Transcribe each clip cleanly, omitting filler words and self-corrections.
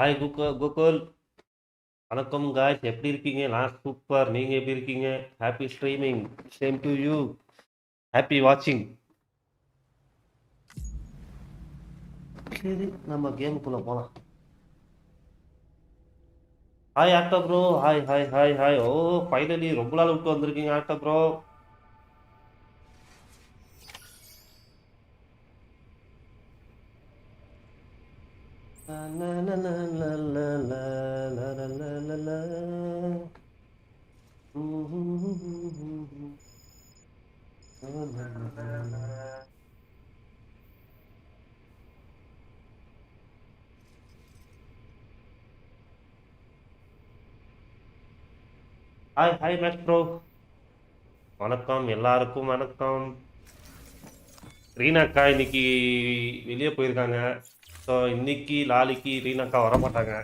Hi Gokul. வணக்கம் guys, எப்படி இருக்கீங்க? நான் சூப்பர். நீங்கள் எப்படி இருக்கீங்க? Happy streaming. Same to you. Happy வாட்சிங். சரி, நம்ம கேமுக்குள்ளே போகலாம். Hi Octa bro. Hi hi hi hi. Oh, finally ரொம்ப நாள் விட்டு வந்திருக்கீங்க Octa bro. Hi hi Max bro. வணக்கம், எல்லாருக்கும் வணக்கம். ரீனாக்கா இன்னைக்கு வெளியே போயிருக்காங்க. ஸோ இன்னைக்கு நாளைக்கு ரீனாக்கா வர மாட்டாங்க.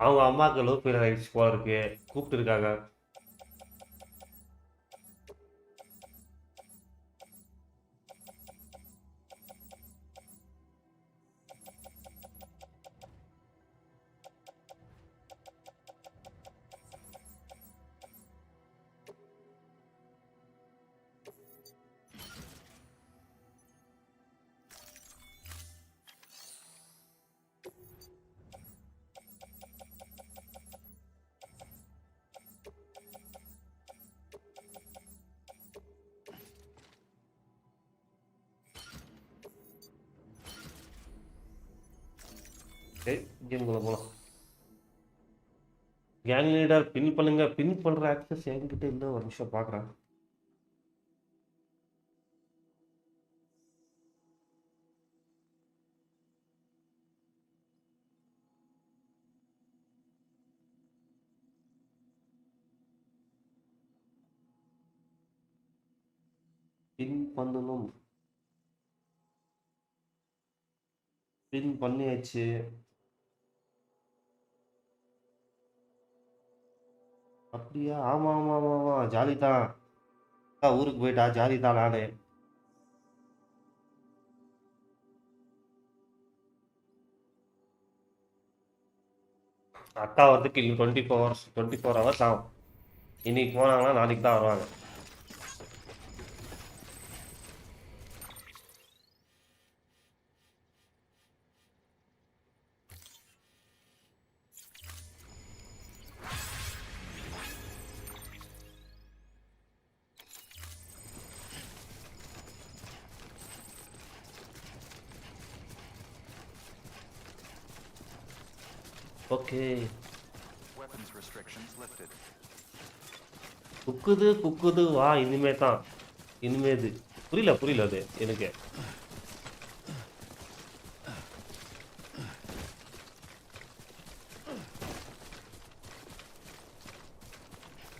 அவங்க அம்மாவுக்கு லோ ஃபீல் ஆயிடுச்சு போல இருக்கு. கூப்பிட்டு இருக்காங்க. கேமுக்குள்ள போகலாம். கேங் லீடர் பின் பண்ணுங்க. பின் பண்ற ஆக்சஸ் என்கிட்ட இல்லை. ஒரு நிமிஷம் பார்க்குறேன். பின் பண்ணணும். பின் பண்ணியாச்சு. அப்படியா? ஆமா ஆமா ஆமா ஆமா, ஜாலி தான். அக்கா ஊருக்கு போயிட்டா, ஜாலி தான் நானு. அக்கா வரதுக்கு இன்னும் 24 ஹவர்ஸ், 24 ஹவர்ஸ் ஆகும். இன்னைக்கு போனாங்கன்னா நாளைக்கு தான் வருவாங்க. ஓகே. Weapons restrictions lifted. குக்குது குக்குது வா. இனிமே தான். இனிமேது புரியல புரியல அது எனக்கு.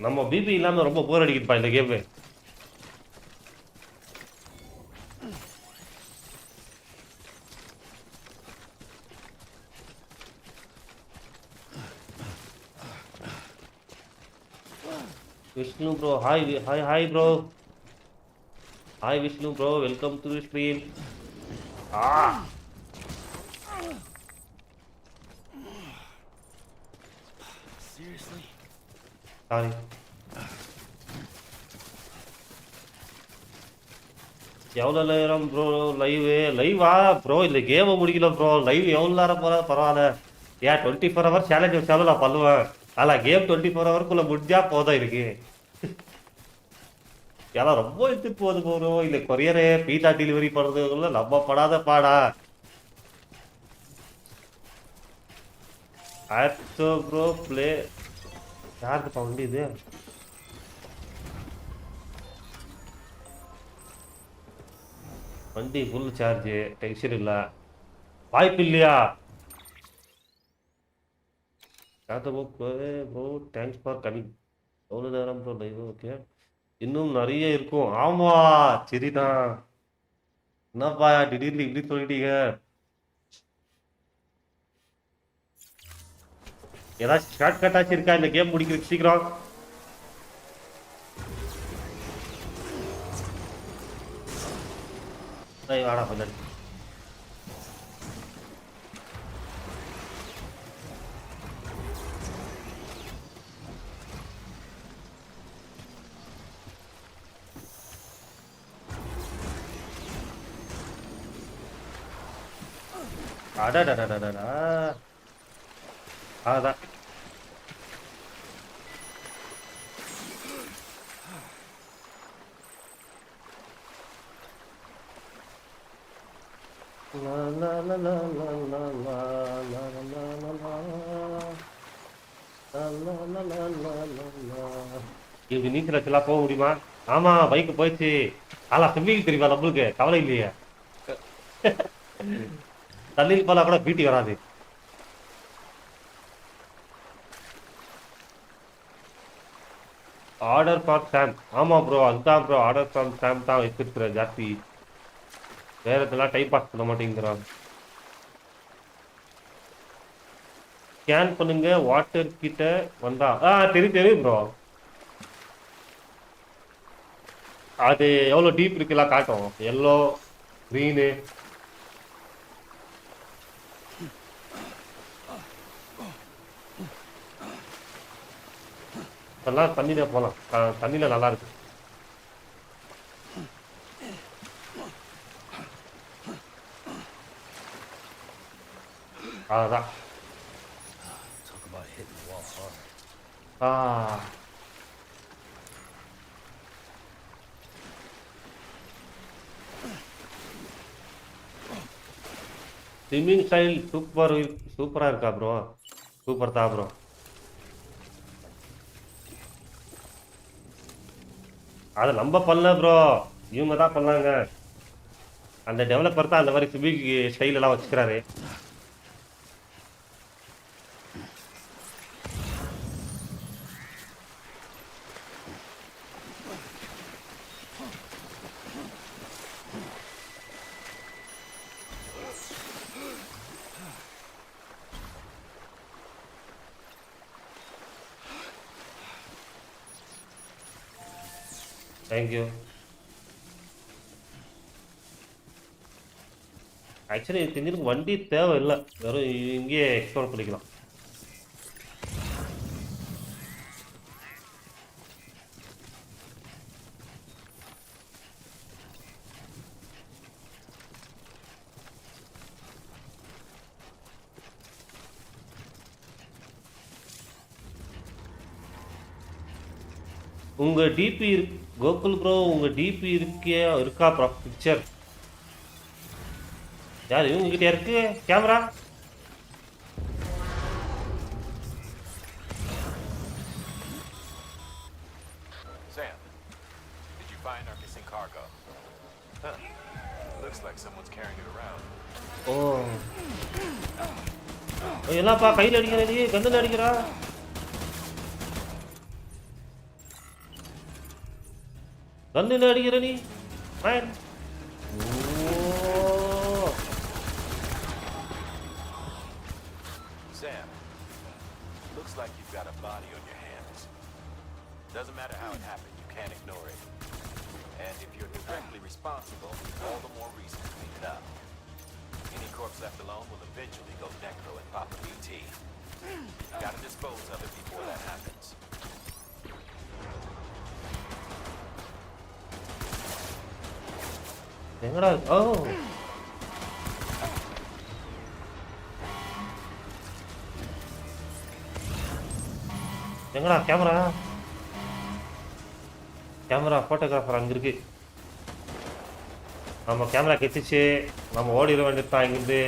நம்ம பிபி இல்லாம ரொம்ப போர் அடிக்குதுப்பா இந்த game. Vishnu bro, hi hi hi bro. Hi Vishnu bro, welcome to stream. Ah, Seriously? Sorry. எவ்வளோ நேரம் ப்ரோ லைவா ப்ரோ? இந்த கேமை முடிக்கல ப்ரோ. லைவ் எவ்வளோ நேரம் போகிறா பரவாயில்ல. ஏன் 24 ஹவர் சேலஞ்ச் வச்சாலும் நான் பண்ணுவேன். ஆனால் கேம் 24 ஹவருக்குள்ளே முடிஞ்சா போதும் இருக்கு. ஏன்னா ரொம்ப எடுத்துட்டு போகுது ப்ரோ. இந்த கொரியரு பீட்டா டெலிவரி பண்ணுறதுக்குள்ள நம்ம படாத பாடா. Opto bro play. யாருக்குப்பா வண்டி இது? வண்டி ஃபுல் சார்ஜு, டென்ஷன் இல்லை. வாய்ப்பு இல்லையா? Bro thanks for coming. எவ்வளோ நேரம் ப்ரோ லைவ்? ஓகே, இன்னும் நிறைய இருக்கும். ஆமா, சரிதான். என்னப்பா திடீர்னு இப்படி சொல்லிட்டீங்க? ஏதாச்சும் ஷார்ட் கட்டாச்சும் இருக்கா இந்த கேம் முடிக்கிறதுக்கு சீக்கிரம்? வாடா கொஞ்சம். அடடடடடடா. அதான். லா, லா, லா, லா, லா, லா, லா, லா, லா, லா, லா, லா, லா, லா, லா, லா, லா, லா. இது நீச்சல் வச்சுலாம் போக முடியுமா? ஆமா, பைக் போயிடுச்சு. ஆனா ஸ்விம்மிங் தெரியுமா நம்மளுக்கு? கவலை இல்லையே. தண்ணியில் போனா கூட பீட்டி வராது. ஆர்டர் ஃபார் சாம். ஆமா ப்ரோ, அதுதான் ப்ரோ. ஆர்டர் ஃபார் சாம் தான் வச்சிருக்கிற ஜாஸ்தி. வேற இதெல்லாம் டைம் பாஸ் பண்ண மாட்டேங்கிறான். ஸ்கேன் பண்ணுங்க வாட்டர் கிட்ட வந்தா. தெரியும் தெரியும் ப்ரோ. அது எவ்வளோ டீப் இருக்குலாம் காட்டும். எல்லோ, க்ரீனு அதெல்லாம் தண்ணியில போகலாம். தண்ணியில நல்லா இருக்கு. அதான். Talk about hitting the wall hard. Ah swimming style சூப்பரா இருக்கா ப்ரோ. சூப்பர் தான் ப்ரோ. அது நம்ம பண்ணல ப்ரோ. இவங்க தான் பண்ணாங்க. அந்த டெவலப்பர் தான் அந்த மாதிரி ஸ்விம்மிங் ஸ்டைல் எல்லாம் வச்சுக்கிறாரு. தேங்க்யூ. ஆக்சுவலி தெரிஞ்சிருக்கு வண்டி தேவை இல்லை. வெறும் இங்கேயே எக்ஸ்ப்ளோர் பண்ணிக்கலாம். உங்க டிபி கோகுல் ப்ரோ, உங்க டிபி இருக்கா ப்ரோ பிக்சர்? யார் இவங்க கிட்ட இருக்கு camera? Sam, did you find our missing cargo? Huh. Looks like someone's carrying it around. ஓ என்னப்பா கையில் அடிக்கிற நீ? கண்ணில் அடிக்கிறா? கண்ணில் அடிக்கிற நீ man? Sam, looks like you've got a body on your hands. Doesn't matter how it happened, you can't ignore it. And if you're directly responsible, all the more reason to clean it up. Any corpse left alone will eventually go necro and pop a BT. You gotta dispose of it before that happens. எங்கடா? ஓ எங்கடா camera? Camera photographer அங்கே இருக்கு. நம்ம camera கெச்சிச்சு. நம்ம ஓடிட வேண்டியதுதான் இங்கிருந்து.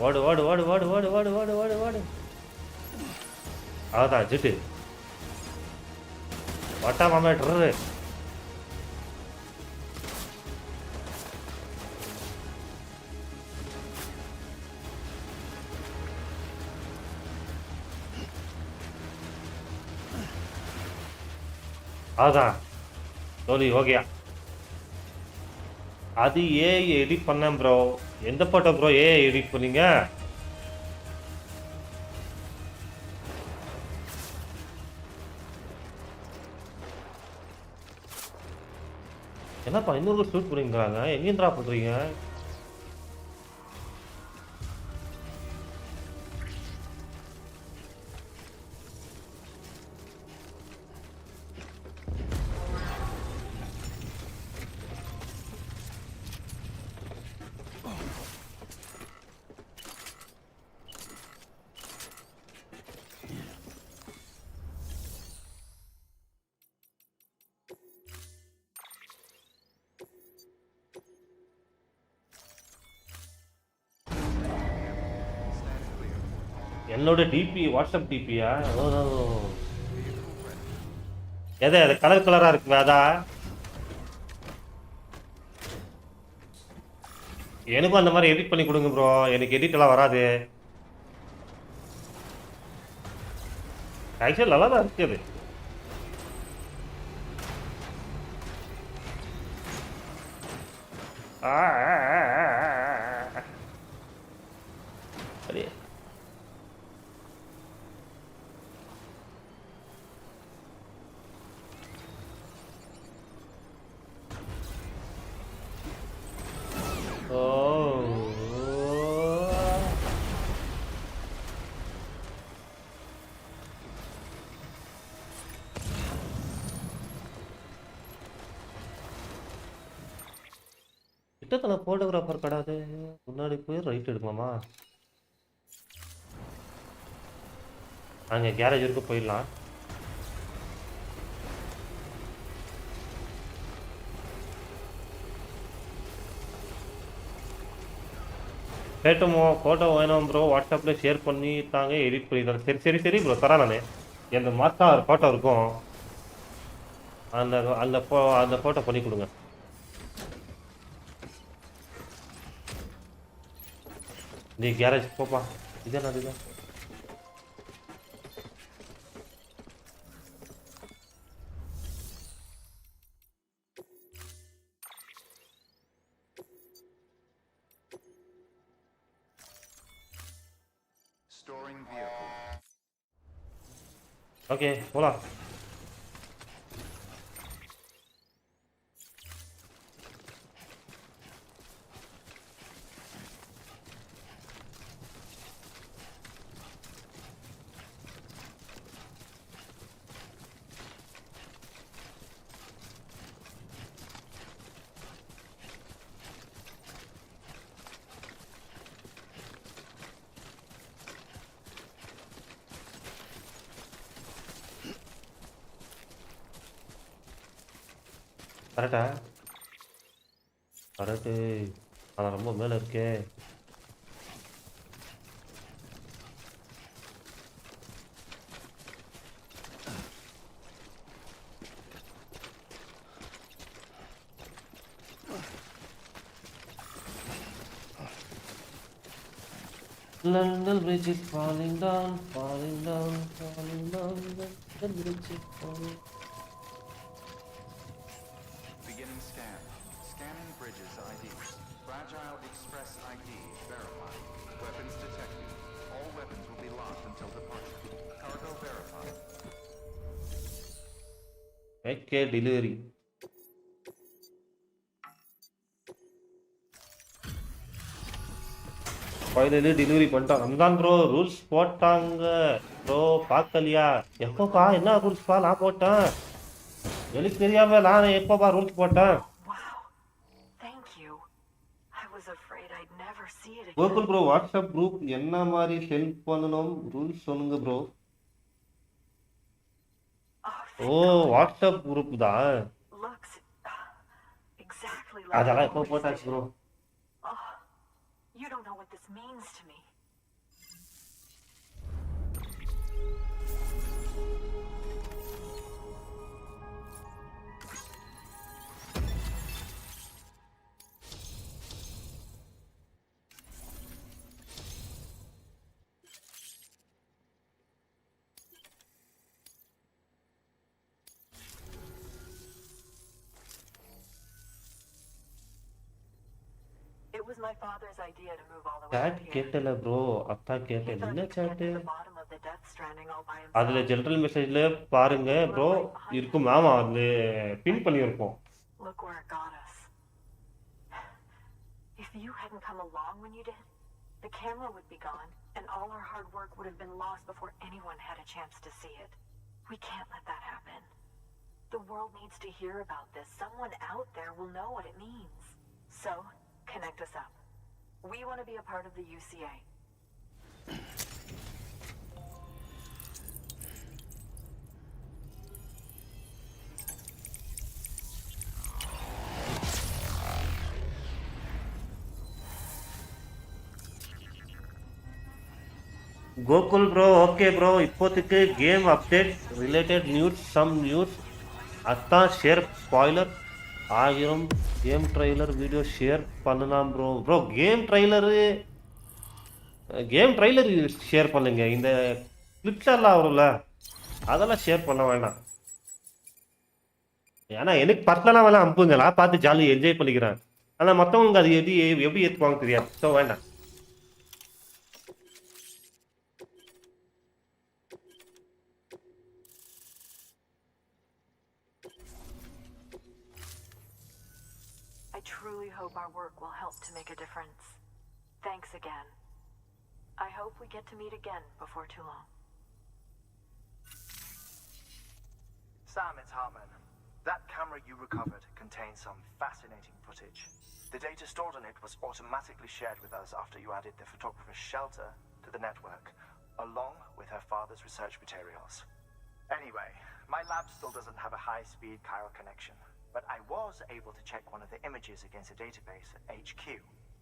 ஓடு ஓடு ஓடு ஓடு ஓடு ஓடு ஓடு ஓடு ஓடு. அதான் ஜிட்டு வட்டா மாமேட்ரு. அதான் சோலி ஓகேயா. அது ஏஐ எடிட் பண்ணேன் ப்ரோ. எந்த போட்டோ ப்ரோ ஏஐ எடிட் பண்ணீங்க? என்னப்பா இன்னொரு ஷூட் பண்ணிங்கிறாங்க? எங்கேயும் ட்ராப் பண்ணுறீங்க? என்னோட டிபி வாட்ஸ்அப் டிபியா? ஓ, எது அது கலர் கலரா இருக்குமே அதா? எனக்கும் அந்த மாதிரி எடிட் பண்ணி கொடுங்க ப்ரோ. எனக்கு எடிட் எல்லாம் வராது. ஆக்சுவலி நல்லா தான் இருக்குது. சரி. ஓ, கிட்டத்தட்ட போட்டோகிராஃபர் கிடையாது. முன்னாடி போய் ரைட் எடுக்கலாமா? அங்கே கேரேஜ் இருக்கு, போயிடலாம். ஃபோட்டோ வேணும் ப்ரோ. வாட்ஸ்அப்பில் ஷேர் பண்ணி தாங்க, எடிட் பண்ணி தரேன். சரி சரி சரி ப்ரோ, தரேன் நான். எந்த மாஸ்டா ஒரு ஃபோட்டோ இருக்கும், அந்த அந்த அந்த ஃபோட்டோ பண்ணி கொடுங்க. நீ கேரேஜ் போப்பா. இதுதான் அதுதான். Storing vehicle. ஓகே, போலாம். கரெக்டா? கரெக்டு. ஆனால் ரொம்ப மேலே இருக்கே. London Bridge is falling down, falling down, falling down. London Bridge is falling. Beginning scan. Scanning bridges IDs. Fragile Express ID verified. Weapons detected. All weapons will be locked until departure. Cargo verified. Okay, delivery. Finally delivery பண்ணிட்டான். அதான் bro rules போட்டாங்க bro, பார்க்கலையா? எப்போப்பா என்ன ரூல்ஸ்ப்பா நான் போட்டேன்? எனக்கு தெரியாம நான் எப்போப்பா ரூல்ஸ் போட்டேன்? Wow. Thank you. I was afraid I'd never see it again. Gokul bro, WhatsApp group என்ன மாதிரி ஹெல்ப் பண்ணணும் ரூல்ஸ் சொல்லுங்க ப்ரோ. Oh, ஓ, thank God. வாட்ஸ்அப் குரூப் தான். Looks exactly like அதெல்லாம் the எப்போ police போட்டாச்சு station. Bro. Oh, you don't know what this means to me. It was my father's idea to move all the way chat up here. கேட்டல bro, அத்தா He கேட்டேன். thought என்ன he could get chat? to the bottom of the Death Stranding all by அதில் himself. General மெசேஜில் பாருங்க bro இருக்கும். ஆமாம், அது பின் பண்ணியிருக்கோம். Look where it got us. If you hadn't come along when you did, the camera would be gone, and all our hard work would have been lost before anyone had a chance to see it. We can't let that happen. The world needs to hear about this. Someone out there will know what it means. So, connect us up. We want to be a part of the UCA. Gokul bro okay bro இப்போதைக்கு game update related news some news அதான் share spoiler 1000 game trailer video share பண்ணலாம் bro bro game trailer share பண்ணுங்க இந்த clips எல்லாம் வரும்ல அதெல்லாம் share பண்ண வேண்டாம் ஏன்னா எனக்கு பர்சனலாக வேணாம் அனுப்புங்க நான் பார்த்து ஜாலியாக என்ஜாய் பண்ணிக்கிறேன் ஆனால் மற்றவங்க அது எப்படி ஏற்றுவாங்க தெரியாது ஸோ வேண்டாம் I truly hope our work will help to make a difference. Thanks again. I hope we get to meet again before too long. Sam, it's Hartman. That camera you recovered contains some fascinating footage. The data stored on it was automatically shared with us after you added the photographer's shelter to the network, along with her father's research materials. Anyway, my lab still doesn't have a high-speed chiral connection, but I was able to check one of the images against a database at HQ.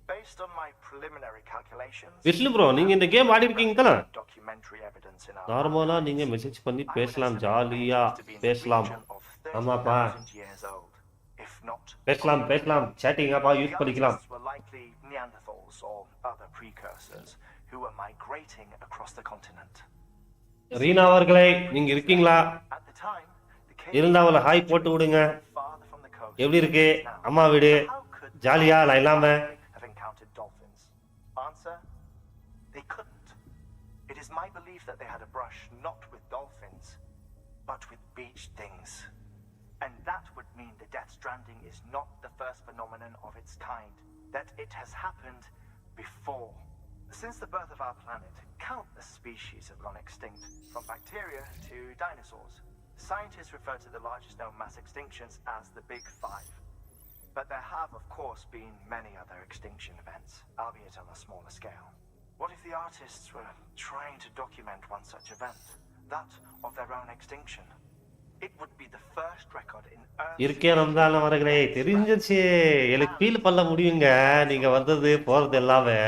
Based on my preliminary calculations, Vishnu bro நீங்க இந்த game ஆடி இருக்கீங்க தானே documentary evidence in our நார்மலா நீங்க message பண்ணி பேசலாம் ஜாலியா பேசலாம் ஆமாப்பா years old, if not பேசலாம் சேட்டிங் அப்பா யூஸ் பண்ணிக்கலாம் were likely Neanderthals or other precursors who were migrating across the continent. Reena அவர்களே நீங்க இருக்கீங்களா At the time, the cave இருந்தாவல ஹாய் போட்டு விடுங்க farther from the coast. எப்படி இருக்கு அம்மா வீடு How could ஜாலியா நான் இல்லாம have encountered dolphins? Answer: they couldn't. It is my belief that they had a brush not with dolphins, but with beach things. And that would mean the Death Stranding is not the first phenomenon of its kind, that it has happened before. Since the birth of our planet, countless species have gone extinct, from bacteria to dinosaurs. Scientists refer to the largest known mass extinctions as the Big Five. But there have, of course, been many other extinction events, albeit on a smaller scale. What if the artists were trying to document one such event, that of their own extinction? It would be the first record in Earth. இருக்கே ரம்ஜான் அவர்களே தெரிஞ்சிருச்சு எனக்கு feel பண்ண முடியுங்க நீங்க வந்தது போறது எல்லாமே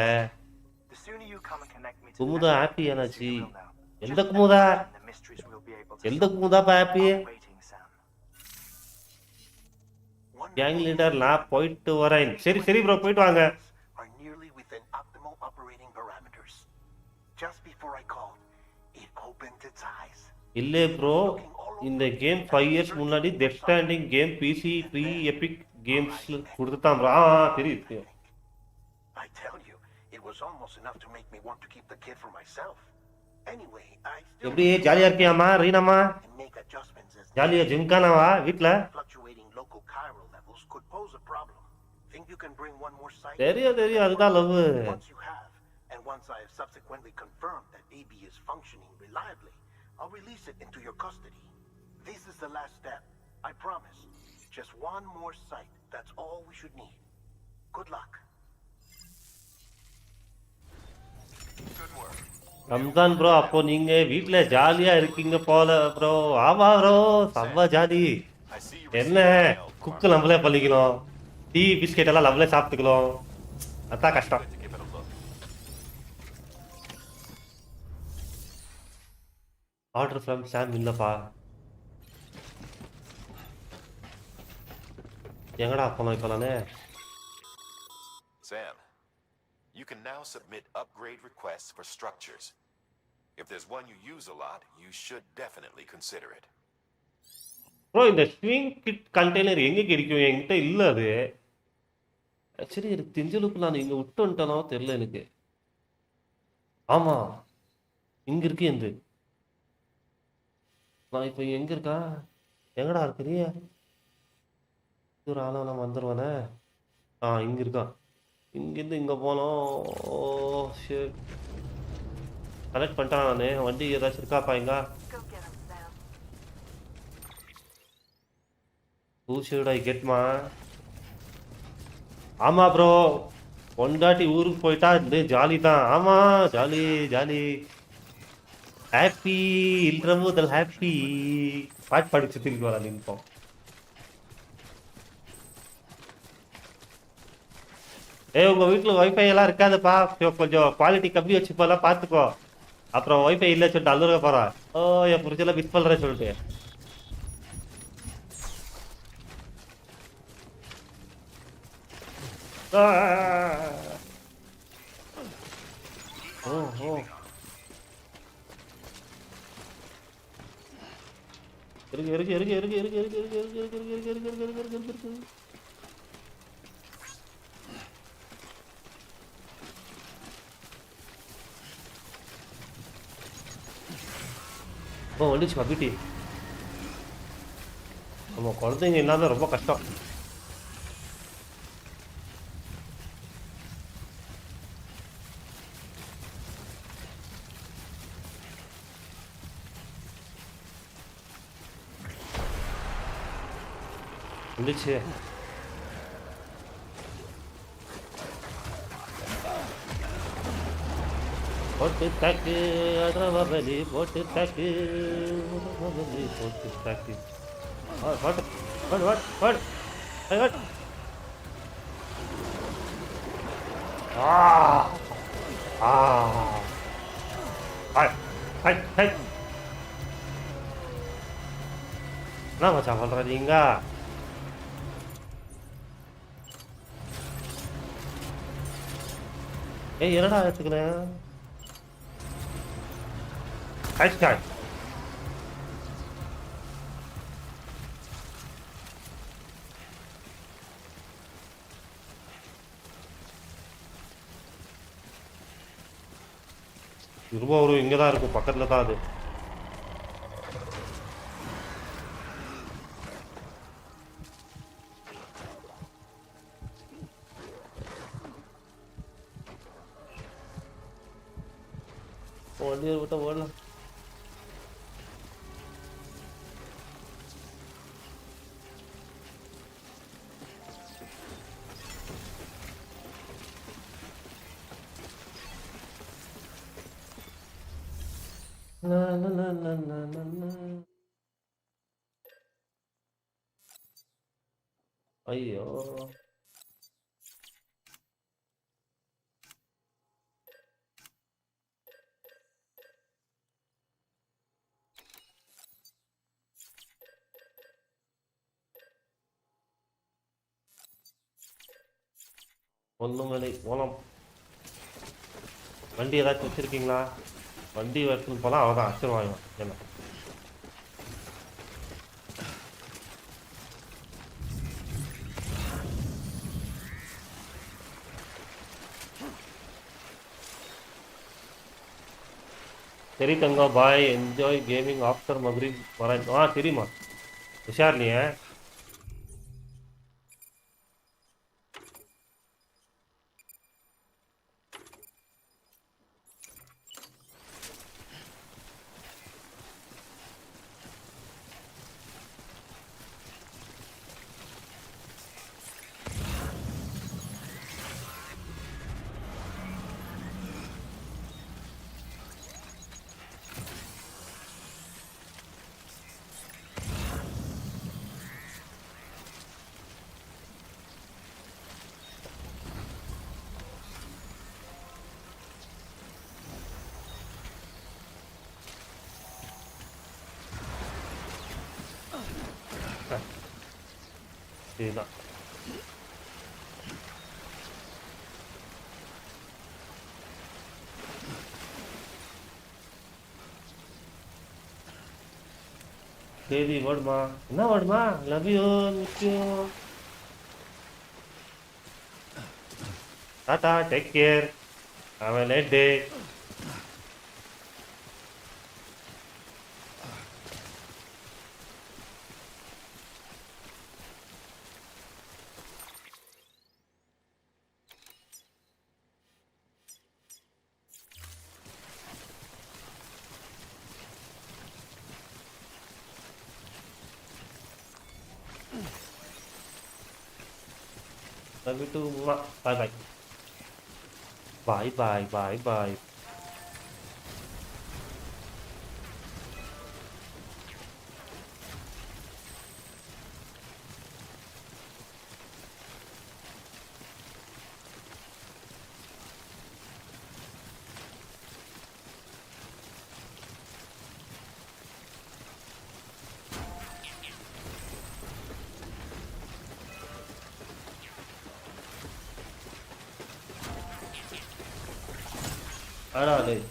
The sooner you come and connect me to Kumudha the happy network, ஆனாச்சு the sooner we'll know. எந்த Kumudha And the mysteries we'll be able to எந்த solve. குமுதாப்பா happy I'm waiting, Sam. Gang leader நான் போயிட்டு வரேன் சரி ப்ரோ போயிட்டு வாங்க are nearly within optimal operating parameters. Just before I called, it opened its eyes. இல்லே ப்ரோ இந்த கேம் 5 இயர்ஸ் முன்னாடி death stranding game PC free epic games கொடுத்துட்டான் ப்ரோ தெரியுது I tell you, it was almost enough to make me want to keep the kid for myself. Anyway, I still எப்படி ஜாலியா இருக்கியாமா ரீனாமா can make adjustments as ஜாலியா ஜிம்கானாவா வீட்ல fluctuating local chiral levels could pose a problem. Think you can bring one more site? தெரியும் அதுதான் love Once you have, and once I have subsequently confirmed that AB is functioning reliably, I'll release it into your custody. This is the last step. I promise. Just one more site. That's all we should need. Good luck. Good work. Ramzan bro அப்போ நீங்க வீட்ல ஜாலியா இருக்கீங்க போல bro ஆமா bro செம்ம jolly I see you என்ன received mail, குக்கு நம்மளே பண்ணிக்கணும் டீ பிஸ்கெட் எல்லாம் நம்மளே சாப்பிட்டுக்கலாம் அதான் கஷ்டம் Good to give it a look. Order from Sam இல்லப்பா எங்கடா போனோம் இப்போ நானே Sam, you can now submit upgrade requests for structures. If there's one you use a lot, you should definitely consider it. Bro இந்த swing kit container எங்கே கிடைக்கும் என்கிட்ட இல்லை அது ஆக்சுவலி எனக்கு தெரிஞ்சளவுக்கு நான் இங்கே விட்டு வந்துட்டேனோ தெரில எனக்கு ஆமாம் இங்கே இருக்கு எந்த நான் இப்போ எங்கே இருக்கா எங்கடா இருக்கிறீ ஒரு ஆளாக நான் வந்துடுவானே இங்கே இருக்கான் இங்கேருந்து இங்கே போனோம் ஓ சரி கலெக்ட் பண்ணிட்டான் நான் வண்டி ஏதாச்சும் இருக்காப்பா எங்க Go get him, Sam. Who should I get மா ஆமா ப்ரோ பொண்டாட்டி ஊருக்கு போயிட்டா இந்த ஜாலி தான் ஆமா ஜாலி ஜாலி ஹாப்பி இன்ற முதல் ஹாப்பி பாட்டு படிச்சு திரும்பி வரா நிற்போம் உங்க வீட்டுல வைஃபை எல்லாம் இருக்காதுப்பா கொஞ்சம் குவாலிட்டி கம்மி வச்சுப்போலாம் பார்த்துக்கோ அப்புறம் ஒய்ஃபை இல்லை சொல்லிட்டு அல்லூருக்க போகிறான். ஓ என் புரிச்செல்லாம் மிஸ் பண்ணுறேன்னு சொல்லிட்டு. ஓ ஓ இருக்கு. ஓ வந்துச்சுப்பா பியூட்டி. நம்ம குழந்தைங்க இல்லாத ரொம்ப கஷ்டம். வந்துச்சு. போட்டு தாக்கு அடவலி போட்டு தாக்கு போட்டு தாக்கு. What what what what what. Ah ah hi hi hi. என்ன மச்சான் பண்றீங்க? ஏய் என்னடா எடுத்துக்கிறேன். ஹேஷ்டாக் திருவாரூர் இங்கே தான் இருக்கும், பக்கத்தில் தான் அது. வண்டியை விட்ட ஓடலாம். ஐயோ ஒன்றும் போலாம். வண்டி ஏதாச்சும் வச்சுருக்கீங்களா? வண்டி எடுத்துன்னு போகலாம். அவன் தான் வச்சுருவாங்க. என்ன சரி தங்கம், பாய். என்ஜாய் கேமிங் ஆஃப்டர் மக்ரிப் வரேன். தெரியுமா உஷார் நீ? சரிதான். சரி வேர்டுமா? என்ன வேர்டுமா? லவ் யூ முக்கியம். Tata, take care, have a nice day. Love you too. Bye bye. Bye bye bye bye. அடா டேய்.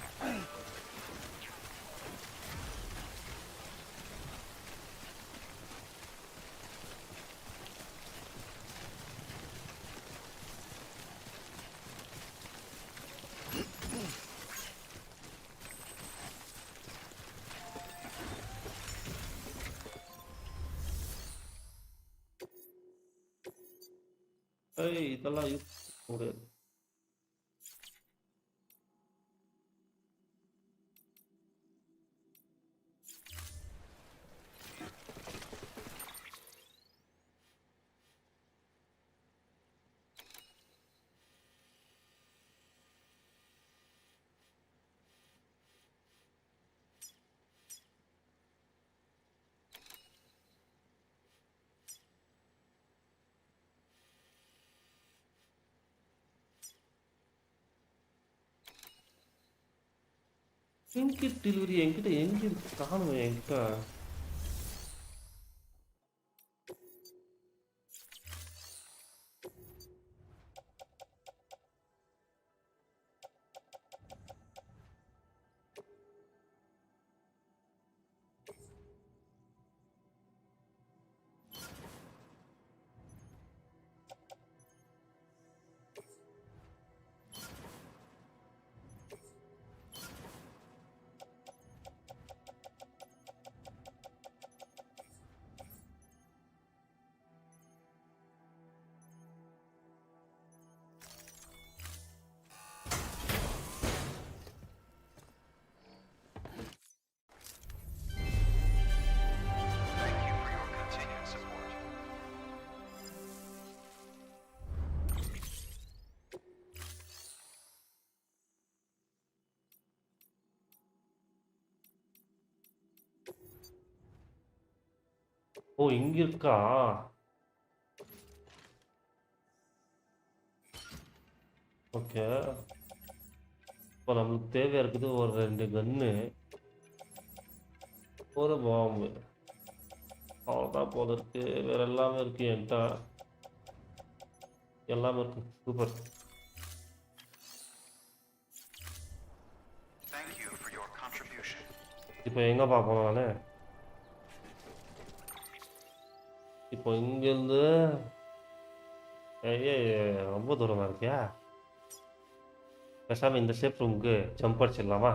ஏய் இதெல்லாம் யூஸ் முடியாது. இன்கிட் டெலிவரி என்கிட்ட எங்க இருக்கு? காணுமே என்கிட்ட. ஓ இங்க இருக்கா? ஓகே. இப்போ நம்மளுக்கு தேவையா இருக்குது ஒரு 2 கன்னு, ஒரு பாம்பு. அவ்வளோதான் போல இருக்கு. வேற எல்லாமே இருக்கு என்கிட்ட. எல்லாமே இருக்கு. சூப்பர். இப்போ எங்க பார்க்கணும் நானு? இப்போ இங்கேருந்து ரொம்ப தூரமா இருக்கியா? பேசாம இந்த சேஃப் ரூமுக்கு jump அடிச்சிடலாமா?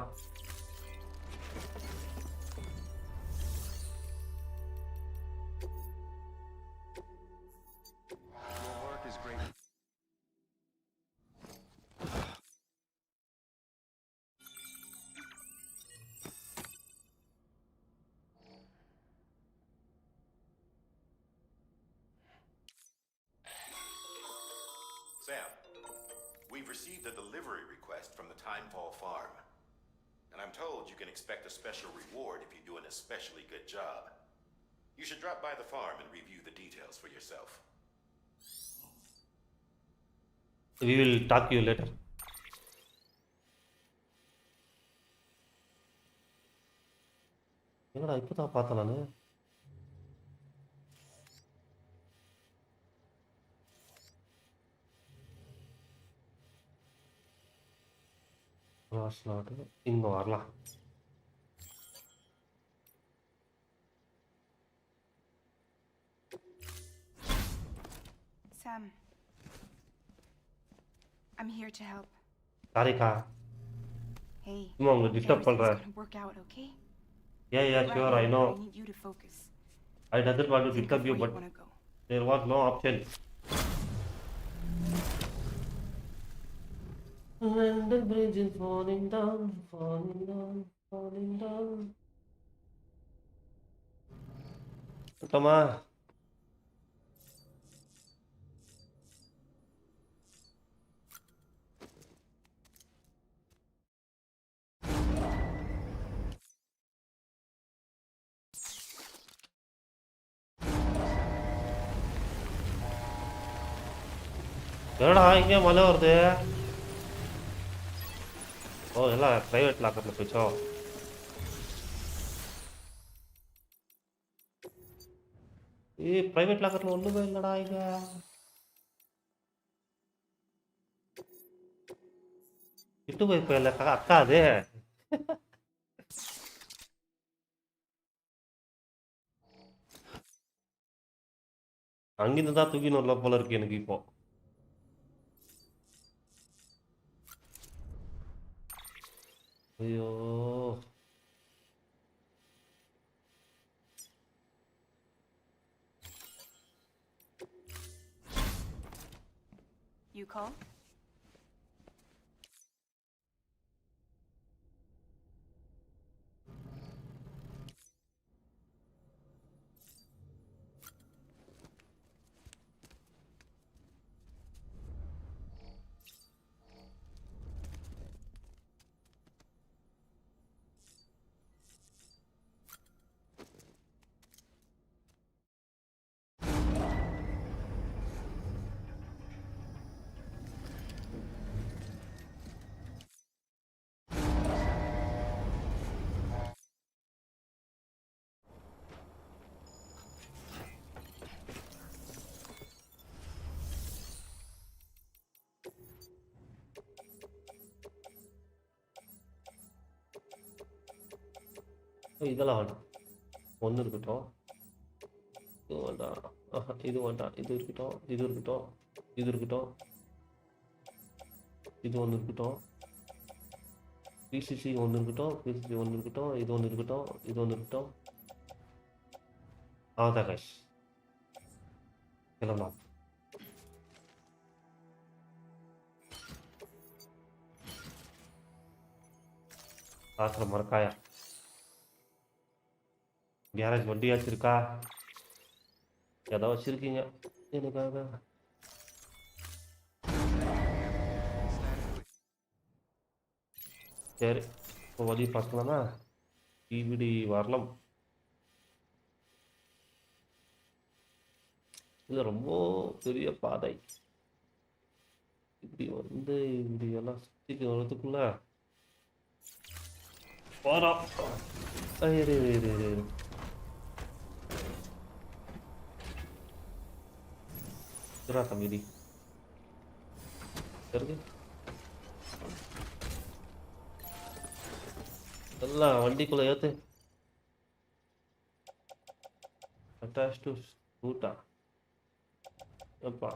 Sam, we've received a delivery request from the Timefall farm. And I'm told you can expect a special reward if you do an especially good job. You should drop by the farm and review the details for yourself. We will talk to you later. என்னடா இப்பதான் பார்த்தேன் நானு. இங்க வரலாம். Sam, I'm here to help. சாரிக்கா. Hey, சும்மா உங்களை disturb everything's பண்றேன். gonna work out, okay? Yeah, Right sure, I now, know. I need you to focus. I doesn't want to Think disturb of you, where but you wanna go. there was no option. When the bridge is falling down, falling down, falling down. சுத்தமா என்னடா இங்கே மழை வருது? ஓ எல்லாம் private லாக்கர்ல போயிச்சோ. Private லாக்கர்ல ஒண்ணுமே இல்லடா இங்க. இட்டு போய் போயில அக்கா அது அங்கிருந்து தான் தூக்கின்னு வரல போல இருக்கு எனக்கு இப்போ. ஐயோ You call? இதெல்லாம் வேண்டாம். ஒன்று இருக்கட்டும். இது வேண்டாம். இது வேண்டாம். இது இருக்கட்டும். இது இருக்கட்டும். இது இருக்கட்டும். இது ஒன்று இருக்கட்டும். பிசிசி ஒன்று இருக்கட்டும். பிசிசி ஒன்று இருக்கட்டும். இது ஒன்று இருக்கட்டும். இது ஒன்று இருக்கட்டும். அதான் கைஸ் கிளம்பலாம். ஆசிர மறக்காயா கேரேஜ் வண்டியாச்சும் இருக்கா? ஏதோ வச்சிருக்கீங்க எனக்காக. சரி இப்போ வழி பார்க்கலாமா? இப்படி வரலாம். இது ரொம்ப பெரிய பாதை. இப்படி வந்து இப்படி எல்லாம் சுற்றிக்கு வர்றதுக்குள்ள போகிறோம். இரு இரு இரு இரு இரு. இருடா தம்பி இருக்கு எல்லாம் வண்டிக்குள்ள ஏத்து. அட்டாச் டு ஸ்கூட்டா எப்பா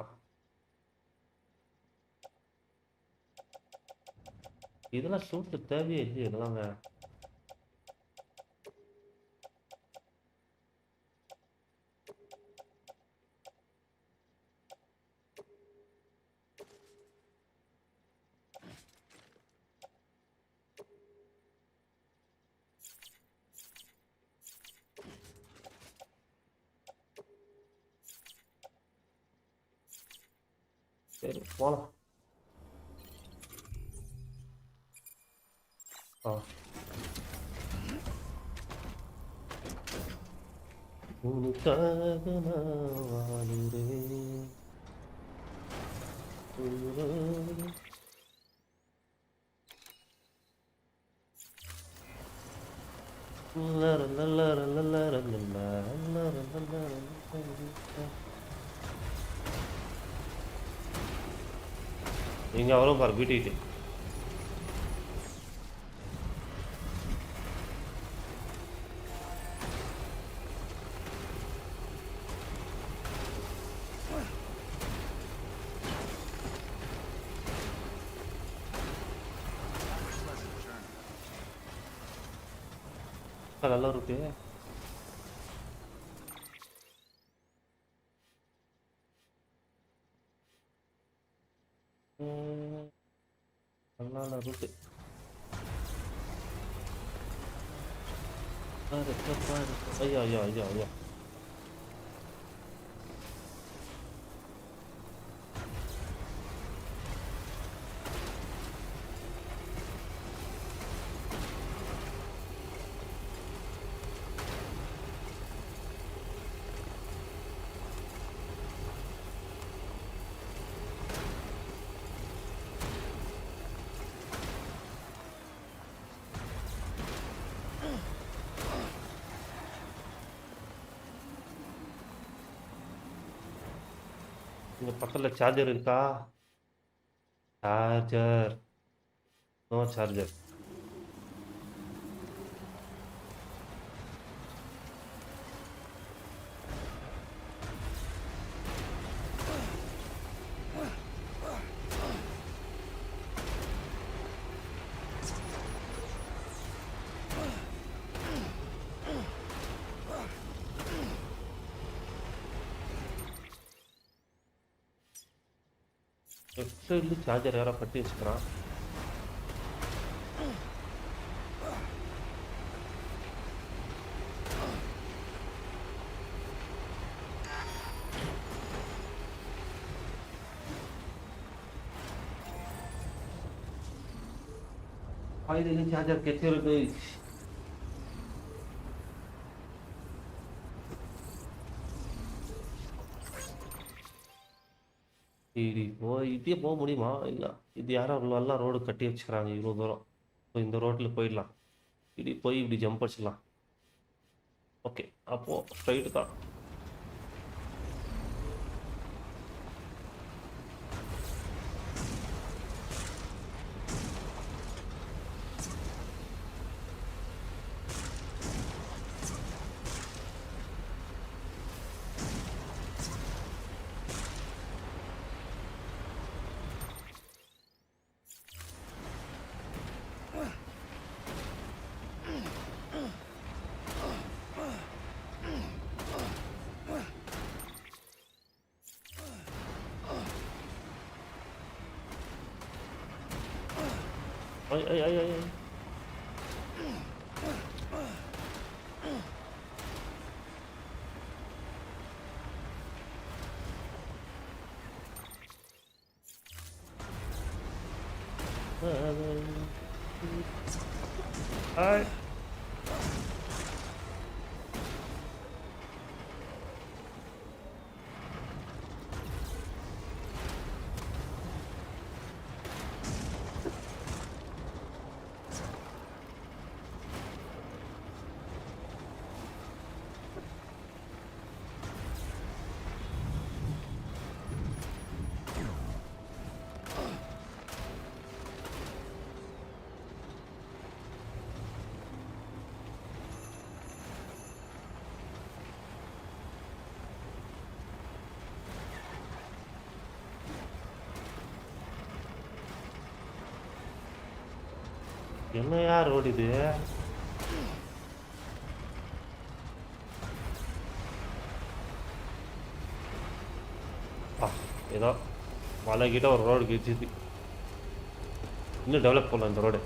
இதெல்லாம் சூட்டு தேவையே இல்லையே இதெல்லாங்க. சரி போலாம். உனக்காக நான் வாழுறேன். இங்க வரும் பாரு வீட்டுக்கிட்டு. நல்லா இருக்கு. நல்லா இருக்கு. ஐயா ஐயா ஐயா ஐயா இங்க பக்கத்துல சார்ஜர் இருக்கா? Charger no charger. லெஃப்ட் சைடுல சார்ஜர் யாரோ கட்டி வச்சுக்கிறான். Finally charger captured guys. இப்படியே போக முடியுமா? இல்லை, இது யாரோ நல்லா ரோடு கட்டி வச்சுக்கிறாங்க இவ்வளோ தூரம். ஸோ இந்த ரோட்டில் போயிடலாம். இப்படி போய் இப்படி ஜம்ப் அடிச்சிடலாம். ஓகே, அப்போது ஸ்ட்ரைட்டு தான். Ay. Hi. என்னையா ரோடு இது? ஏதோ மலை கிட்ட ஒரு ரோடு கிழிச்சிது. இன்னும் டெவலப் பண்ணலாம் இந்த ரோடு.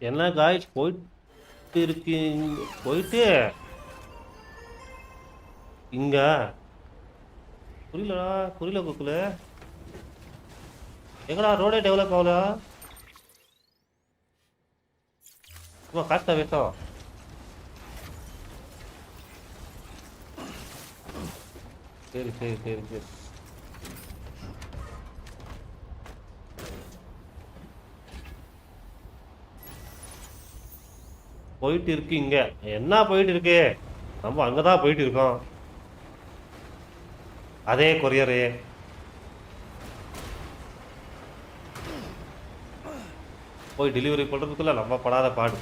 என்ன காய்ஸ் போயிட்டு இருக்கீங்க? போயிட்டு இங்க புரியல குக்குல. எங்கடா ரோடே டெவலப் ஆகல? சும்மா காஸ்டா வேஸ்டா. சரி. போயிட்டு இருக்கு இங்க. என்ன போயிட்டு இருக்கு? நம்ம அங்கதான் போயிட்டு இருக்கோம். அதே கொரியரு. போய் டெலிவரி பண்றதுக்குள்ள நம்ம படாத பாடு.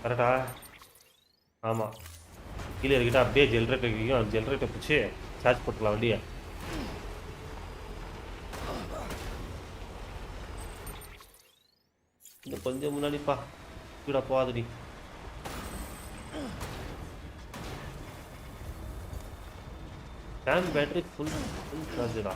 கரெக்டா? ஆமா. கீழே இருக்கிட்ட அப்படியே ஜென்ரேட்டர் பிடிச்சி சார்ஜ் போட்டுக்கலாம் வண்டியை. இன்னும் கொஞ்சம் முன்னாடிப்பா, ஸ்பீடாக போகாதடி. ஃபேன் பேட்டரி ஃபுல் சார்ஜடா.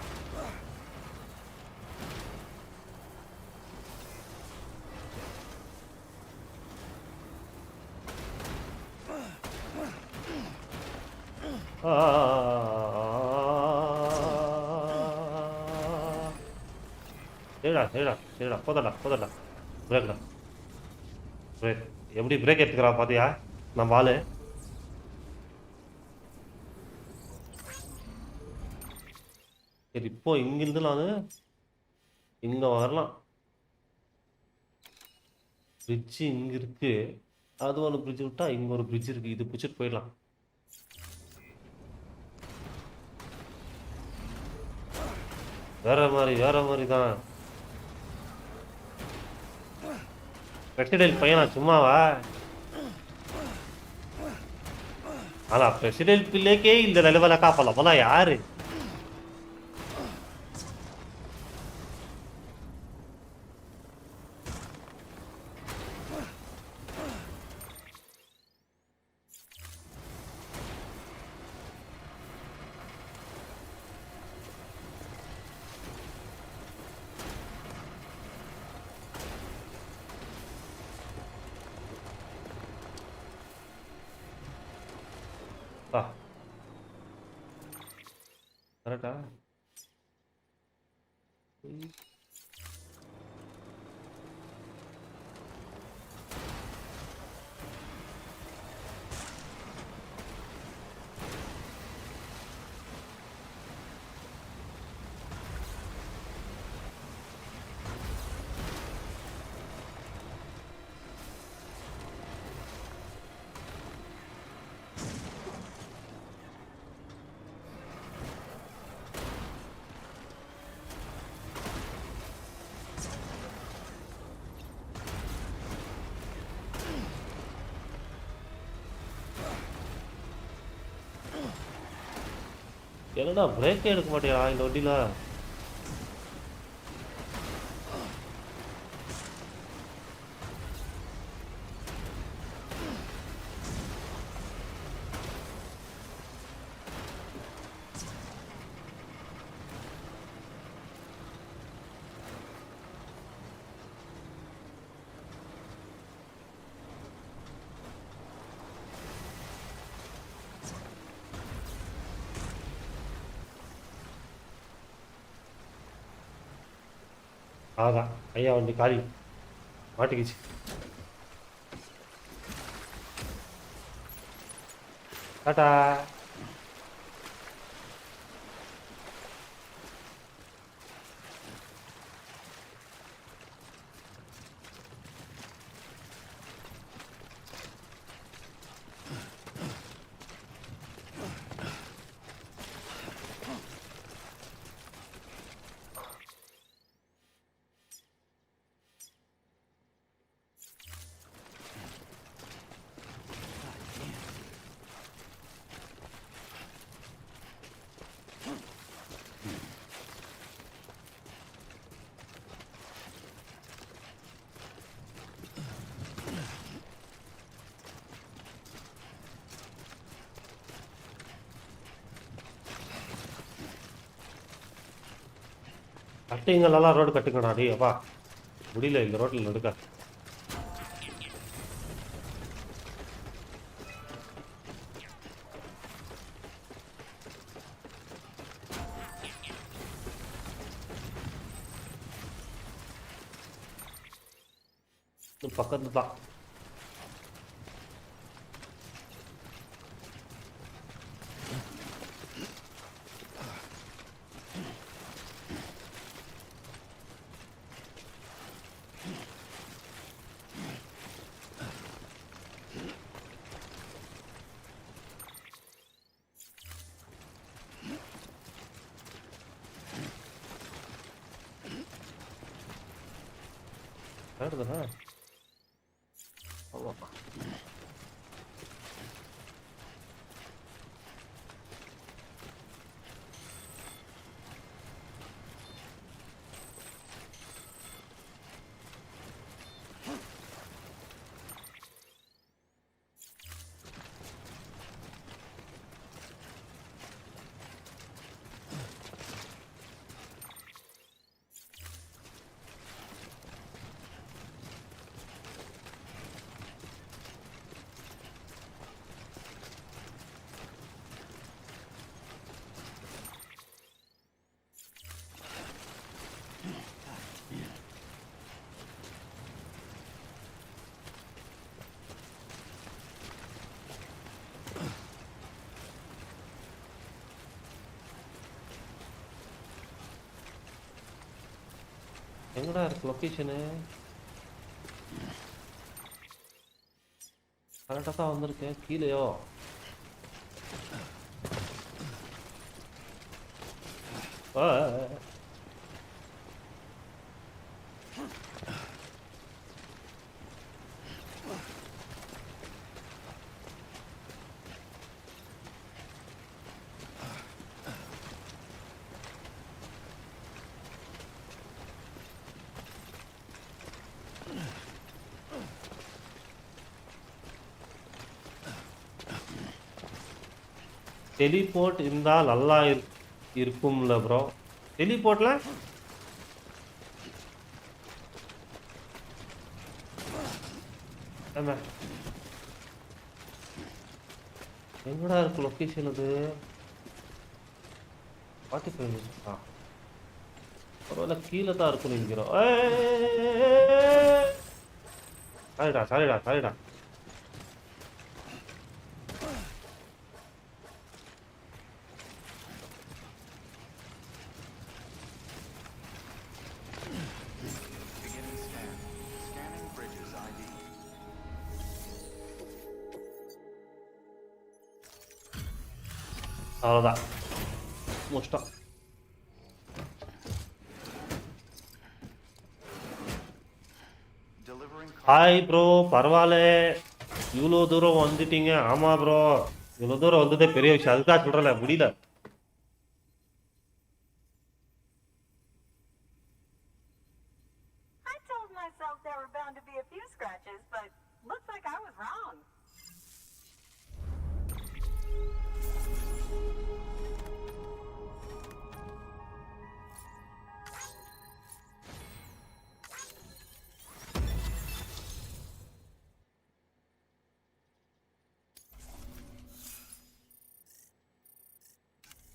சரிடா போதடா பிரேக்டா. பிரேக் எப்படி பிரேக் எடுத்துக்கிறா பாத்தியா நம்ம ஆளு. சரி இப்போ இங்கிருந்து நான் இங்க வரலாம். பிரிட்ஜு இங்க இருக்கு. அது ஒரு பிரிட்ஜ் விட்டா இங்க ஒரு பிரிட்ஜ் இருக்கு. இது பிடிச்சிட்டு போயிடலாம். வேற மாதிரி தான். பிரசிடென்ட் பையனா சும்மாவா? ஆனா பிரசிடென்ட் பிள்ளைக்கே இந்த நிலவல காப்பலாம் போல யாரு? கரெக்டா? என்னடா பிரேக்கே எடுக்க மாட்டியா இந்த வண்டியில? ஆகா ஐயா வண்டி காலி மாட்டிக்கிச்சு. டாட்டா. கட்டுங்கள்லாம் ரோடு கட்டுங்கடா. டேய் அப்பா முடியல இந்த ரோட்டில் நடுக்க. பக்கத்து தான். வருதுண்ணா. ஆமாப்பா. எங்கடா இருக்கு லொகேஷனு? கரெக்டா தான் வந்திருக்கேன். கீழேயோ? டெலிபோர்ட் இருந்தா நல்லா இருக்கும்ல ப்ரோ. டெலிபோர்ட்ல எங்கடா இருக்கு லொகேஷன்? அது 45 மினிட்ஸ். பரவாயில்ல, கீழே தான் இருக்கும் நினைக்கிறோம். சாரிடா சாரிடா சாரிடா. Beginning scan. Scanning bridges ID. அவ்வளோதான், முடிச்சிட்டோம். Delivering ஹாய் ப்ரோ, பரவாயில்ல, இவ்வளோ தூரம் வந்துட்டீங்க. ஆமாம் ப்ரோ, இவ்வளோ தூரம் வந்ததே பெரிய விஷயம். அதுக்காக சொல்கிறல, முடியல. I told myself there were bound to be a few scratches, but looks like I was wrong.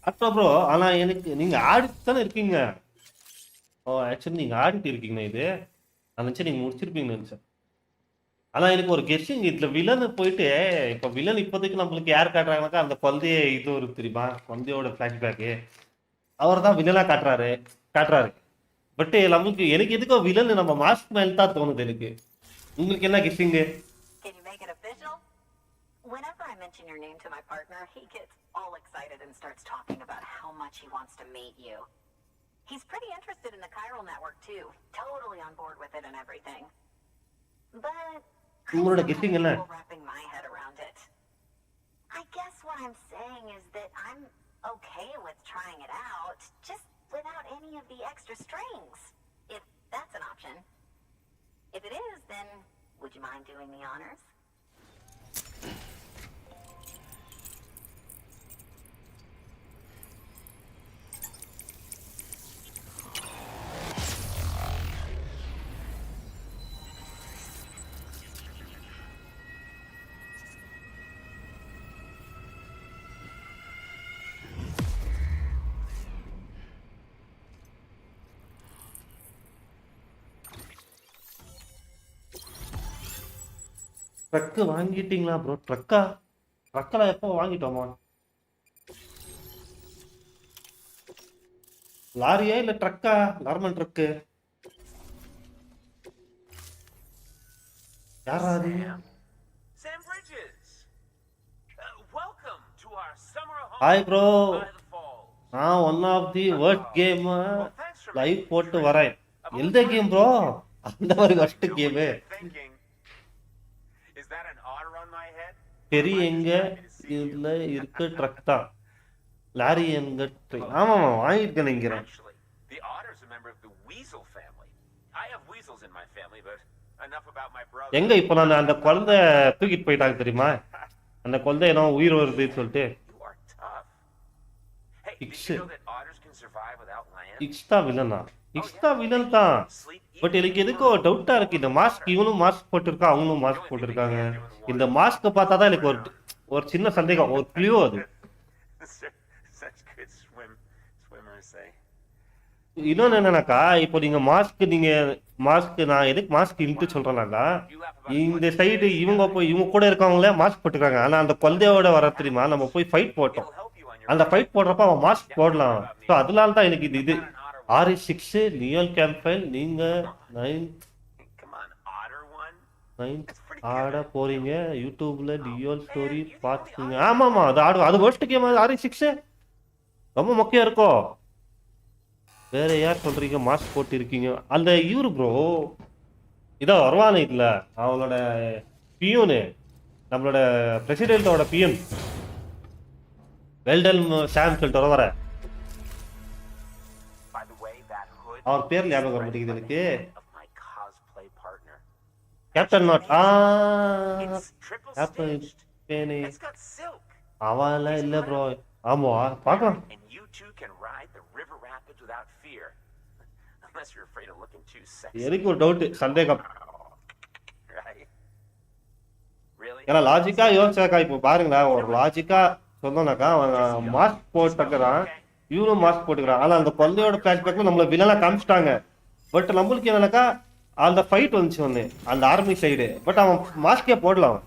அப்புறம் ப்ரோ, ஆனால் எனக்கு நீங்கள் ஆடிட்டு தானே இருக்கீங்க. ஓ, ஆக்சுவலி நீங்கள் ஆடிட்டு இருக்கீங்க. இது நான் நினச்சேன் நீங்கள் முடிச்சிருப்பீங்கன்னு நினச்சேன். ஆனால் எனக்கு ஒரு கெஸ்டிங், இதில் வில்லனு போயிட்டு இப்போ வில்லன் இப்போதைக்கு நம்மளுக்கு யார் காட்டுறாங்கனாக்கா அந்த குழந்தைய இது ஒரு தெரியுமா, குழந்தையோட ஃப்ளாஷ்பேக்கு அவர் தான் வில்லனாக காட்டுறாரு. பட் நமக்கு எனக்கு எதுக்கோ வில்லன் நம்ம மாஸ்க் மேல் தான் தோணுது எனக்கு. உங்களுக்கு என்ன கெஸ்டிங்கு? Can you make it official? Whenever I mention your name to my partner, he gets all excited and starts talking about how much he wants to meet you. He's pretty interested in the chiral network too, totally on board with it and everything. But உங்களோட கெஸ்டிங் என்ன? wrapping my head around it. I guess what I'm saying is that I'm okay with trying it out, just without any of the extra strings, if that's an option. If it is, then would you mind doing the honors? Truck வாங்கிட்டீங்களா bro? ட்ரக்கெல்லாம் எப்போ வாங்கிட்டோமா? லாரியா இல்லை ட்ரக்கா? Normal truck யாரா அது? Sam Bridges. Welcome to our summer home hi bro, by the falls. நான் one of the word game live போட்டு வரேன். எந்த கேம் ப்ரோ? அந்த மாதிரி first game. Thinking, is that an otter on my head? பெரிய எங்க இதுல இருக்க ட்ரக் தான். லாரி எங்க? ஆமாம், வாங்கியிருக்கேன் நினைக்கிறேன். Actually, the otter's a member of the weasel family. I have weasels in my family, but enough about my brother. எங்க இப்போ நான் அந்த குழந்தை தூக்கிட்டு போயிட்டாங்க தெரியுமா? அந்த குழந்தை என்ன உயிர் வருதுன்னு சொல்லிட்டு. You are tough. Hey, did It's you know that otters can survive without land? இக்ஸ்டா வில்லனா? இக்ஸ்டா வில்லன் தான். பட் எனக்கு எதுக்கோ டவுட்டா இருக்கு. இந்த மாஸ்க், இவனும் மாஸ்க் போட்டிருக்கா, அவங்களும் மாஸ்க் போட்டிருக்காங்க. இந்த மாஸ்க் பார்த்தா தான் எனக்கு ஒரு சின்ன சந்தேகம், ஒரு க்ளூ அது. Such good swimmers say. இன்னொன்னு என்னன்னாக்கா, இப்போ நீங்க மாஸ்க் நான் எதுக்கு மாஸ்க் இன்ட்டு சொல்றேன்னாக்கா, இந்த சைடு இவங்க கூட இருக்கவங்களே மாஸ்க் போட்டுருக்காங்க. ஆனா அந்த குழந்தையோட வர தெரியுமா, நம்ம போய் ஃபைட் போட்டோம். It'll help you on your அந்த ஃபைட் போடுறப்ப அவன் மாஸ்க் போடலாம். ஸோ அதனால தான் எனக்கு இது RE6 லியோல் கேம்பெயின் நீங்க 9th Come on, otter one. 9th That's pretty ஆட good. போறீங்க யூடியூப்ல லியோல் story Man, you're the only பார்த்துக்குங்க. otter ஆமாமா அது ஆடு அது worst கேம் அது RE6 ரொம்ப மொக்கையா இருக்கும். வேற யார் சொல்றீங்க மாஸ்க் போட்டு இருக்கீங்க அந்த இவரு ப்ரோ இதான் வருவானு இல்ல அவனோட பியூனு நம்மளோட பிரசிடென்ட்டோட பியூன் வெல்டன் சாம் சொல்லிட்டு வர By the way, that hood அவர் பேர் is ஞாபகம் வர threaded மாட்டேங்குது by the எனக்கு. hand of my cosplay partner. Captain not It's triple captain stitched. பேனே It's got silk. அவன்லாம் இல்ல ப்ரோ. ஆமா பார்க்கலாம். And you two can ride the river rapids without fear. Unless you're afraid of looking too sexy. எனக்கு ஒரு doubt சந்தேகம். Right? Really? ஏன்னா லாஜிக்கா யோசிச்சாக்கா இப்போ பாருங்களேன் ஒரு லாஜிக்கா சொன்னோம்னாக்கா அவன் மாஸ்க் போட்டுக்கிறான் இவனும் மாஸ்க் போட்டுக்கிறான் ஆனா அந்த கொள்ளையோட பிளாஷ்பேக்ல நம்மள வில்லனா காமிச்சிட்டாங்க. பட் நம்மளுக்கு என்னன்னாக்கா அந்த ஃபைட் வந்துச்சு ஒன்று அந்த ஆர்மி சைடு பட் அவன் மாஸ்கே போடலாம்.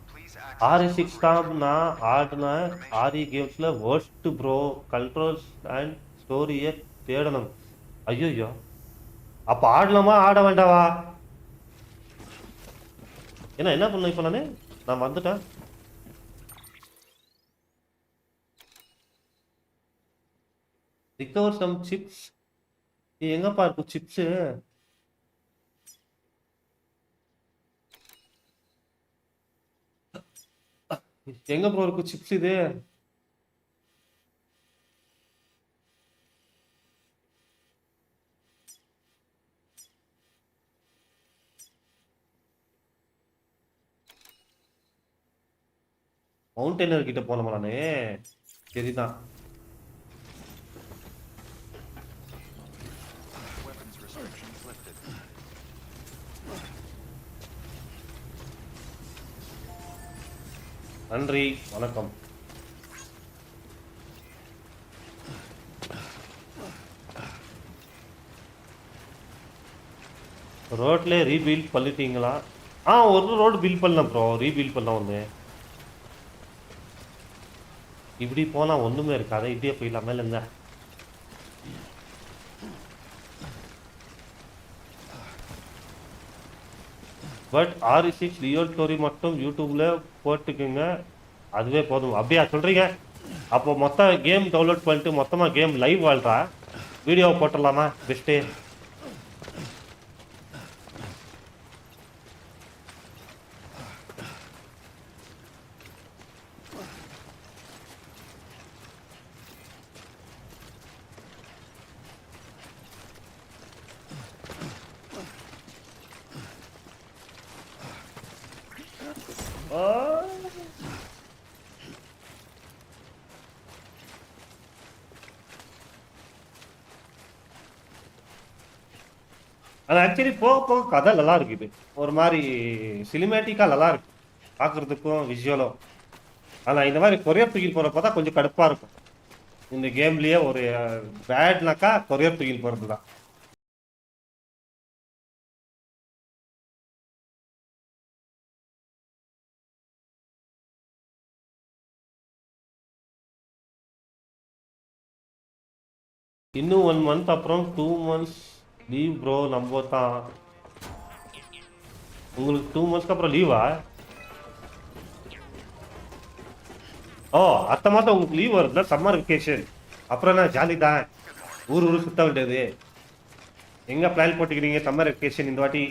RE6 தான் நான் ஆடின RE கேம்ஸ்ல வேர்ஸ்ட் ப்ரோ கண்ட்ரோல்ஸ் அண்ட் ஸ்டோரியை தேடணும். ஐயோ அப்ப ஆடலாமா ஆட வேண்டாவா என்ன பண்ண இப்ப நான் வந்துட்டேன். ரிகவர் சம் சிப்ஸ் எங்கப்பா இருக்கும் சிப்ஸ் எங்க ப்ரோ இருக்கு சிப்ஸ் இது மவுண்டெய்னர் கிட்ட போனோமா நானு சரிதான். Weapons restrictions lifted. நன்றி வணக்கம். ரோட்ல ரீபில்ட் பண்ணிட்டீங்களா? ஒரு ரோடு பில்ட் பண்ணலாம் ப்ரோ ரீபில்ட் பண்ண ஒன்று இப்படி போனா ஒண்ணுமே இருக்காது இப்படியே போயிடலாம் மேல இருந்தா பட் RE6 லியோ ஸ்டோரி மட்டும் யூடியூப்ல போட்டுக்குங்க அதுவே போதும். அப்படியா சொல்றீங்க? அப்போ மொத்த கேம் டவுன்லோட் பண்ணிட்டு மொத்தமா கேம் லைவ் வாழ்றா வீடியோவை போட்டுடலாமா பெஸ்ட்டு? அது ஆக்சுவலி போக போக கதை நல்லா இருக்கு. இது ஒரு மாதிரி சினிமேட்டிக்கா நல்லா இருக்கு பார்க்கறதுக்கும் விஷுவலும். ஆனால் இந்த மாதிரி கொரியர் தூக்கில் போகிறப்ப தான் கொஞ்சம் கடுப்பாக இருக்கும். இந்த கேம்லேயே ஒரு பேட்னாக்கா கொரியர் தூக்கில் போகிறது தான். இன்னும் 1 month அப்புறம் 2 months லீவ் ப்ரோ நம்ம தான். உங்களுக்கு 2 monthsக்கு அப்புறம் லீவா? அடுத்த மாதம் உங்களுக்கு லீவ் வருதுல சம்மர் வெக்கேஷன். அப்புறம் என்ன ஜாலி தான் ஊர் சுத்த வேண்டியது. எங்கே பிளான் போட்டுக்கிறீங்க சம்மர் வெக்கேஷன் இந்த வாட்டி?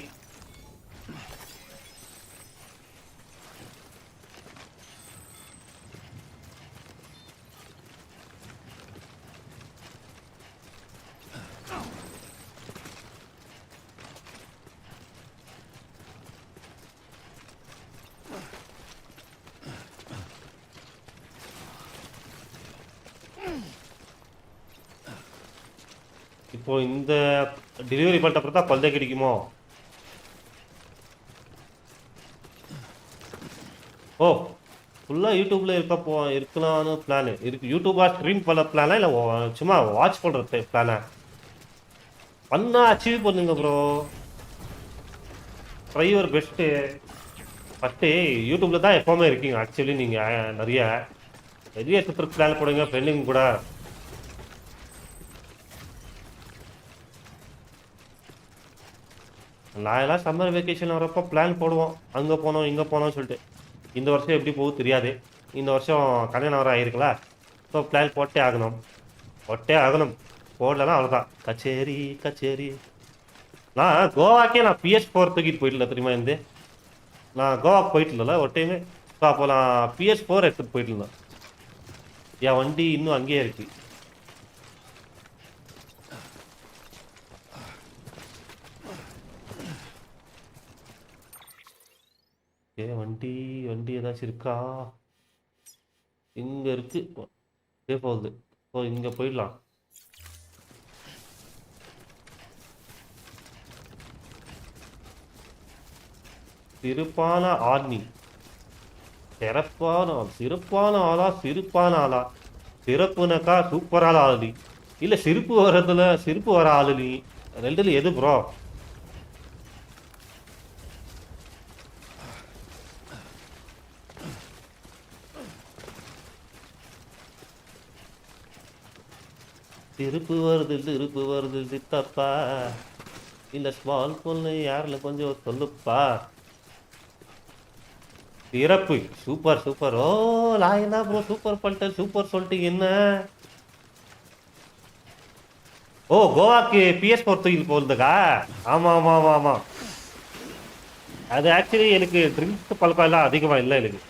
இப்போ இந்த டெலிவரி பண்ணிட்ட அப்புறம் தான் கொள்ளை கிடைக்குமோ? ஃபுல்லாக யூடியூப்ல இருக்கலாம்னு பிளானு இருக்கு. யூடியூபா ஸ்ட்ரீம் பண்ண பிளானா இல்லை சும்மா வாட்ச் பண்ணுறது பிளானா? பண்ணா அச்சீவ் பண்ணுங்க bro. Try your best. First யூடியூப்ல தான் எப்போவுமே இருக்கீங்க ஆக்சுவலி. நீங்கள் நிறைய சுற்றுக்கு பிளான் போடுங்க ஃப்ரெண்டுங்க கூட. நான் எல்லாம் சம்மர் வெக்கேஷன் வரப்போ பிளான் போடுவோம், அங்கே போனோம் இங்கே போனோம்னு சொல்லிட்டு. இந்த வருஷம் எப்படி போகுது தெரியாது. இந்த வருஷம் கல்யாணம் வர ஆயிருக்குல்ல, ஸோ பிளான் போட்டே ஆகணும், போட்டே ஆகணும். போடலன்னா அவ்வளோதான், கச்சேரி கச்சேரி. நான் கோவாக்கே நான் PS4 தூக்கிட்டு போயிடல தெரியுமா இருந்து. நான் கோவாக்கு போயிட்டு இல்லைல்ல ஒரு டைமு. ஸோ அப்போ நான் PS4 எடுத்துகிட்டு போயிட்டு இருந்தேன். என் வண்டி இன்னும் அங்கேயே இருக்கு. ஏ வண்டி வண்டி ஏதாச்சும் இருக்கா? இங்கே இருக்கு, போகுது. ஸோ இங்கே போயிடலாம். சிறப்பான ஆர்மி, சிறப்பான ஆளா சிறப்பான ஆளா? சிறப்புனாக்கா சூப்பரான ஆளு, இல்லை சிரிப்பு வர்றதுல சிரிப்பு வர ஆளு, நீ ரெண்டுல எது ப்ரோ? திருப்பு வருது சித்தப்பா, இந்த ஸ்மால் பொண்ணு யாருல கொஞ்சம் சொல்லுப்பா. சிறப்பு, சூப்பர் சூப்பர். ஓ நான் என்ன ப்ரோ சூப்பர் பண்ணிட்டேன், சூப்பர் சொல்லிட்டீங்க என்ன? ஓ கோவாக்கு PS4 தூக்கிட்டு போகிறதுக்கா? ஆமாம் ஆமாம் ஆமாம் ஆமாம். அது ஆக்சுவலி எனக்கு ட்ரிங்க்ஸ் பழக்கம் எல்லாம் அதிகமாக இல்லை எனக்கு.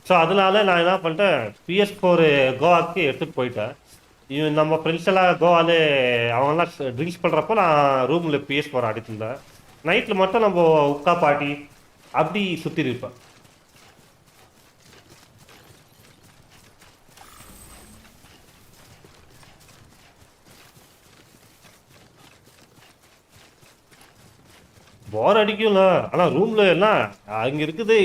ஸோ அதனால நான் என்ன பண்ணிட்டேன், PS4 கோவாக்கு எடுத்துகிட்டு போயிட்டேன். நம்ம ஃப்ரெண்ட்ஸ் எல்லாம் கோவாலே அவங்கெல்லாம் ட்ரிங்க்ஸ் பண்ணுறப்போ நான் ரூமில் PS4 அடிச்சிருந்தேன். நைட்டில் மட்டும் நம்ம உக்கா பாட்டி அப்படி சுற்றி இருப்பேன். போர் அடிக்கும்ல, ஆனால் ரூமில் எல்லாம் அங்கே இருக்குது.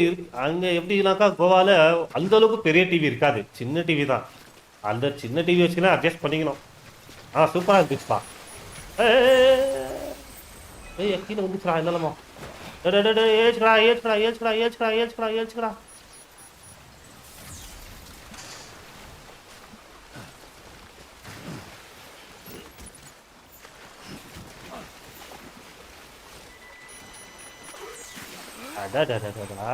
அங்கே எப்படின்னாக்கா கோவாவில் அந்த அளவுக்கு பெரிய டிவி இருக்காது, சின்ன டிவி தான். அந்த சின்ன டிவி வச்சுன்னா அட்ஜஸ்ட் பண்ணிக்கணும். சூப்பராக இருந்துச்சுப்பா. ஏய் கீழே வந்துச்சுடா என்னலமா. ஏச்சுக்கடா ஏச்சுக்கடா ஏச்சுக்கடா ஏச்சுக்கடா ஏச்சுக்கடா ஏச்சுக்கடா. அடாடாடாடா.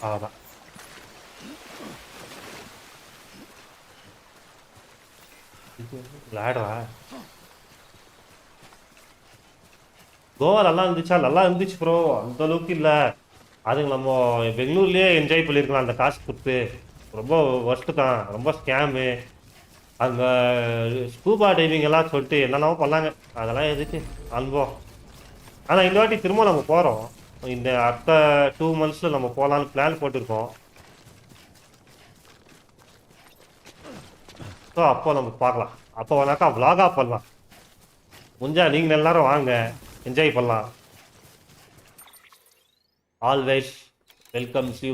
அவ்வளோதான். விளையாடுறா. கோவா நல்லா இருந்துச்சா? நல்லா இருந்துச்சு ப்ரோ, அந்த அளவுக்கு இல்லை. அதுங்க நம்ம பெங்களூர்லேயே என்ஜாய் பண்ணியிருக்கலாம் அந்த காசு கொடுத்து. ரொம்ப ஒர்ஸ்ட்டு தான், ரொம்ப ஸ்கேமு. அங்கே ஸ்கூபா டைவிங் எல்லாம் சொல்லிட்டு என்னென்னவோ பண்ணாங்க, அதெல்லாம் எதுக்கு அனுபவம். ஆனால் இந்த வாட்டி திரும்ப நம்ம போகிறோம், இந்த அடுத்த 2 months நம்ம போகலான்னு பிளான் போட்டிருக்கோம். ஸோ அப்போ நம்ம பார்க்கலாம். அப்போ வேணாக்கா vlog-ஆ பண்ணலாம். முடிஞ்சா நீங்கள் எல்லாரும் வாங்க, என்ஜாய் பண்ணலாம். Always welcomes you.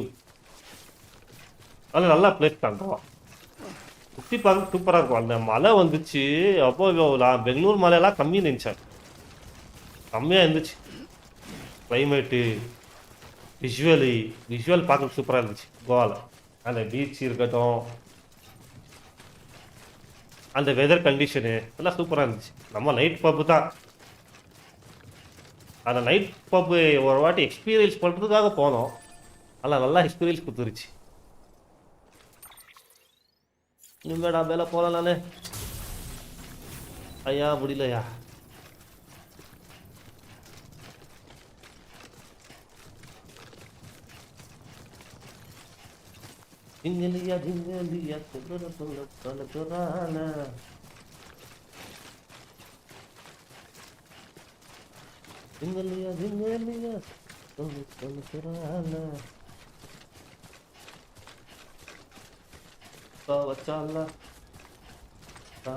அதில் நல்லா பிளேஸ் பண்ணுறோம், சுற்றி பார்க்க சூப்பராக இருக்கும். அந்த மழை வந்துச்சு அப்போ நான் பெங்களூர் மலையெல்லாம் கம்மியாக நினச்சேன், கம்மியாக இருந்துச்சு. கிளைமேட்டு விஷுவல் பார்க்க சூப்பராக இருந்துச்சு கோவாவில். அந்த பீச் இருக்கட்டும், அந்த வெதர் கண்டிஷனு எல்லாம் சூப்பராக இருந்துச்சு. நம்ம நைட் பப்பு தான், அந்த நைட் பப்பு ஒரு வாட்டி எக்ஸ்பீரியன்ஸ் பண்ணுறதுக்காக போனோம். அதில் நல்லா எக்ஸ்பீரியன்ஸ் கொடுத்துருச்சு. இனிமேடா மேலே போகலாம் நானே. ஐயா முடியலையா. ஜிங்கலியா ஜிங்கலியா சொல்ல சொல்ல சொல்ல சொல்றான. ஜிங்கலியா ஜிங்கலியா சொல்ல சொல்ல சொல்றான.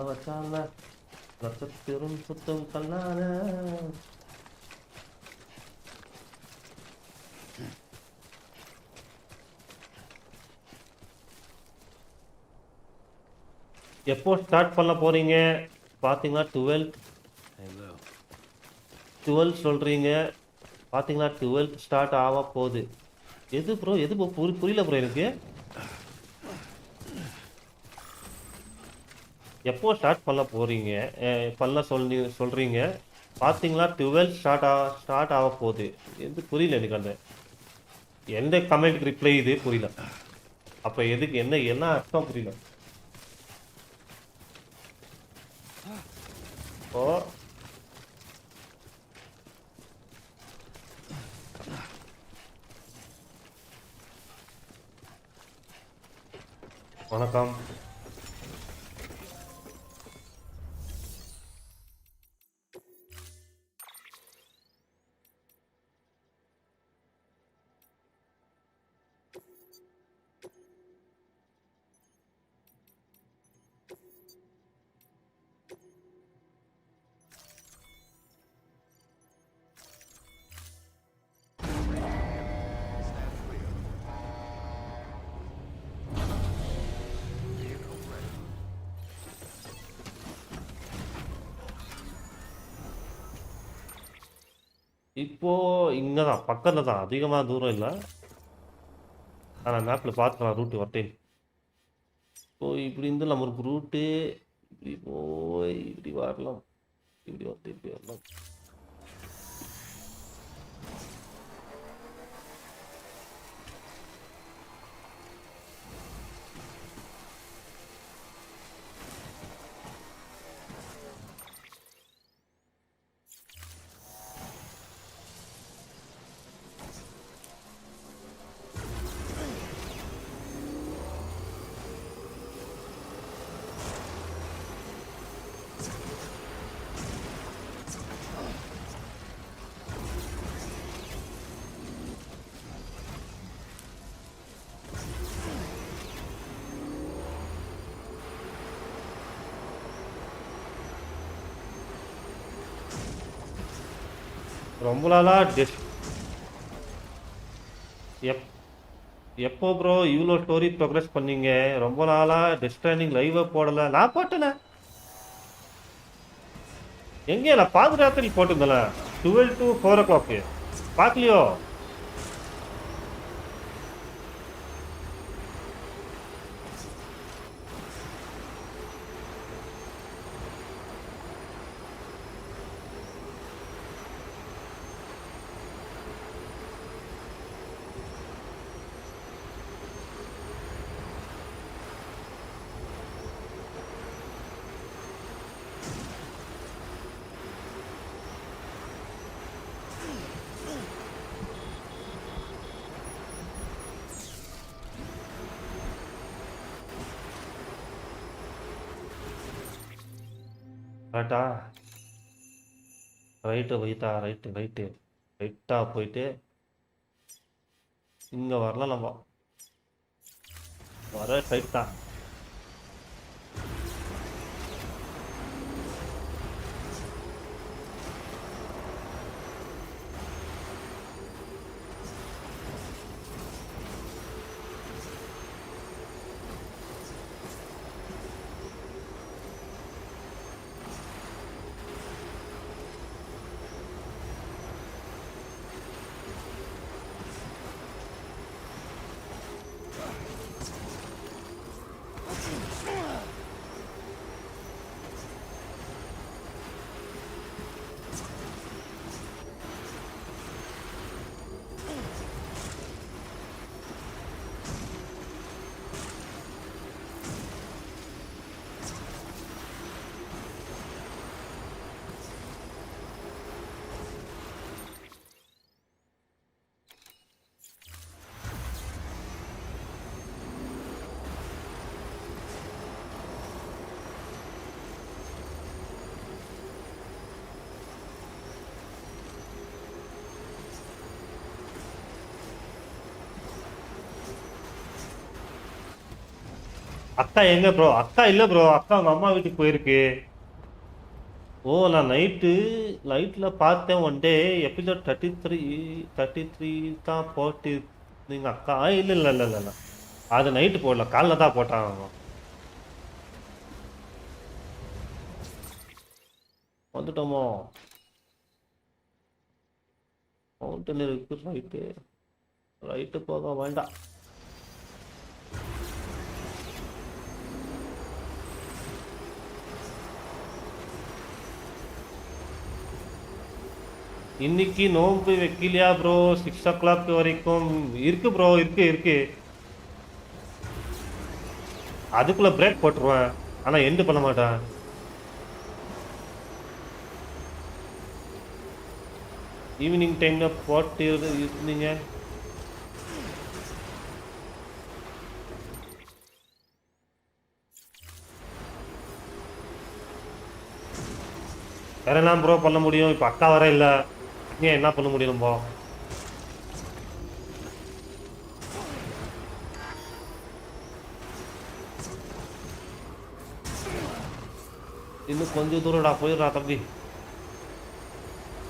வச்சால நட்சத்திரம் சுத்தம் கண்ணான. எப்போ ஸ்டார்ட் பண்ண போறீங்க பார்த்தீங்கன்னா 12 சொல்றீங்க. பாத்தீங்களா 12 ஸ்டார்ட் ஆக போகுது. எது ப்ரோ எது bro? புரியல ப்ரோ எனக்கு. எப்போ ஸ்டார்ட் பண்ண போறீங்க? பண்ண சொல்றீங்க. பாத்தீங்களா 12 ஸ்டார்ட் ஆக போகுது. எது புரியல எனக்கு. அந்த எந்த கமெண்ட்க்கு ரிப்ளை இது புரியல. அப்ப எதுக்கு என்ன என்ன அர்த்தம் புரியல. ஓ வணக்கம். இப்போ இங்கதான் பக்கத்துல தான், அதிகமா தூரம் இல்லை. ஆனா மேப்ல பார்த்துக்கலாம் ரூட் வரட்டேன். இப்போ இப்படி இருந்து நம்மளுக்கு ரூட்டு இப்படி போய் இப்படி வரலாம். இப்படி வந்து இப்படி வரலாம். ரொம்ப நாளா எப் எப்போ ப்ரோ இவ்வளோ ஸ்டோரி ப்ரோக்ரஸ் பண்ணீங்க? ரொம்ப நாளா டெத் ஸ்ட்ராண்டிங் லைவ் போடல. நான் போட்டல. எங்கே நான் பாதி ராத்திரி போட்டிருந்தேன். 12 to 4 o'clock பார்க்கலையோ? கரெக்டா? ரைட்டு வைத்தா, ரைட்டா போயிட்டு இங்க வரலாம். நம்ம வர ரைட் தான். அக்கா எங்க ப்ரோ? அக்கா இல்ல ப்ரோ. அக்கா அவங்க அம்மா வீட்டுக்கு போயிருக்கு. ஓ நான் நைட்ல பார்த்தேன். ஒன் டே எபிசோட் 33 தான் போட்டு நீங்க அக்கா. இல்ல இல்ல இல்ல இல்ல இல்ல. அது நைட்டு போடல, காலைல தான் போட்டாங்க. வந்துட்டோமோ? மவுண்டன் இருக்கு, ரைட்டு ரைட்டு போக வேண்டாம். இன்னைக்கு நோம்பு வைக்கலையா ப்ரோ? 6 o'clock வரைக்கும் இருக்கு ப்ரோ, இருக்கு. அதுக்குள்ள பிரேக் போட்டுருவேன், ஆனா எண்டு பண்ண மாட்டேன். ஈவினிங் டைம்ல போட்டு இருந்தீங்க. வேற என்ன ப்ரோ பண்ண முடியும்? இப்ப அக்கா வர இல்ல, ஏன் என்ன பண்ண முடியும் நம்ம? இன்னும் கொஞ்சம் தூரம்டா, போயிடுறா தம்பி.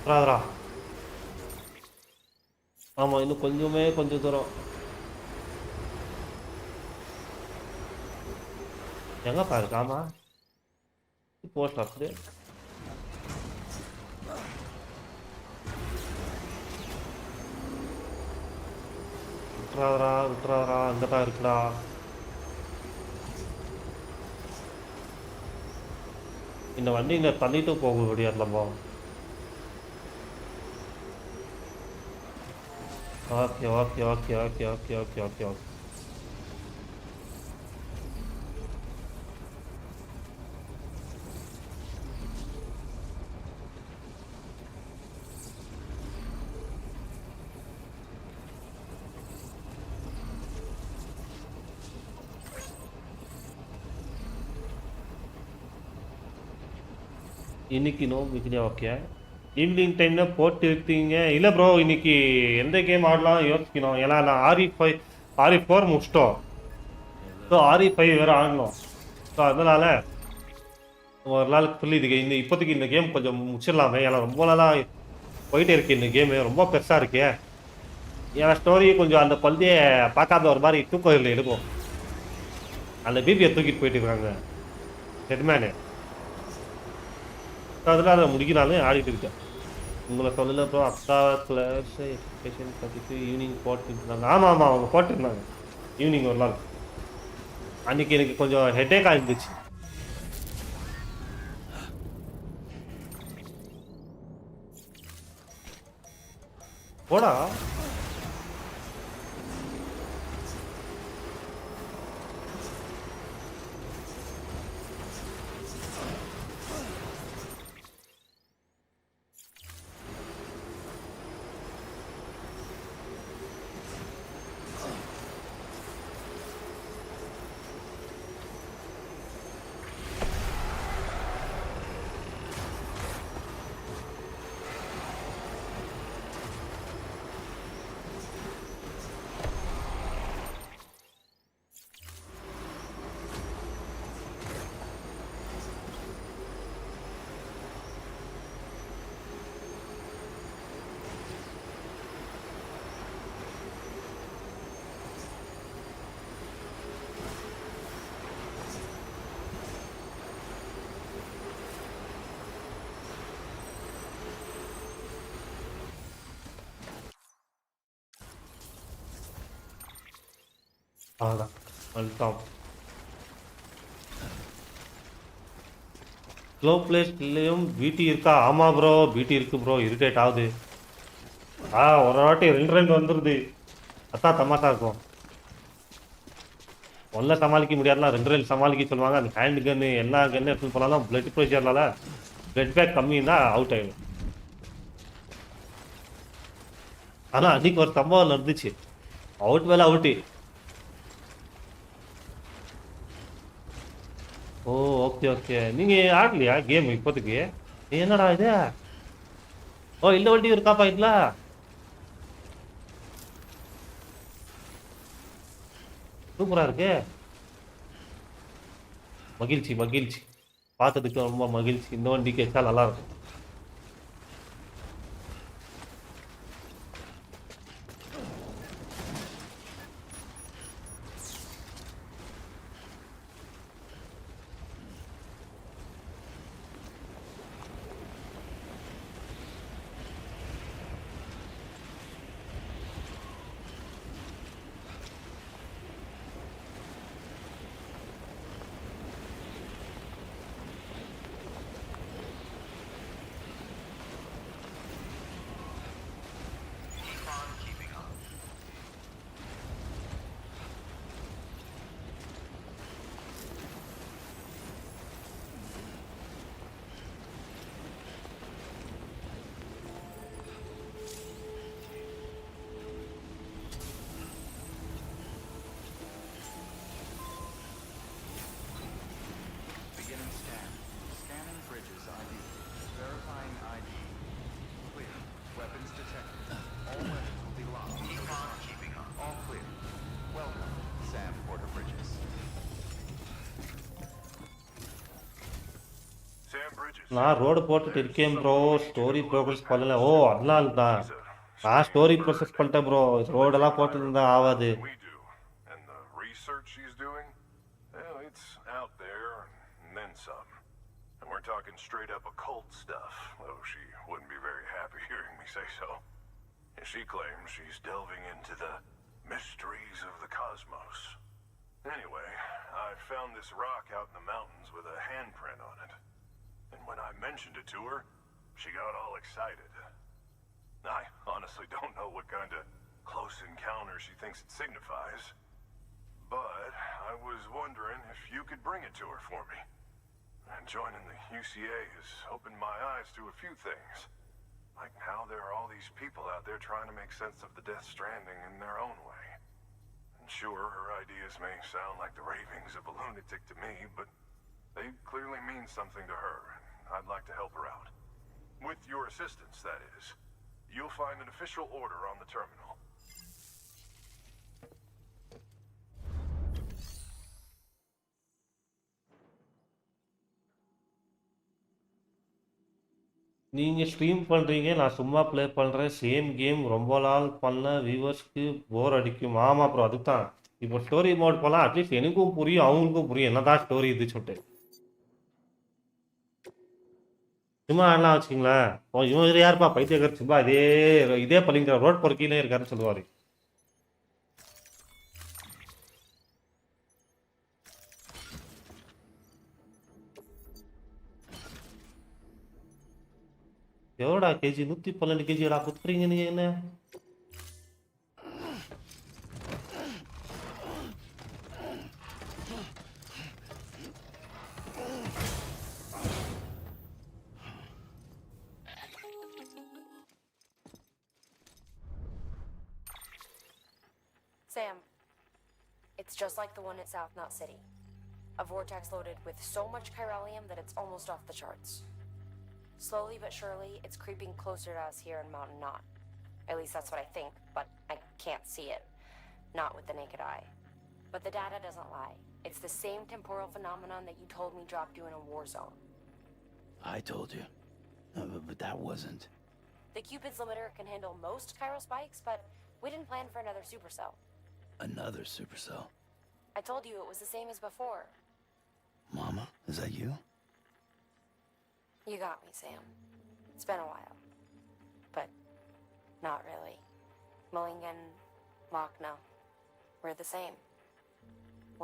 வராதரா. ஆமா, இன்னும் கொஞ்சம் தூரம். எங்க பாரு ஆமா போஸ்ட் ஆஃபீஸ். விட்டுறாதரா, அங்கதான் இருக்குடா. இந்த வண்டி இங்க தள்ளிட்டு போக முடியாதுலப்பா. ஓகே. இன்னைக்கு நோ விக்லியா? ஓகே. ஈவினிங் டைம்ல போட்டு இருக்கீங்க. இல்லை ப்ரோ, இன்னைக்கு எந்த கேம் ஆடலாம் யோசிக்கணும். ஏன்னா நான் RE4 முடிச்சிட்டோம். ஸோ RE5 வேறு ஆடணும். ஸோ அதனால ஒரு நாளுக்கு சொல்லி இப்போதைக்கு இந்த கேம் கொஞ்சம் முடிச்சிடலாமே. ஏன்னா ரொம்ப நாளாக போயிட்டே இருக்கு இந்த கேமு, ரொம்ப பெருசாக இருக்கு. ஏன்னா ஸ்டோரி கொஞ்சம் அந்த குழந்தைய பார்க்காத ஒரு மாதிரி தூக்கம் எடுக்கும். அந்த பிபியை தூக்கிட்டு போயிட்டு இருக்காங்க ஹெட்மேனு. அதெல்லாம் அதை முடிக்கிறாலும் ஆடிட்டு இருக்கேன். உங்களை சொல்லல ப்ரோ, அக்கா கிளாஸ் எக்ஸ்பெக்டேஷன் பற்றிட்டு ஈவினிங் போட்டுருந்தாங்க. ஆமாம் அவங்க போட்டுருந்தாங்க ஈவினிங் ஒரு நாள். அன்றைக்கி எனக்கு கொஞ்சம் ஹெட்டேக்காக இருந்துச்சு. போடா. அவ்வளோதான் வந்துட்டோம். ஸ்லோ பிளேஸ்லேயும் பிடி இருக்கா? ஆமாம் ப்ரோ, பிடி இருக்கு ப்ரோ. இரிட்டேட் ஆகுது. ஒரு வாட்டி 2 வந்துடுது. அதான் தமாஷா இருக்கும். ஒன்றை சமாளிக்க முடியாதுலாம் 2 சமாளிக்க சொல்லுவாங்க. அந்த ஹேண்ட் கன்னு எல்லா கன்னு எடுத்து போனாலும் பிளட் ப்ரெஷர்னால பிளட் பேக் கம்மின்னா அவுட் ஆகிடும். ஆனால் அன்றைக்கி ஒரு சம்பவம் நடந்துச்சு. அவுட் மேலே அவுட்டு. ஓ ஓகே. நீங்கள் ஆடலையா கேம் இப்போதைக்கு? என்னடா இது? ஓ இந்த வண்டி இருக்காப்பா இதுல. சூப்பரா இருக்கு. மகிழ்ச்சி. பார்த்ததுக்கு ரொம்ப மகிழ்ச்சி. இந்த வண்டி கேட்டா நல்லா இருக்கும். நான் ரோடு போட்டுட்டு இருக்கேன் ப்ரோ. ஸ்டோரி ப்ரோக்ரஸ் பண்ணல. ஓ அதனால தான். நான் ஸ்டோரி ப்ரோசஸ் பண்ணிட்டேன் ப்ரோ. ரோடெல்லாம் போட்டு இருந்தா ஆகாது. We do. And the research she's doing, well, it's out there and then some. And we're talking straight up occult stuff, though she wouldn't be very happy hearing me say so. And she claims she's delving into the mysteries of the cosmos. Anyway, I found this rock out in the mountains with a handprint on it. And when I mentioned it to her, she got all excited. I honestly don't know what kind of close encounter she thinks it signifies. But I was wondering if you could bring it to her for me. And joining the UCA has opened my eyes to a few things. Like how there are all these people out there trying to make sense of the Death Stranding in their own way. And sure, her ideas may sound like the ravings of a lunatic to me, but they clearly mean something to her, and I'd like to help her out. With your assistance, that is. You'll find an official order on the terminal. நீங்க stream பண்றீங்க, நான் சும்மா play பண்றேன். Same game ரொம்ப நாள் பண்ண வியூவர்ஸ்க்கு போர் அடிக்கும். ஆமா ப்ரோ, அதுதான். இப்போ ஸ்டோரி மோட் போலாம். அட்லீஸ்ட் எனக்கும் புரியும், அவங்களுக்கும் புரியும் என்னதான் ஸ்டோரி இது சொல்லிட்டு. சும்மா எல்லாம் வச்சுங்களேன். ஓ இவன் யாருப்பா பைத்தியக்கார சும்மா இதே பள்ளிங்கிற ரோட் பொறுக்கினே இருக்காருன்னு சொல்லுவாரு. எவ்வளோடா கேஜி? 112 கேஜிடா குத்துறீங்க நீங்க என்ன? Sam, it's just like the one at South Knot City. A vortex loaded with so much chiralium that it's almost off the charts. Slowly but surely, it's creeping closer to us here in Mountain Knot. At least that's what I think, but I can't see it. Not with the naked eye. But the data doesn't lie. It's the same temporal phenomenon that you told me dropped you in a war zone. I told you. But that wasn't. The Cupid's limiter can handle most chiral spikes, but we didn't plan for another supercell. Another supercell. I told you it was the same as before. Mama, is that you? You got me, Sam. It's been a while. But not really. Mulligan, Lochna, we're the same.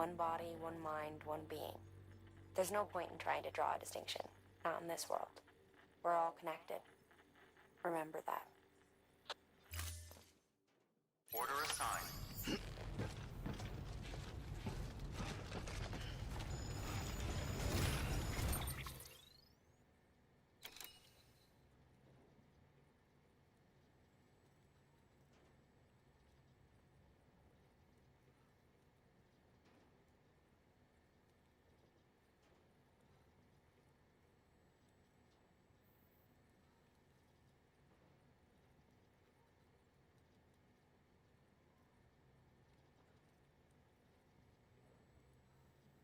One body, one mind, one being. There's no point in trying to draw a distinction. Not in this world. We're all connected. Remember that. Order assigned.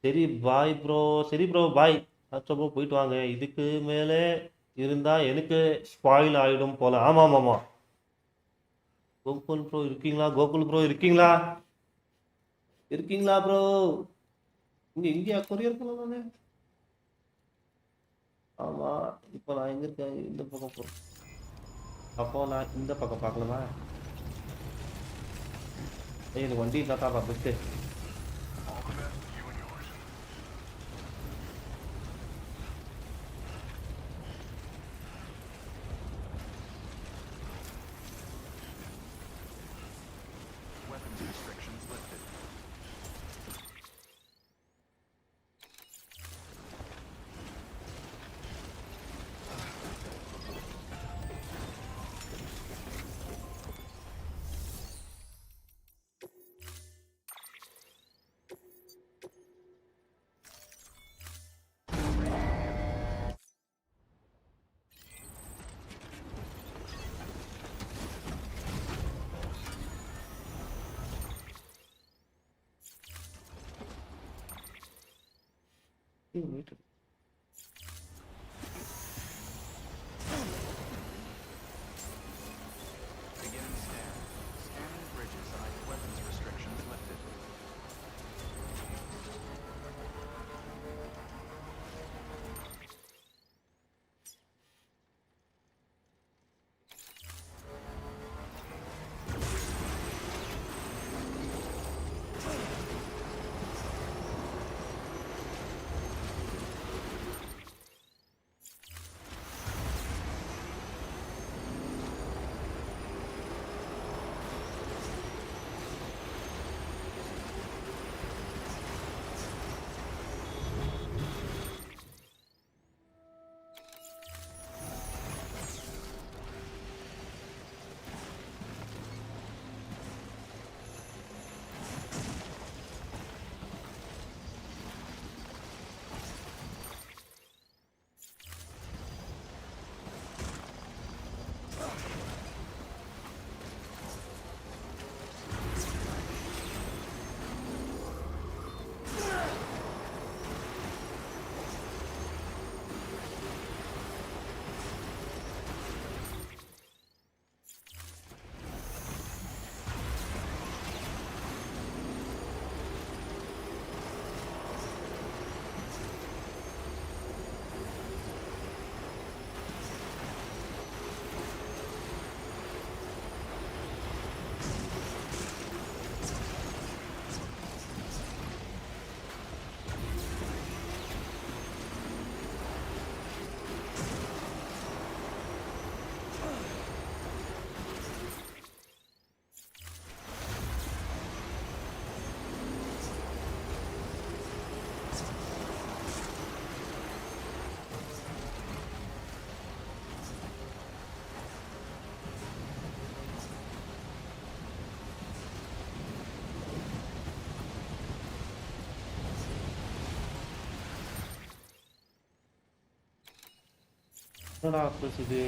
சரி bye bro. சரி bro bye. அச்சோ bro போயிட்டு வாங்க. இதுக்கு மேலே இருந்தா எனக்கு spoil ஆயிடும் போல. ஆமா ஆமா ஆமா. கோகுல் ப்ரோ இருக்கீங்களா? கோகுல் ப்ரோ இருக்கீங்களா? இருக்கீங்களா ப்ரோ? இங்கேயா கொரியர் போகலாம் நானே. ஆமா. இப்போ நான் எங்க இருக்கேன்? இந்த பக்கம் போ. அப்போ நான் இந்த பக்கம் பார்க்கலாமா? ஏய் எனக்கு வண்டி இருந்தா best. All the best to you and yours. Weapons restrictions lifted. என்னடா பேசுது?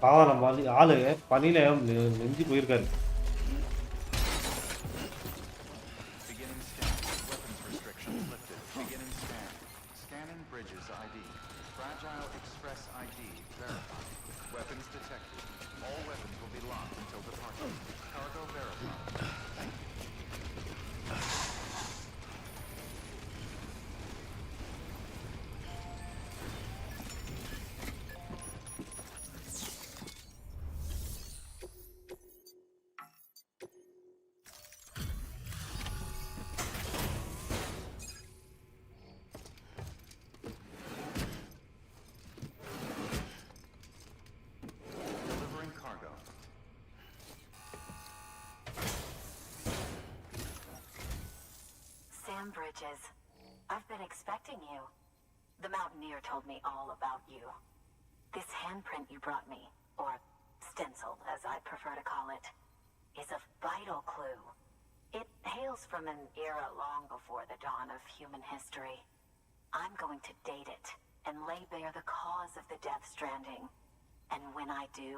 பாவம் நம்ம ஆளு பனியில நெஞ்சு போயிருக்காரு. Beginning scan. Weapons restrictions lifted. Beginning scan. Scanning bridges ID. Fragile Express ID verified. Weapons detected. All weapons will be locked until departure. Cargo verified. Delivering cargo. Sam Bridges, I've been expecting you. The Mountaineer told me all about you. This handprint you brought me, or stencil as I prefer to call it, is a vital clue. It hails from an era long before the dawn of human history. I'm going to date it and lay bare the cause of the Death Stranding. And when I do,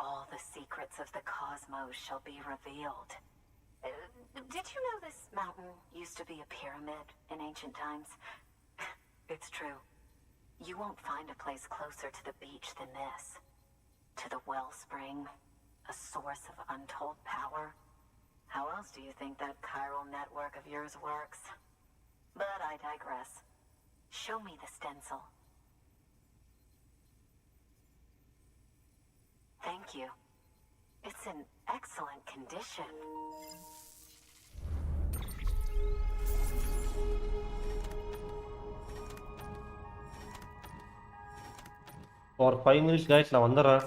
all the secrets of the cosmos shall be revealed. Did you know this mountain used to be a pyramid in ancient times? It's true. You won't find a place closer to the beach than this. To the wellspring, a source of untold power. How else do you think that chiral network of yours works? But I digress. Show me the stencil. Thank you. It's in excellent condition. ஒரு 5 minutes guys, நான் வந்துடுறேன்.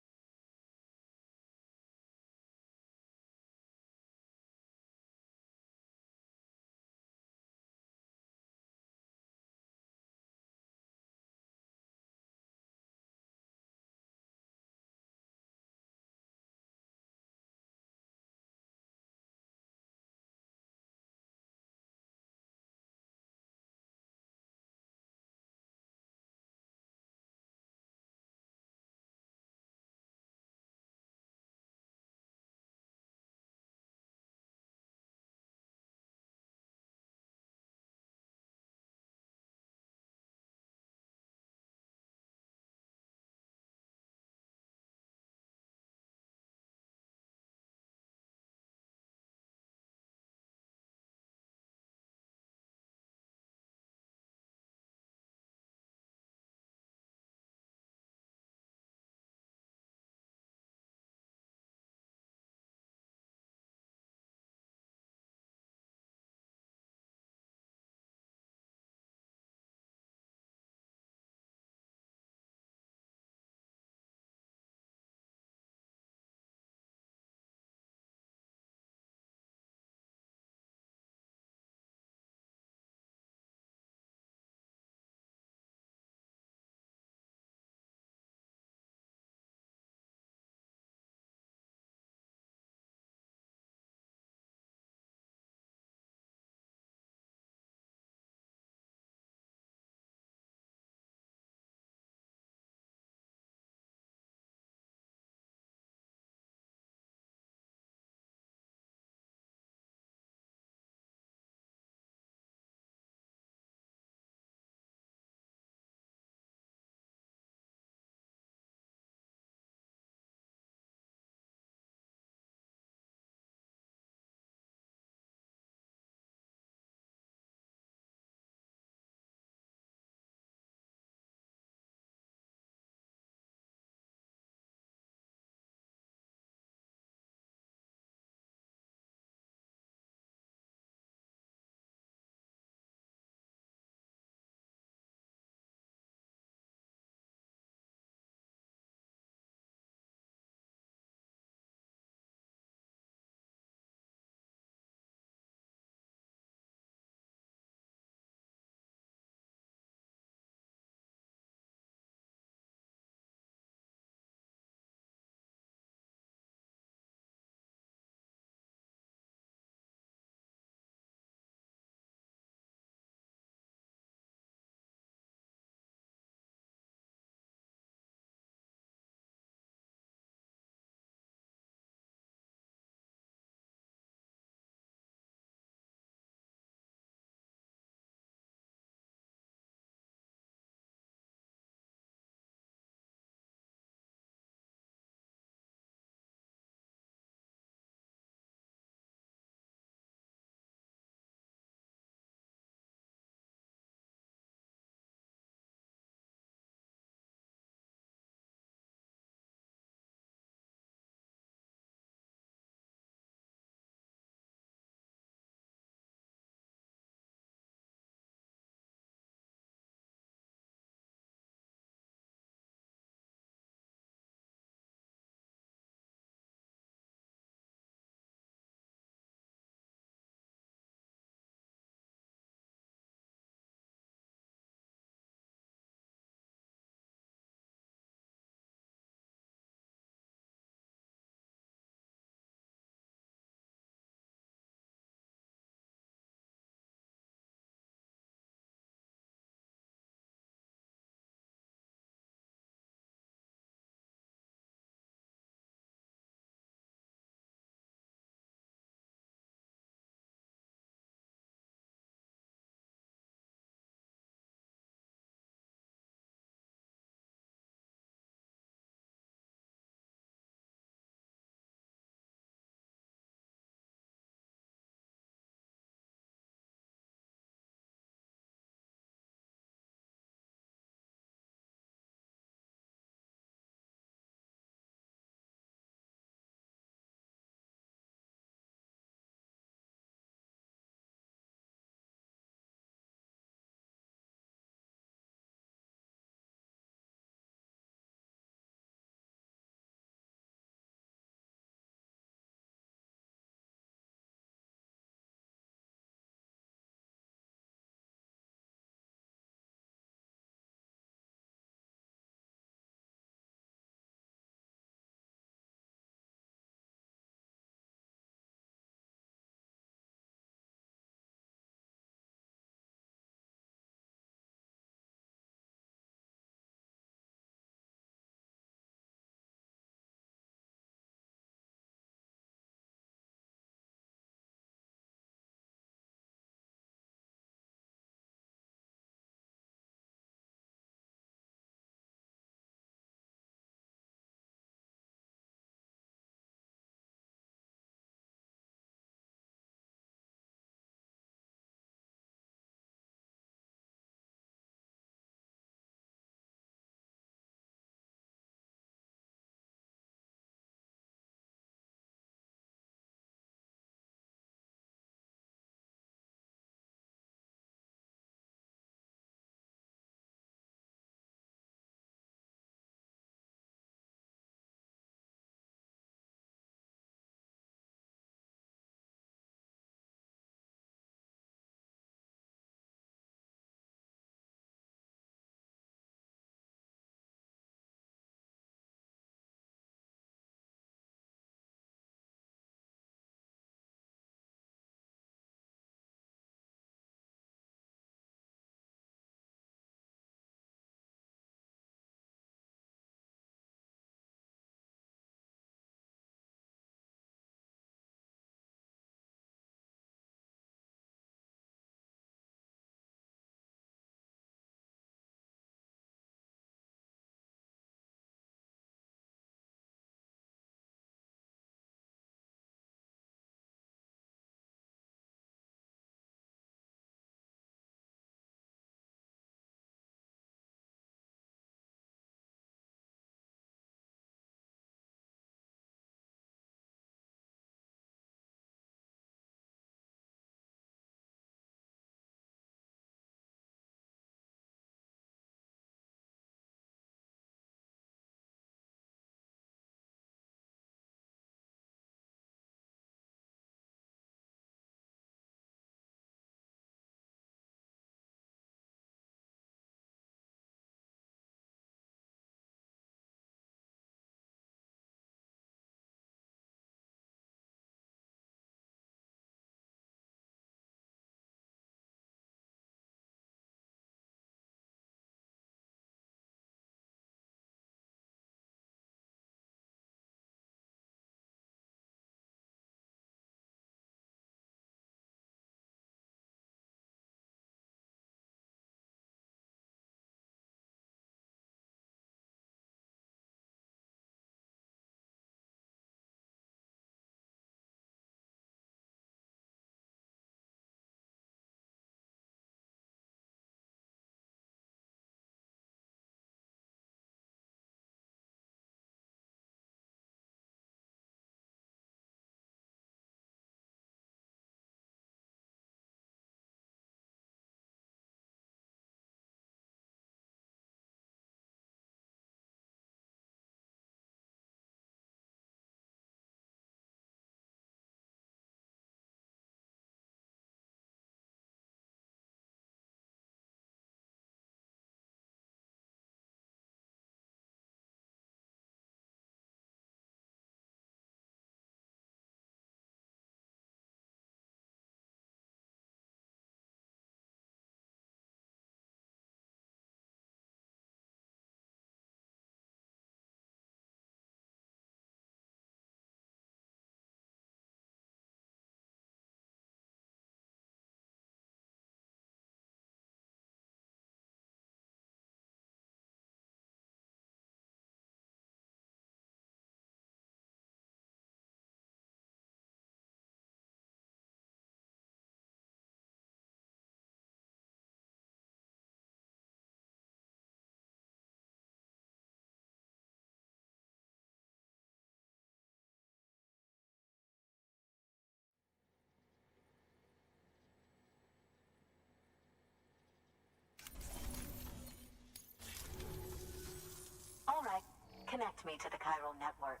connect me to the chiral network.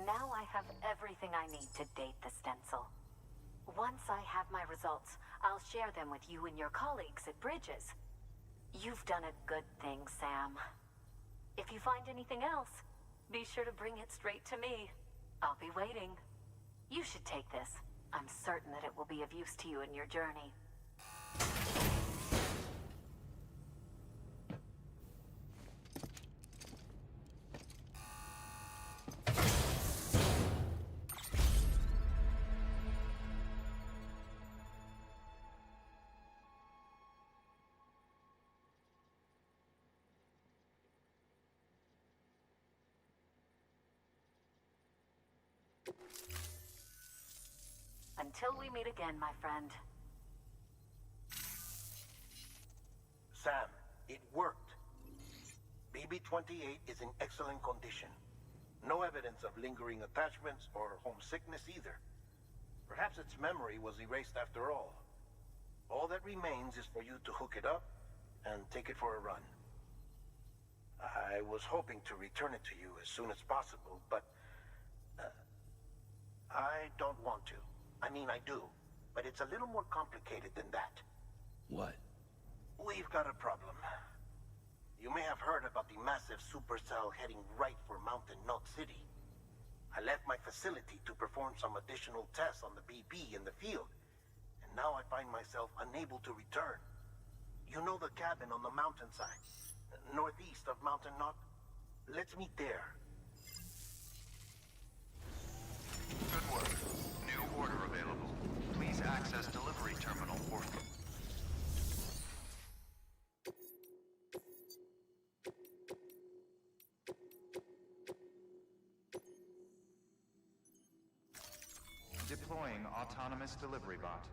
Now I have everything I need to date the stencil. Once I have my results, I'll share them with you and your colleagues at Bridges. You've done a good thing, Sam. If you find anything else, be sure to bring it straight to me. I'll be waiting. You should take this. I'm certain that it will be of use to you in your journey. Until we meet again, my friend. Sam, it worked. BB-28 is in excellent condition. No evidence of lingering attachments or homesickness either. Perhaps its memory was erased after all. All that remains is for you to hook it up and take it for a run. I was hoping to return it to you as soon as possible, but I don't want to. I mean, I do, but it's a little more complicated than that. What? We've got a problem. You may have heard about the massive supercell heading right for Mountain Knot City. I left my facility to perform some additional tests on the BB in the field, and now I find myself unable to return. You know the cabin on the mountainside, northeast of Mountain Knot? Let's meet there. Good work. New order available. Please access delivery terminal or... Deploying autonomous delivery bot.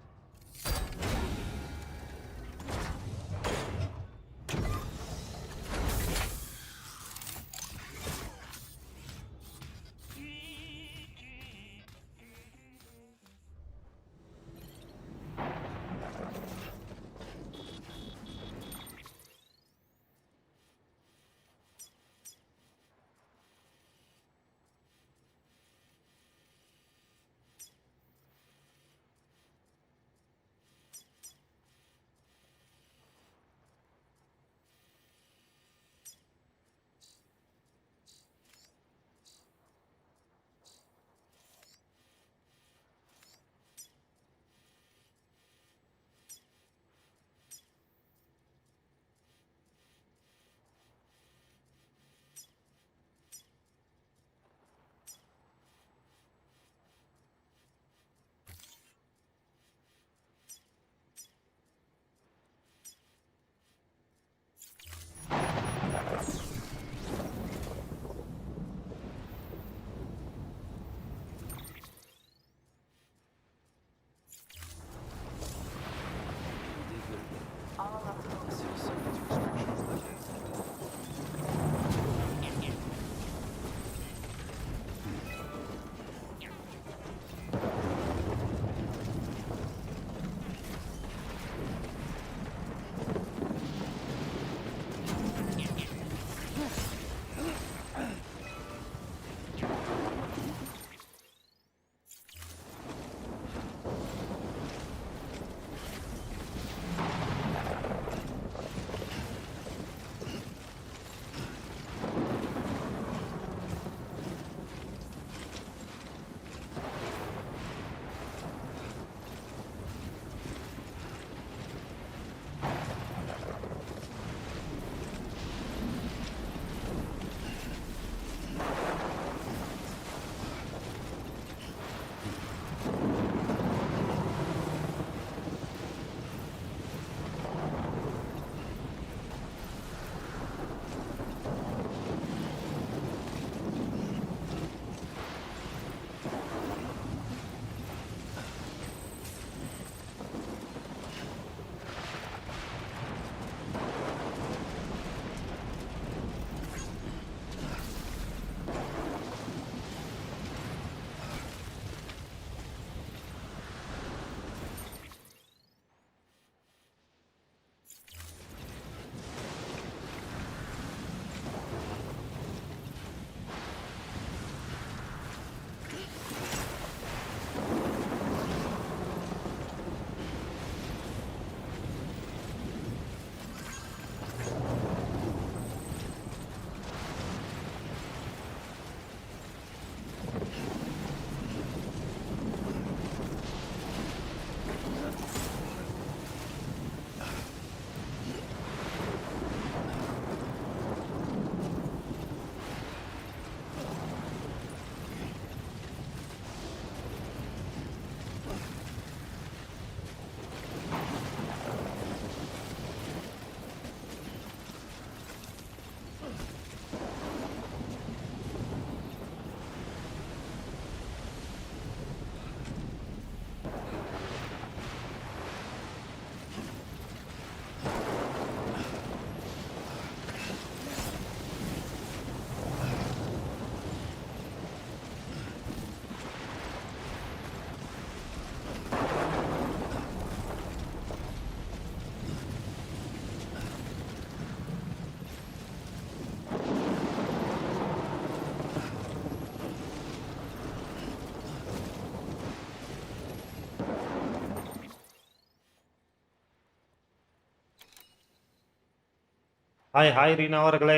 Hi hi Reena அவர்களே,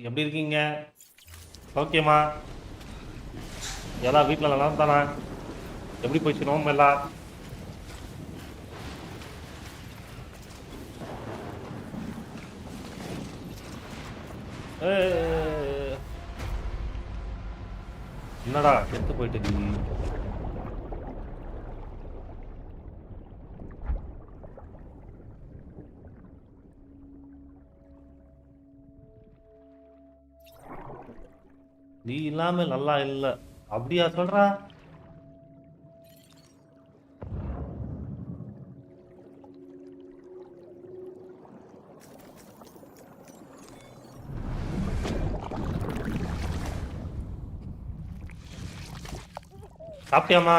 எப்படி இருக்கீங்க? ஓகேம்மா. எல்லாம் வீட்டில் நல்லா தானே? எப்படி போச்சு நோம்பு எல்லாம்? ஏய், என்னடா செத்து போயிட்டு நீ? நீ இல்லாம நல்லா இல்ல, அப்படியா சொல்றா? சாப்பிட்டியாம்மா?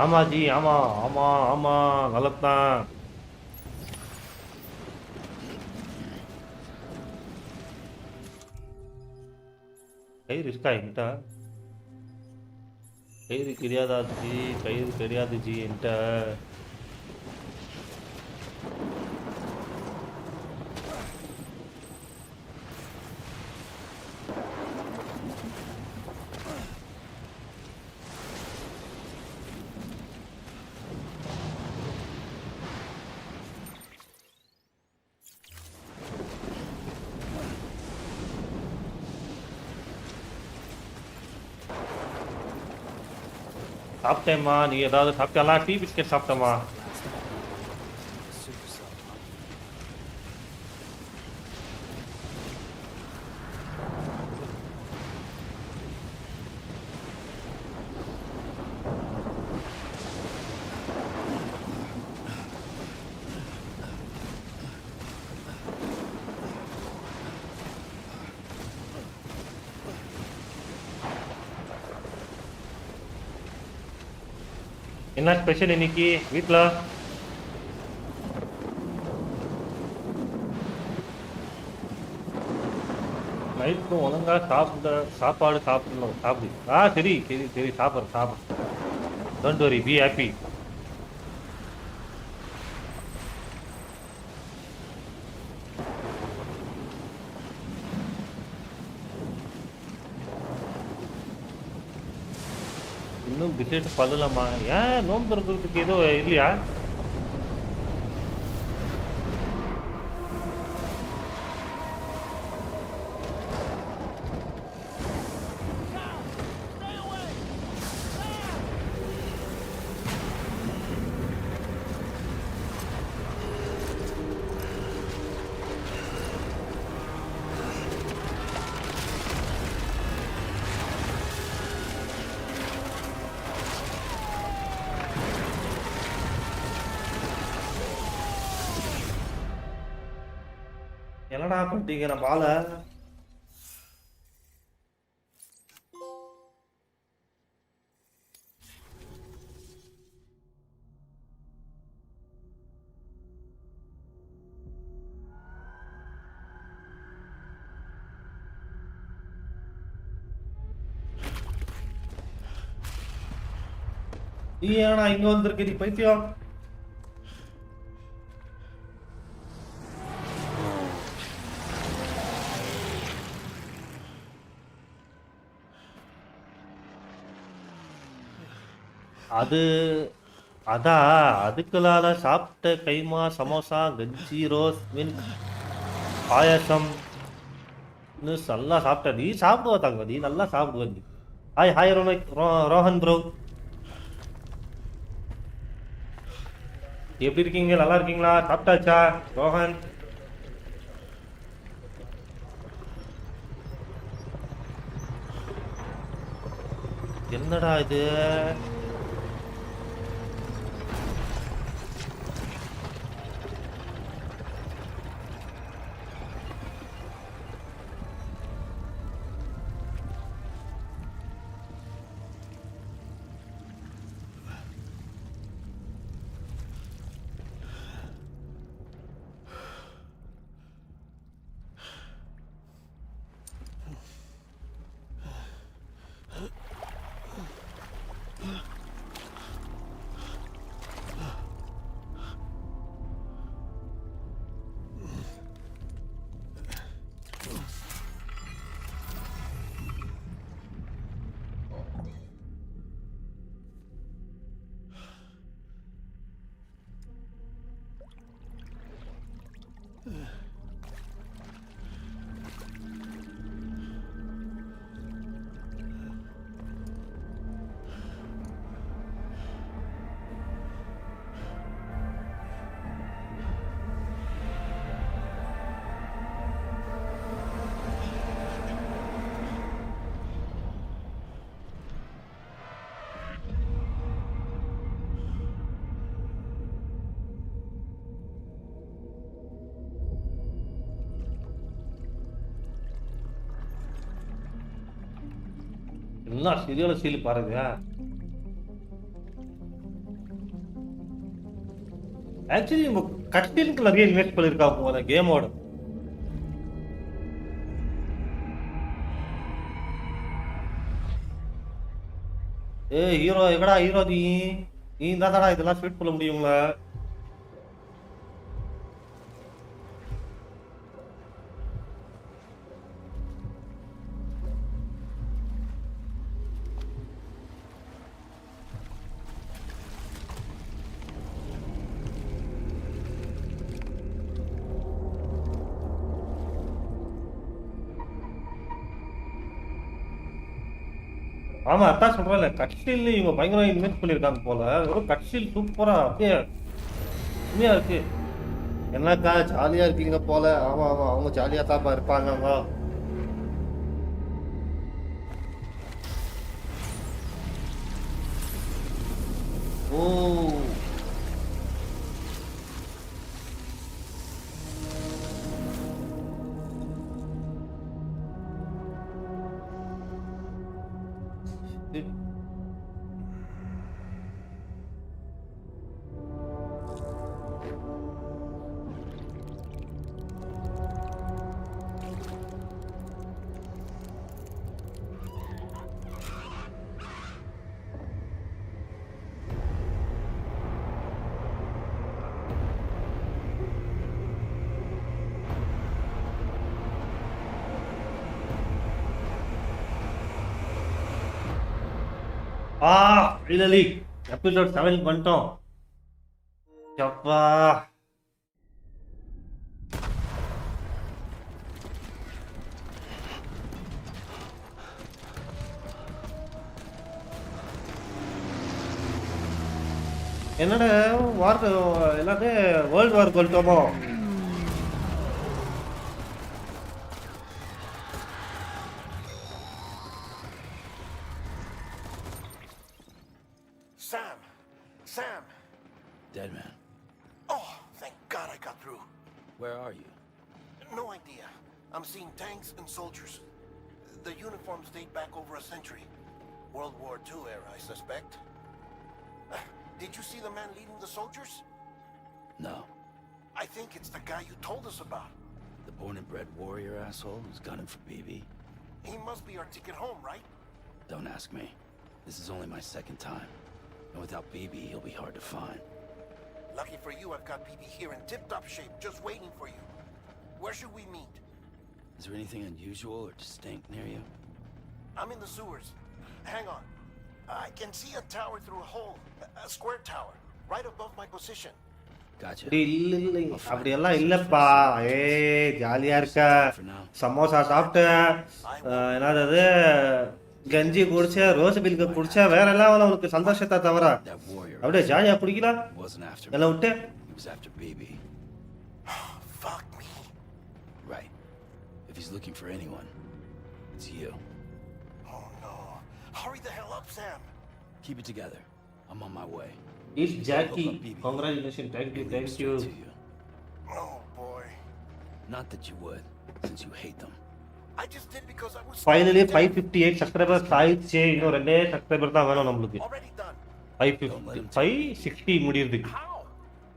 ஆமா ஜி, ஆமா ஆமா ஆமா, நல்லதுதான். கயிறு இருக்கா என்கிட்ட? கயிறு கிடையாதா ஜி? கயிறு கிடையாது ஜி என்கிட்ட. சாப்பிட்டேம்மா. நீ ஏதாவது சாப்பிட்டாலா? Tea biscuit சாப்பிட்டேம்மா. என்ன ஸ்பெஷல் இன்னைக்கு வீட்டில்? நைட்டும் ஒழுங்கா சாப்பாடு சாப்பிடணும். சாப்பிடு. சரி சரி சரி, சாப்பிட்றேன் சாப்பிட்றேன். Don't worry, be happy. இன்னும் டிசைட் பண்ணலாமா? ஏன் நோன்பு இருக்கிறதுக்கு ஏதோ இல்லையா? என்னடா பண்ணிட்டீங்க நம்ம ஆளை? நீ ஏன்னா இங்க வந்திருக்க? நீ பைத்தியம். அது அதான் அதுக்குள்ளால சாப்பிட்ட கைமா சமோசா கஞ்சி ரோஸ் மில்க் பாயாசம் நல்லா சாப்பிட்ட. நீ சாப்பிடுவ தாங்க, நீ நல்லா சாப்பிடுவ நீ. ஹாய் ஹாய் ரோஹன் ப்ரோ, எப்படி இருக்கீங்க? நல்லா இருக்கீங்களா? சாப்பிட்டாச்சா ரோஹன்? என்னடா இது? எல்லாம் சரியான சீல் பாருங்க. ஆக்சுவலி நம்ம கட்டிலுக்கு நிறைய இன்வெஸ்ட் பண்ணிருக்காங்க போல கேமோட. ஹீரோ எங்கடா ஹீரோ நீ தானடா இதெல்லாம் ஷூட் பண்ண முடியுங்களா? ஆமா அதான் சொல்றேன்ல, கட்சியில் இவங்க பயங்கரம் இன்வெஸ்ட் பண்ணிருக்காங்க போல. ஒரு கட்சியில் சூப்பரா அப்படியே உண்மையா இருக்கு. என்னக்கா ஜாலியா இருக்கீங்க போல. ஆமா ஆமா அவங்க ஜாலியா தான் இருப்பாங்க. ஓ ஃபைனலி எபிசோட் 7 பண்ணிட்டோம். அப்பா என்னோட வார் எல்லாத்தையும் வேர்ல்டு வார் கொல்ட்டோமோ? Sam! Dead man. Oh, thank God I got through. Where are you? No idea. I'm seeing tanks and soldiers. The uniforms date back over a century. World War II era, I suspect. Did you see the man leading the soldiers? No. I think it's the guy you told us about. The born and bred warrior asshole who's gunning for BB? He must be our ticket home, right? Don't ask me. This is only my second time. And without BB, he'll be hard to find. Lucky for you, I've got BB here in tip-top shape, just waiting for you. Where should we meet? Is there anything unusual or distinct near you? I'm in the sewers. Hang on. I can see a tower through a hole. A square tower. Right above my position. Gotcha. இல்லை அப்படியெல்லாம் இல்லப்பா. ஜாலியா இருக்க. சமோசா சாப்பிட்டு என்னது கஞ்சி குடிச்ச, rose milk குடிச்ச, வேற எல்லாம் அவனுக்கு சந்தோஷத்தை தவிர அப்படியே ஜாலியா குடிக்கலாம் எல்லாம் விட்டு. Fuck me. Right. If he's looking for anyone, it's you. Oh no. Hurry the hell up, Sam. Keep it together. I'm on my way. It's Jackie. Congratulations. Thank you. Oh boy. Not that you would, since you hate them. I just did because I was Finally 558 subscribers ஆயிடுச்சு. இன்னும் ரெண்டே subscriber தான் வேணும் நமக்கு. 560 முடியுதுக்கு. How?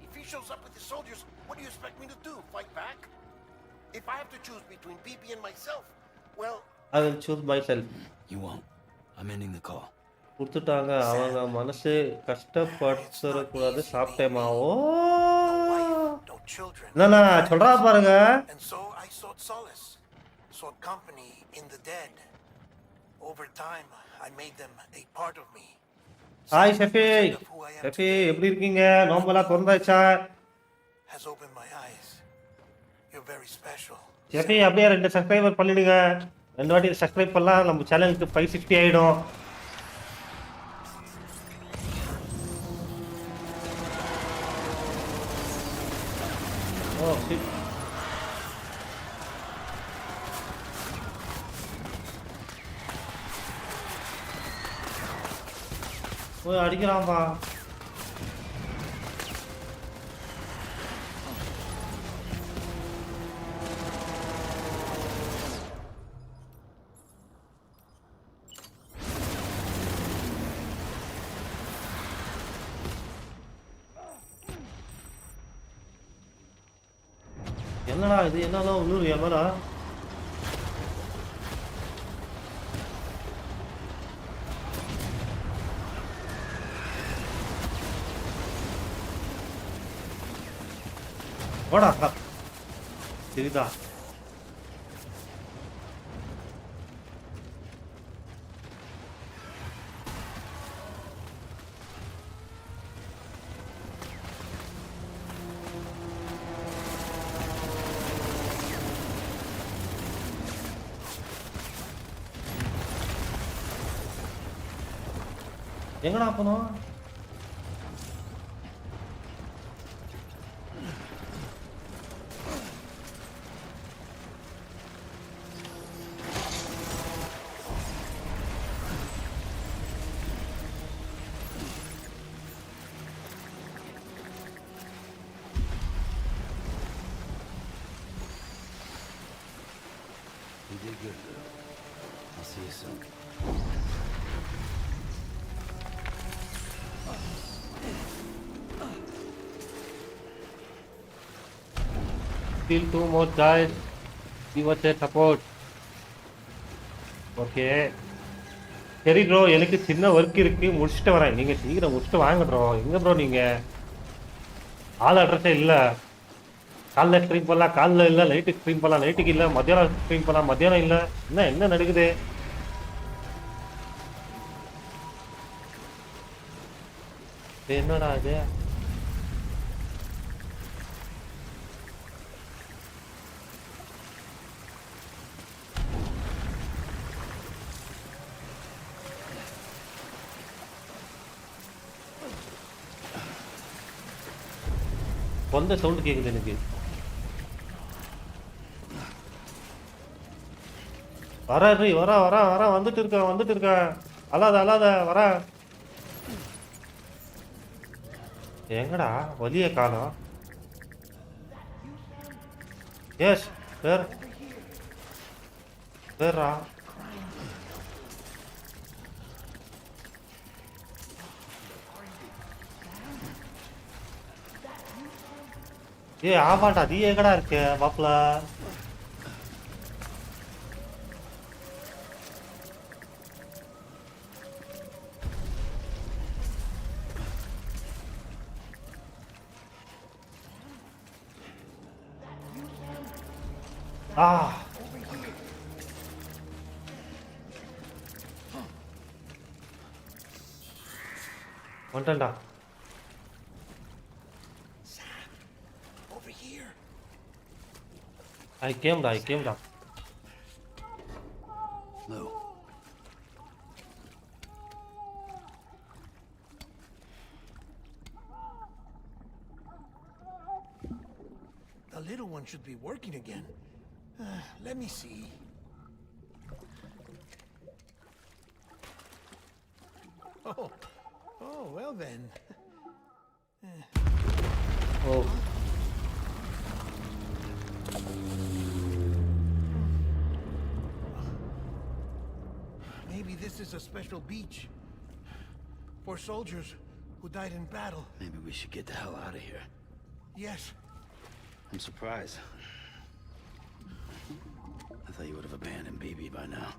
If he shows up with his soldiers, what do you expect me to do? Fight back? If I have to choose between BB and myself, well, I will choose myself. You won't. I'm ending the call. கொடுத்துட்டாங்க. அவங்க மனசு கஷ்டப்படுத்துற கூடாது. சாப்பிட்டேமாவோ no children. என்னண்ணா சொல்றா பாருங்க. And so I sought solace, sought company in the dead. Over time, I made them a part of me. Hi Shefi. Shefi எப்படி இருக்கீங்க? நோம்பெல்லாம் திறந்தாச்சா? Has opened my eyes. You're very special. சரி அப்படியே 2 சப்ஸ்கிரைபர் பண்ணிடுங்க. 2 வாட்டி சப்ஸ்கிரைப் பண்ணலாம் நம்ம சேனலுக்கு 560 ஆயிடும். Oh shit. ஓ அடிக்கிறான்பா. என்னடா இது என்னதான் உள்ளூர் எமரா போடா சரிதா எங்கடா போனோம் You did good, girl. I'll see you soon. Still 2 more guys. Give us a support. Okay சரி ப்ரோ எனக்கு சின்ன ஒர்க் இருக்கு முடிச்சுட்டு வரேன். நீங்க சீக்கிரம் முடிச்சுட்டு வாங்க ப்ரோ. எங்க ப்ரோ நீங்க ஆள் அட்ரஸே இல்லை. காலைல ஸ்ட்ரீம் பண்ணலாம் காலைல இல்லை, நைட்டுக்கு ஸ்ட்ரீம் பண்ணலாம் நைட்டுக்கு இல்லை, மத்தியானம் ஸ்ட்ரீம் பண்ணலாம் மத்தியானம் இல்லை. என்ன நடக்குது? என்னடா இது? கொந்த சவுண்ட் கேக்குது எனக்கு. வரா வந்துட்டு இருக்கேன். அல்லாத வர. எங்கடா வலிய காணோம். எஸ் வேறா ஆமாண்டா நீ எங்கடா இருக்க மாப்பிள? வந்துட்டா. I came down. Lou. The little one should be working again. Let me see. Oh, well then. Oh. Maybe this is a special beach for soldiers who died in battle. Maybe we should get the hell out of here. Yes. I'm surprised. I thought you would have abandoned BB by now.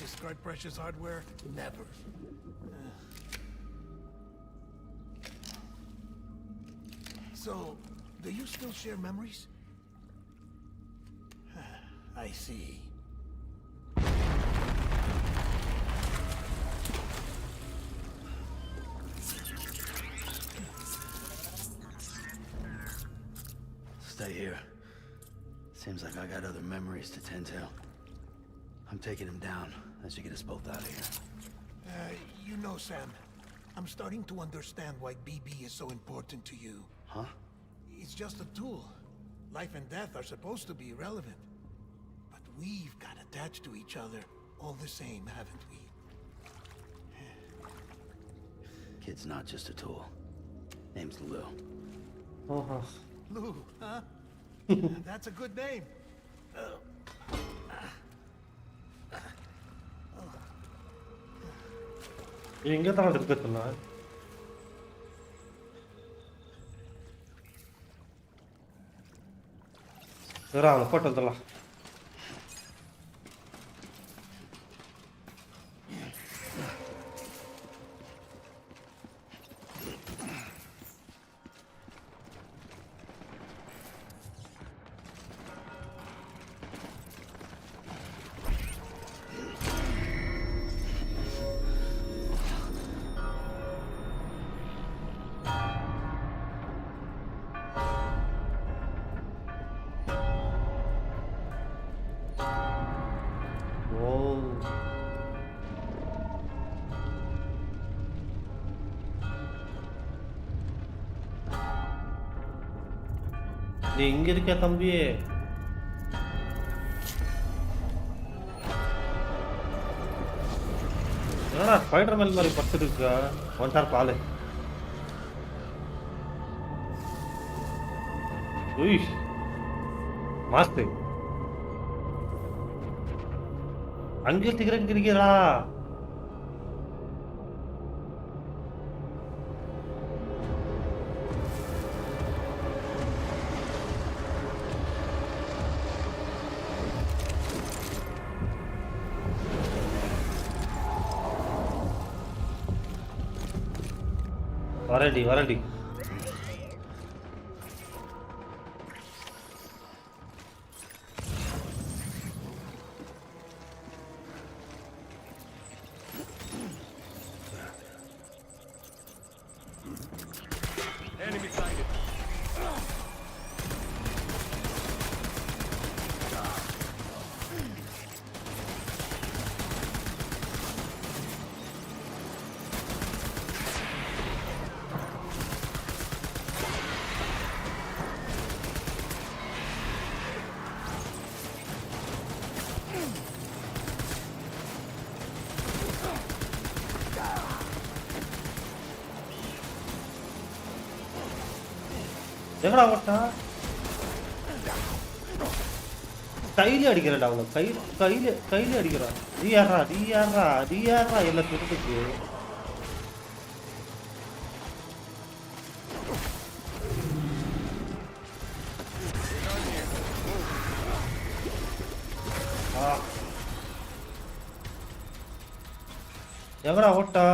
Discard precious hardware? Never. So, do you still share memories? I see. Stay here. Seems like I got other memories to tend to. I'm taking him down. That should get us both out of here. You know, Sam, I'm starting to understand why BB is so important to you. Huh? It's just a tool. Life and death are supposed to be irrelevant. But we've got attached to each other all the same, haven't we? Kid's not just a tool. Name's Lou. Oh. Lou, huh? That's a good name. எங்க தான் இருக்க சொன்னா அவனை போட்டு வந்துடலாம். நீ இங்க இருக்க தம்பி? என்னடா ஸ்பைடர்மேன் மாதிரி படுத்துட்டு இருக்கா? ஒன்றார் பாலு. உய் மாஸ்து அங்கே சிகரெட் இருக்கிறா? வரடி Enemy sighted. எங்கடா ஓட்டா? கையில அடிக்கிறடா அவளை. கையில அடிக்கிறா. நீ யாரா எல்லாம் திருட்டுக்கு. எங்கடா ஓட்டா?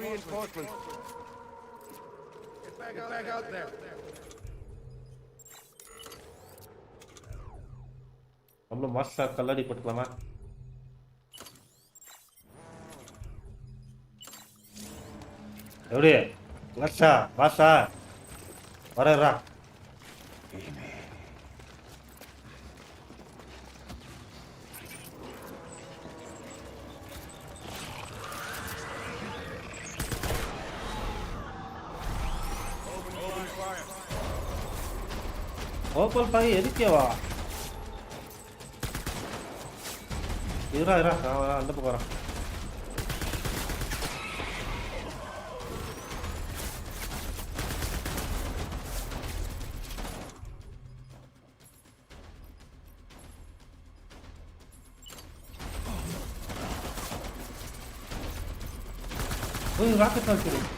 Reinforcements. Get back out there. நம்ம மாஸ்டர் கல்லடி போட்டுக்கலாமா? எப்படி பாசா வரா? ஓப்பல் பாய் எதுக்கேவா? இரா அந்த பக்கம் வரான். Rocket launcher.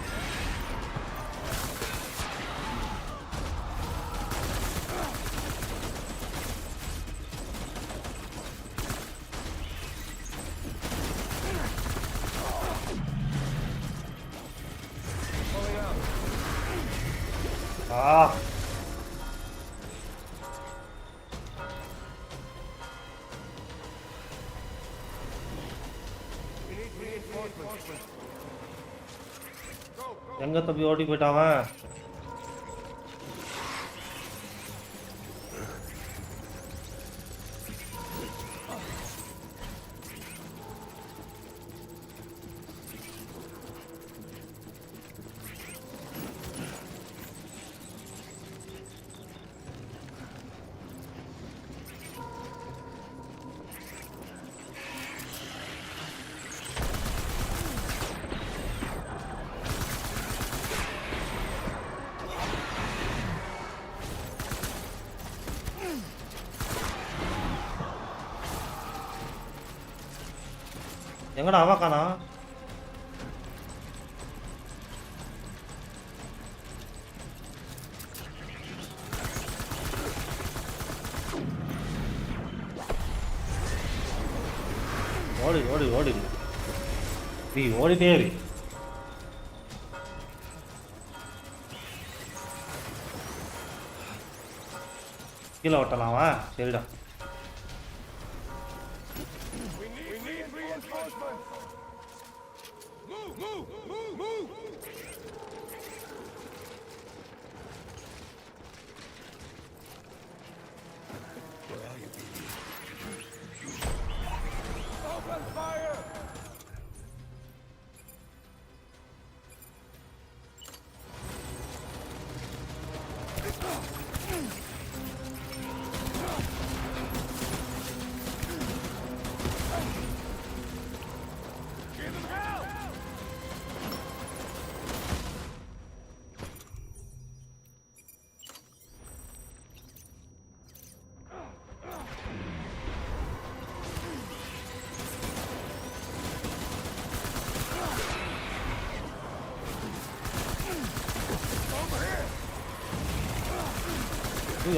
We need reinforcements. Go. எங்க தம்பி ஓடி போயிட்டாவன்? எங்கடா அவன் காணா? ஓடி ஓடி ஓடி நீ ஓடிட்டே இரு. கீழே ஓட்டலாமா? சரிடா.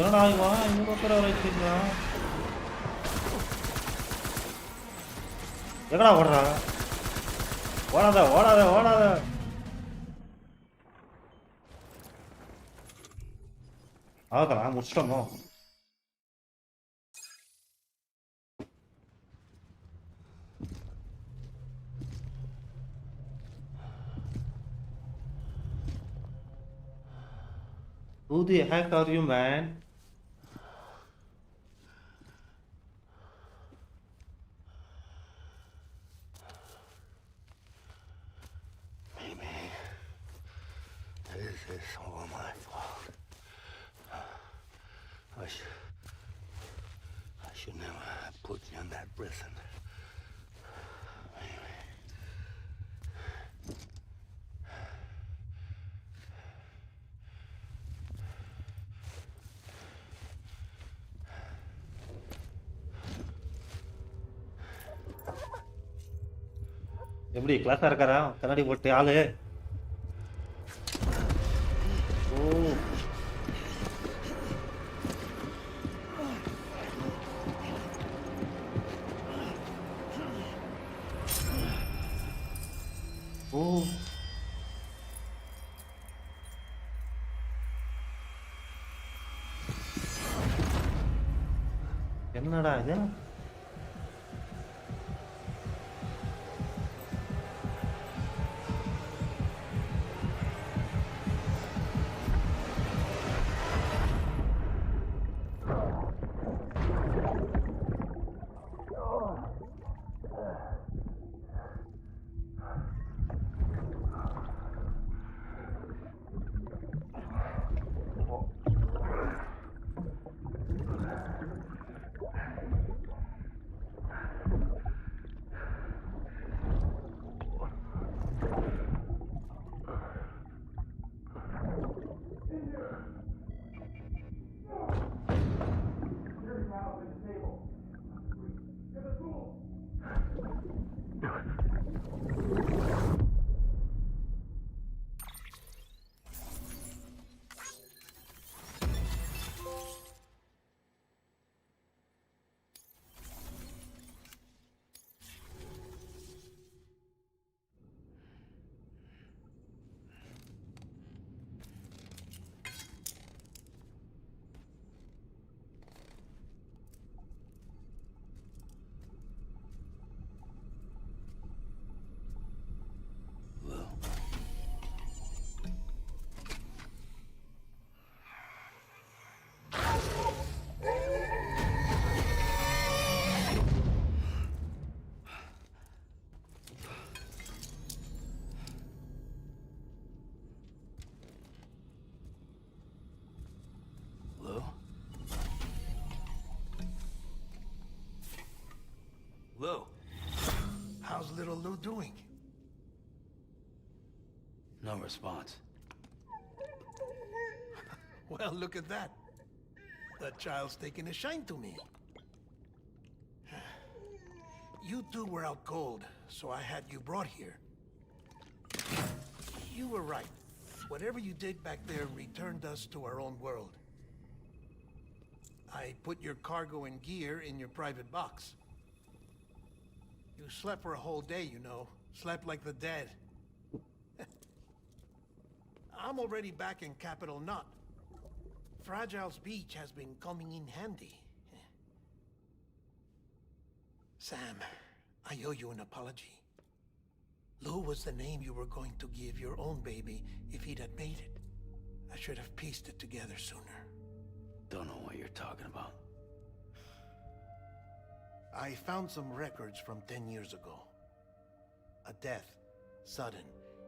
என்னடா இவன் இவ்வளோ பேர் வச்சுருக்கான்? எங்கடா ஓடுறா? ஓடாத ஓடாத ஓடாத. அதான் முடிச்சிட்டோமோ? Who the heck are you, man? Maybe this is all my fault. I should never have put you in that prison. Maybe. எப்படி கிளாஸா இருக்காரா கண்ணாடி போட்டு ஆளு? ஓ ஓ என்னடா இது? response. Well, look at that. That child's taking a shine to me. You two were out cold, so I had you brought here. You were right. Whatever you did back there returned us to our own world. I put your cargo and gear in your private box. You slept for a whole day, you know. Slept like the dead. I'm already back in Capital Knot. Fragile's beach has been coming in handy. Sam, I owe you an apology. Lou was the name you were going to give your own baby if he'd had made it. I should have pieced it together sooner. Don't know what you're talking about. I found some records from 10 years ago. A death, sudden,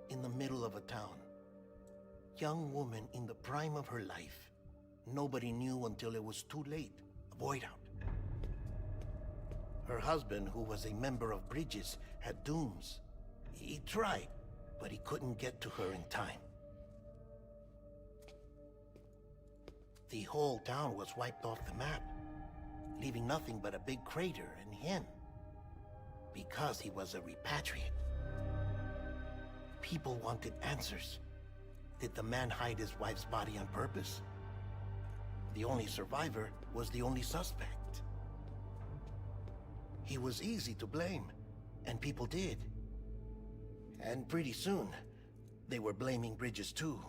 in the middle of a town. Young woman in the prime of her life. Nobody knew until it was too late. A void out. Her husband, who was a member of Bridges, had dooms. He tried, but he couldn't get to her in time. The whole town was wiped off the map, leaving nothing but a big crater and him. Because he was a repatriate. People wanted answers. Did the man hide his wife's body on purpose? The only survivor was the only suspect. He was easy to blame, and people did. And pretty soon, they were blaming Bridges too.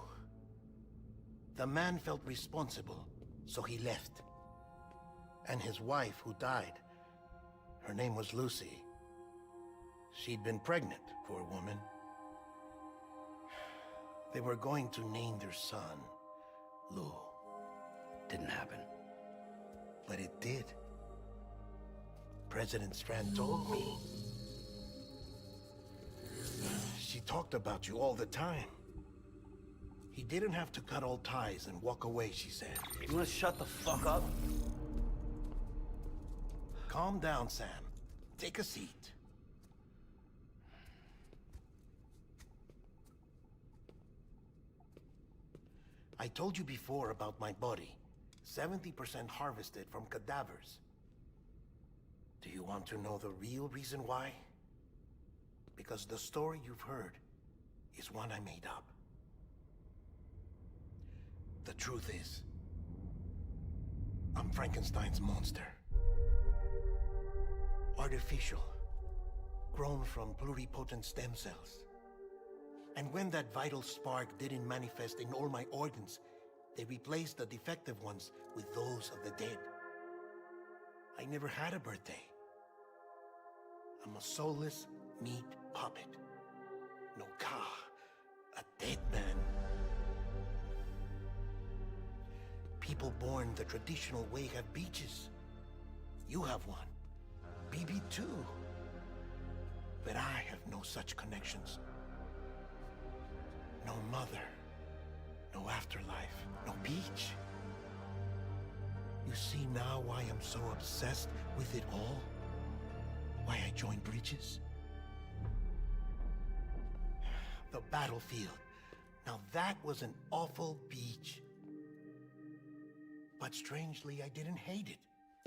The man felt responsible, so he left. And his wife, who died, her name was Lucy. She'd been pregnant, poor woman. They were going to name their son Lou. Didn't happen. But it did. President Strand told me. She talked about you all the time. He didn't have to cut all ties and walk away, she said. You wanna shut the fuck up? Calm down, Sam. Take a seat. I told you before about my body. 70% harvested from cadavers. Do you want to know the real reason why? Because the story you've heard is one I made up. The truth is, I'm Frankenstein's monster. Artificial, grown from pluripotent stem cells. And when that vital spark didn't manifest in all my organs, they replaced the defective ones with those of the dead. I never had a birthday. I'm a soulless meat puppet. No ka, a dead man. People born the traditional way have beaches. You have one. BB too. But I have no such connections. No mother. No afterlife. No beach. You see now why I'm so obsessed with it all? Why I joined Bridges? The battlefield. Now that was an awful beach. But strangely, I didn't hate it.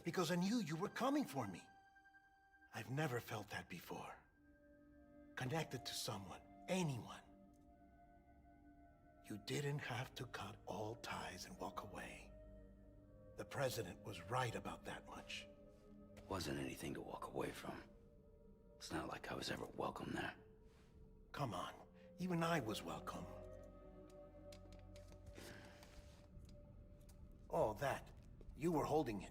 Because I knew you were coming for me. I've never felt that before. Connected to someone, anyone. You didn't have to cut all ties and walk away. The president was right about that much. Wasn't anything to walk away from. It's not like I was ever welcome there. Come on, even I was welcome. Oh, that. You were holding it.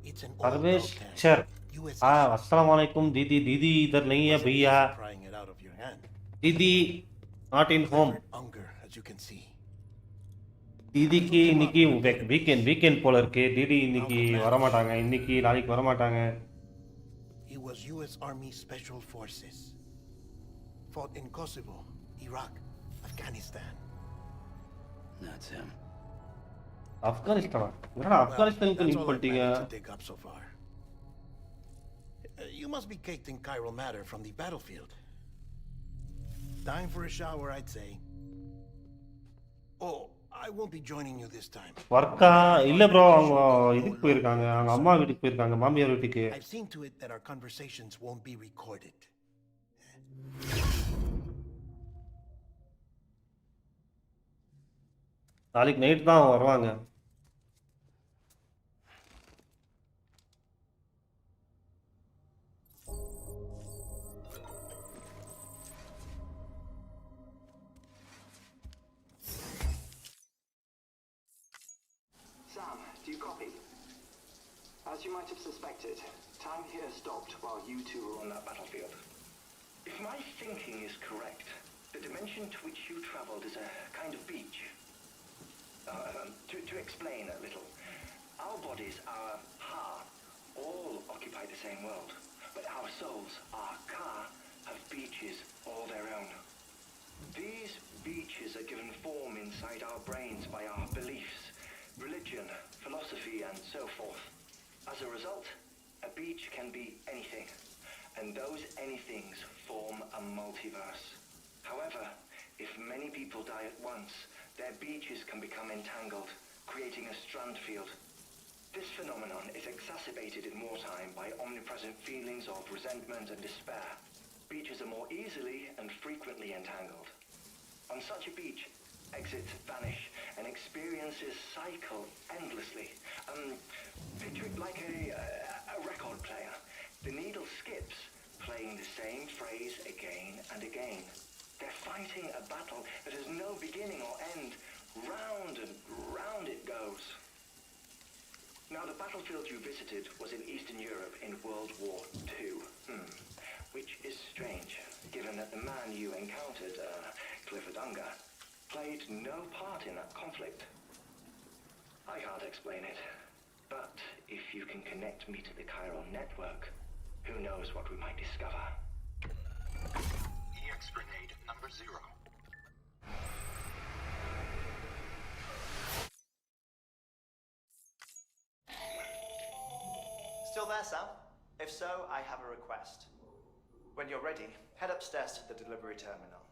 It's an old Parvesh dog tag. Sir US अस्सलाम वालेकुम दीदी दीदी इधर नहीं है भैया prying it out of your hand. दीदी not in home Unger, as you can see. தீதிக்கு இன்னைக்கு வீக்கெண்ட் போல இருக்கு தீதி இன்னைக்கு வரமாட்டாங்க இன்னைக்கு நாளைக்கு வரமாட்டாங்க He was US Army Special Forces. Fought in Kosovo, Iraq, Afghanistan. That's him. ஆப்கானிஸ்தானா என்னடா ஆப்கானிஸ்தானுக்கு That's நீங்க all I've பண்ணிட்டீங்க managed to dig up so far. You must be caked in chiral matter from the battlefield. Time for a shower, I'd say. Oh, I won't be joining you this time. ஒர்க்கா இல்ல bro, அவங்க இதுக்கு போயிருக்காங்க, அவங்க அம்மா வீட்டுக்கு போயிருக்காங்க, மாமியார் வீட்டுக்கு. I've seen to it that our conversations won't be recorded. நாளைக்கு நைட் தான் வருவாங்க. Sam, do you copy? As you might have suspected, time here stopped while you two were on that battlefield. If my thinking is correct, the dimension to which you traveled is a kind of beach. To explain a little, our bodies, our ha, all occupy the same world, but our souls, our ka, have beaches all their own. These beaches are given form inside our brains by our beliefs, religion, philosophy, and so forth. As a result, a beach can be anything, and those anythings form a multiverse. However, if many people die at once, their beaches can become entangled, creating a strand field. This phenomenon is exacerbated in wartime by omnipresent feelings of resentment and despair. Beaches are more easily and frequently entangled. On such a beach, exits vanish and experiences cycle endlessly. Picture it like a record player. The needle skips, playing the same phrase again and again. They're fighting a battle that has no beginning or end. Round and round it goes. Now, the battlefield you visited was in Eastern Europe in World War II. Which is strange, given that the man you encountered, Clifford Unger, played no part in that conflict. I can't explain it, but if you can connect me to the chiral network, who knows what we might discover. EX grenade number 0. Still there, Sam? If so, I have a request. When you're ready, head upstairs to the delivery terminal.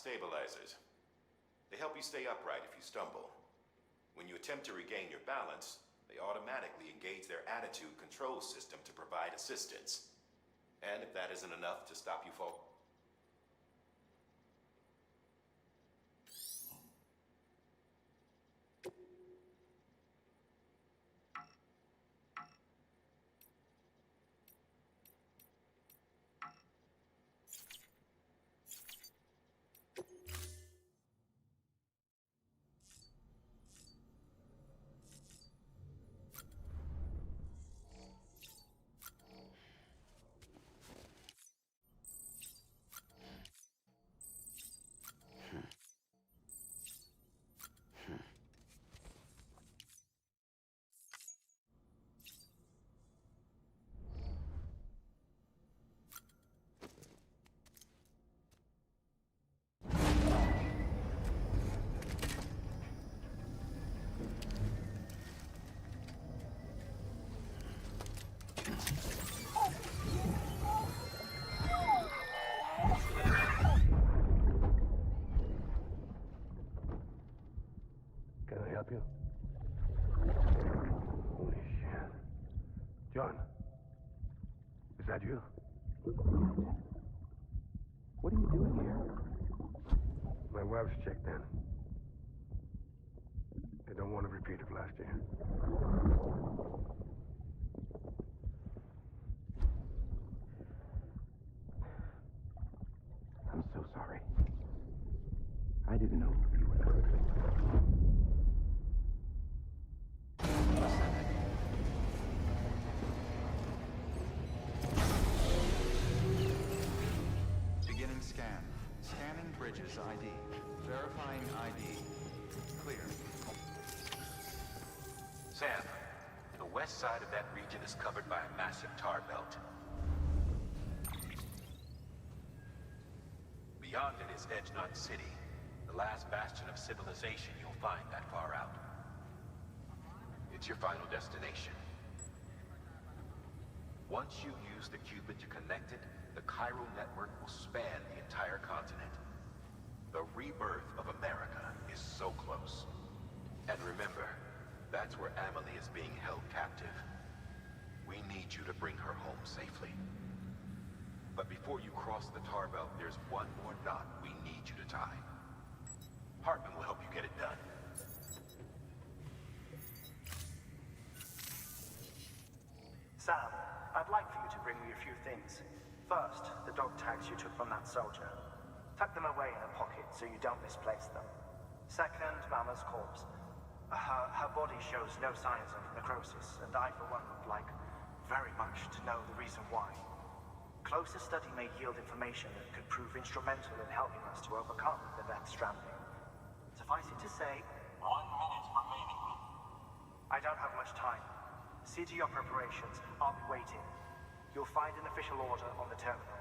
Stabilizers. They help you stay upright if you stumble. When you attempt to regain your balance, they automatically engage their attitude control system to provide assistance. And if that isn't enough to stop you falling, help you? Holy shit. John, is that you? What are you doing here? My wife's checked in. They don't want a repeat of last year. I'm so sorry. I didn't know you were coming. Beginning scan. Scanning bridges ID. Verifying ID. Clear. Sam, the west side of that region is covered by a massive tar belt. Beyond it is Edgenut City, the last bastion of civilization you'll find that far out. It's your final destination. Once you use the qubit to connect it, the chiral network will span the entire continent. The rebirth of America is so close. And remember, that's where Amelie is being held captive. We need you to bring her home safely. But before you cross the tar belt, there's one more knot we need you to tie. Hartman will help you get it done. Sam, I'd like for you to bring me a few things. First, the dog tags you took from that soldier. Tuck them away in a pocket so you don't misplace them. Second, Mama's corpse. Her body shows no signs of necrosis, and I, for one, would like very much to know the reason why. Closer study may yield information that could prove instrumental in helping us to overcome the Death Stranding. Suffice it to say, 1 minute remaining. I don't have much time. See to your preparations. I'll be waiting. You'll find an official order on the terminal.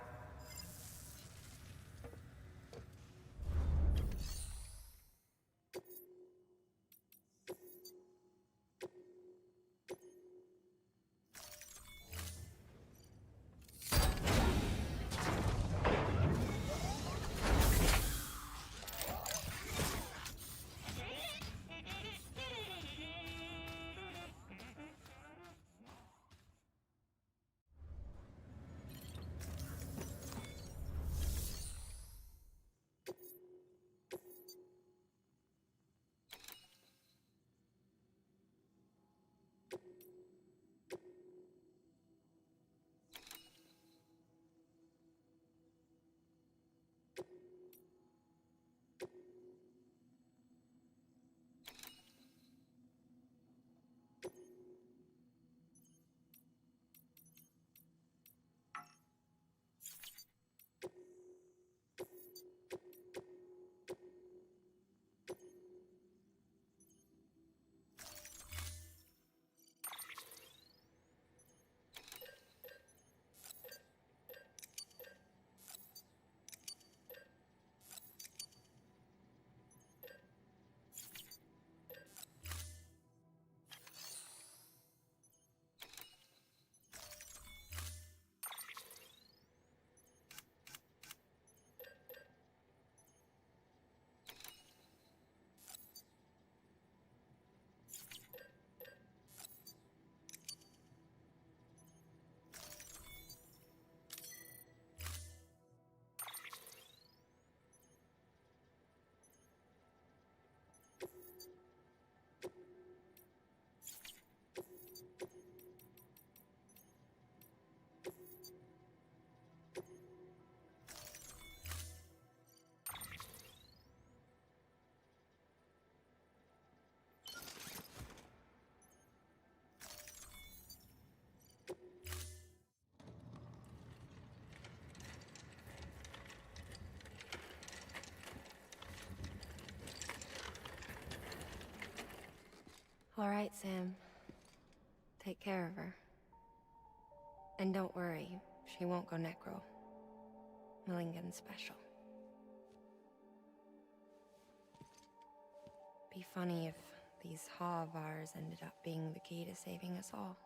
All right, Sam. Take care of her. And don't worry, she won't go necro. Millingan's special. Be funny if these Ha of ours ended up being the key to saving us all.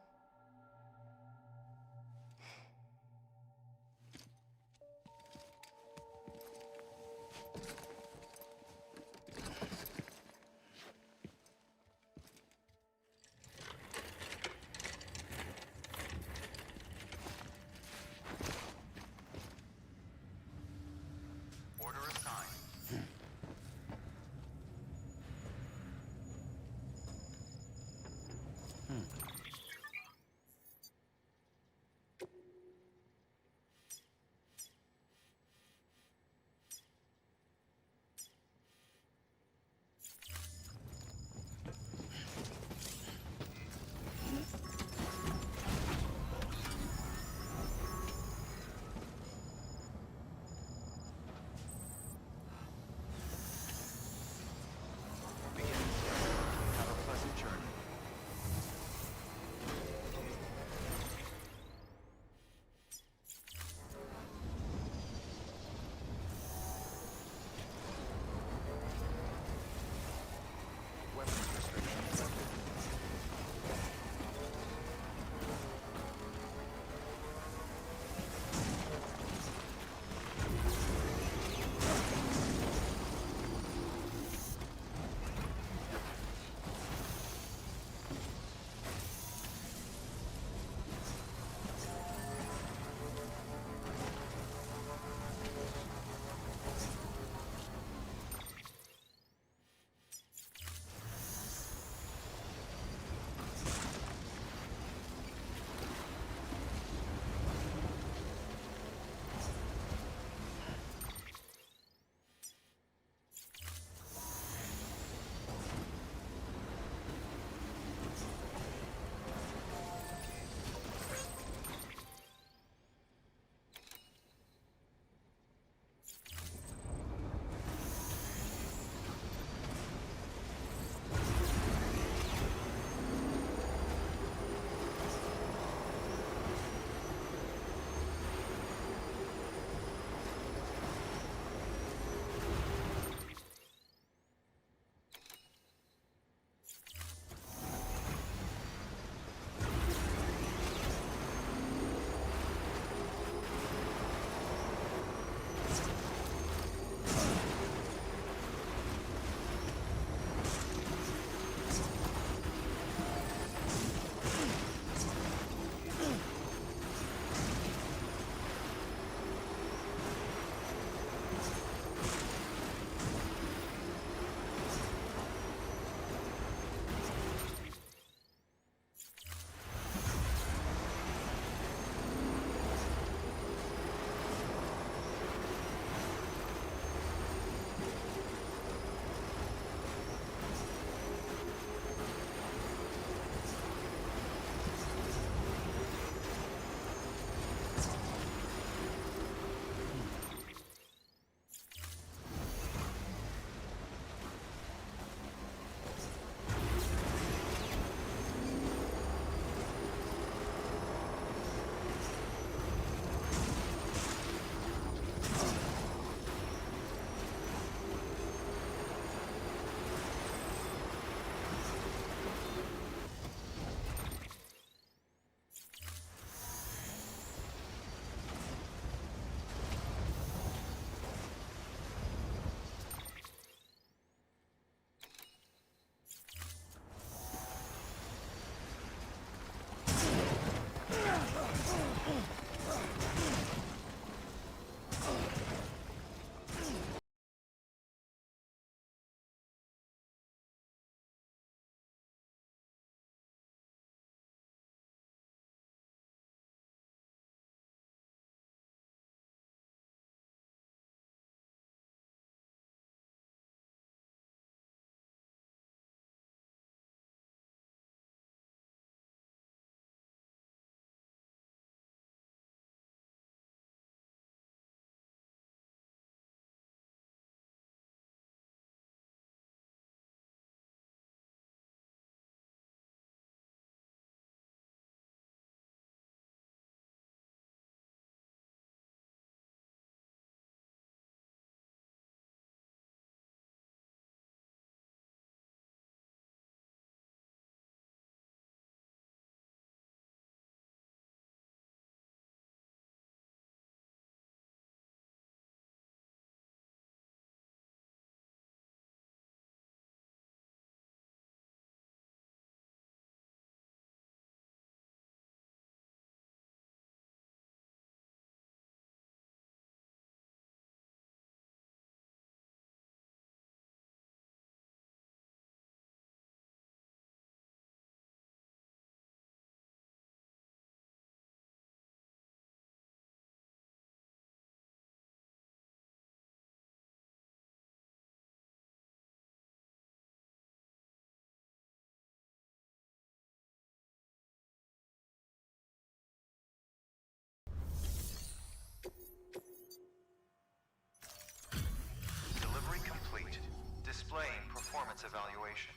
performance evaluation.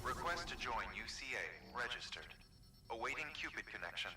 Request to join UCA. Registered. Awaiting Cupid connection.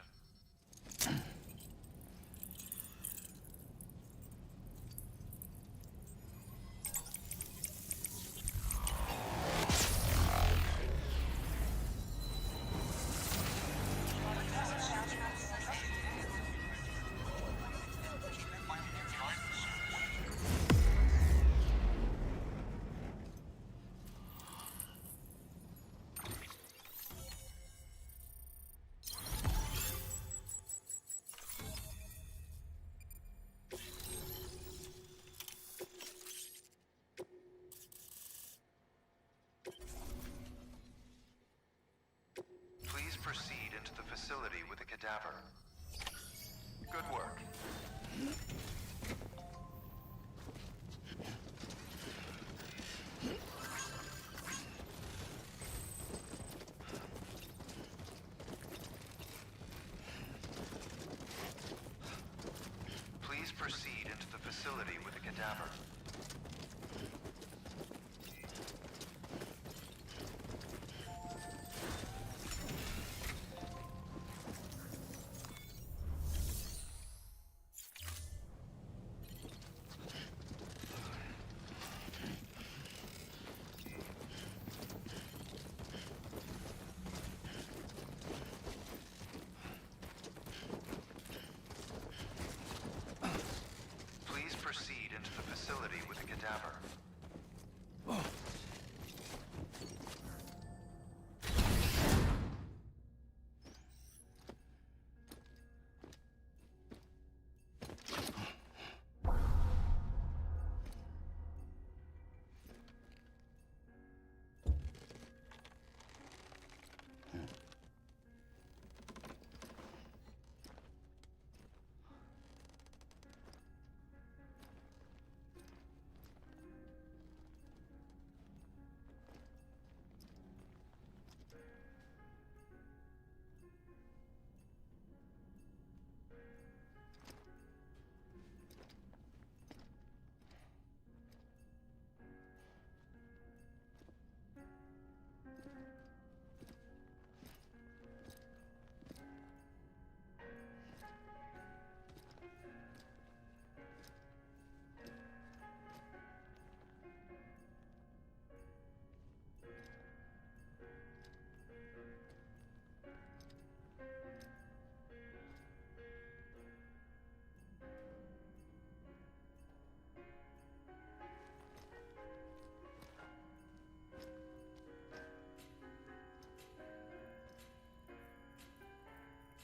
Please proceed into the facility with the cadaver. Good work. Please proceed into the facility with the cadaver. Please proceed into the facility with the cadaver.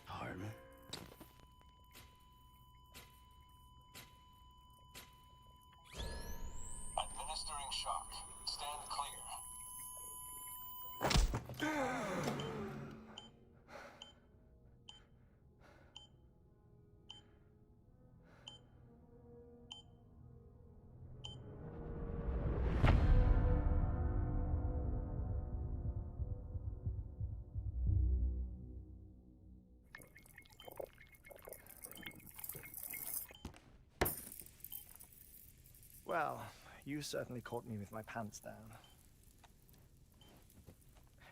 Hardman. Administering shock. Stand clear. Well, you certainly caught me with my pants down.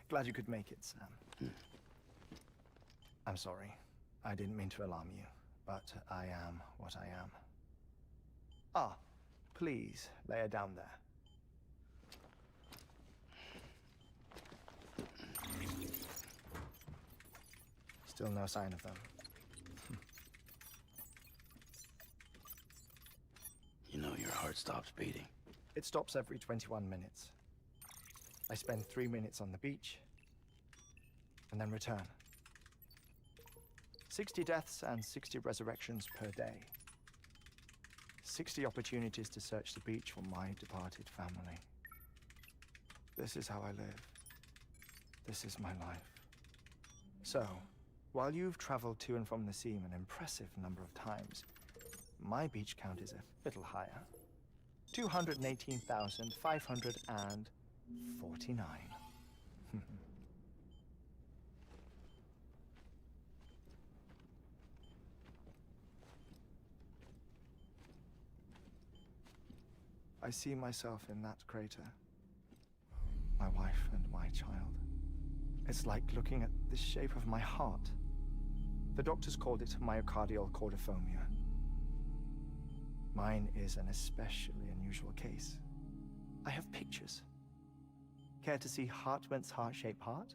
Glad you could make it, Sam. I'm sorry. I didn't mean to alarm you, but I am what I am. Ah, please, lay her down there. Still no sign of them. You know your heart stops beating. It stops every 21 minutes. I spend 3 minutes on the beach, and then return. 60 deaths and 60 resurrections per day. 60 opportunities to search the beach for my departed family. This is how I live. This is my life. So, While you've traveled to and from the sea an impressive number of times, my beach count is a little higher. 218,549. I see myself in that crater. My wife and my child. It's like looking at the shape of my heart. The doctors called it myocardial cordiformia. Mine is an especially unusual case. I have pictures. Care to see Hartman's heart-shaped heart?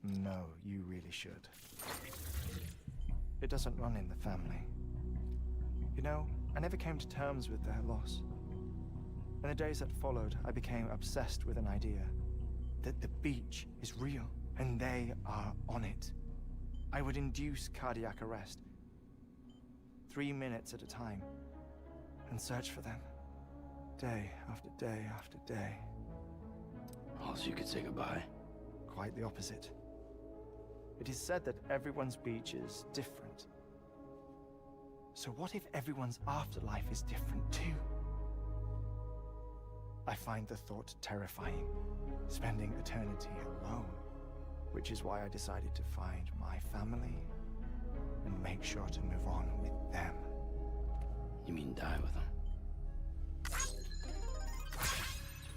No, you really should. It doesn't run in the family. You know, I never came to terms with their loss. In the days that followed, I became obsessed with an idea that the beach is real and they are on it. I would induce cardiac arrest, 3 minutes at a time, and search for them, day after day after day. Also, you could say goodbye. Quite the opposite. It is said that everyone's beach is different. So what if everyone's afterlife is different too? I find the thought terrifying, spending eternity alone, which is why I decided to find my family and make sure to move on with them. You mean die with them?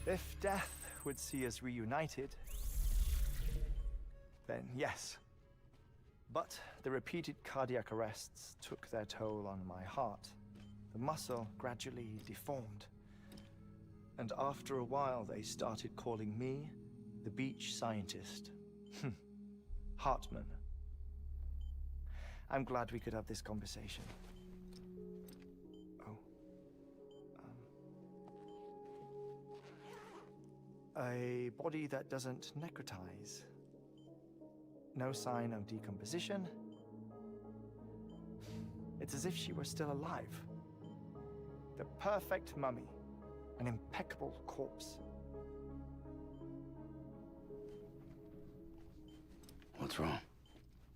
If death would see us reunited, then yes. But the repeated cardiac arrests took their toll on my heart. The muscle gradually deformed. And after a while, they started calling me the beach scientist. Hartman. I'm glad we could have this conversation. Oh. A body that doesn't necrotize. No sign of decomposition. It's as if she were still alive. The perfect mummy. An impeccable corpse. What's wrong?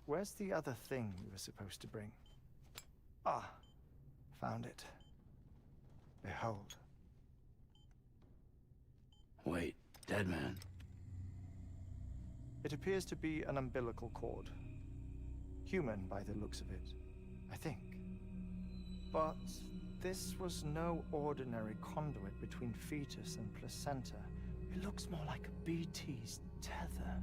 Where's the other thing you were supposed to bring? Ah, found it. Behold. Wait, dead man. It appears to be an umbilical cord. Human by the looks of it, I think. But this was no ordinary conduit between fetus and placenta. It looks more like a BT's tether.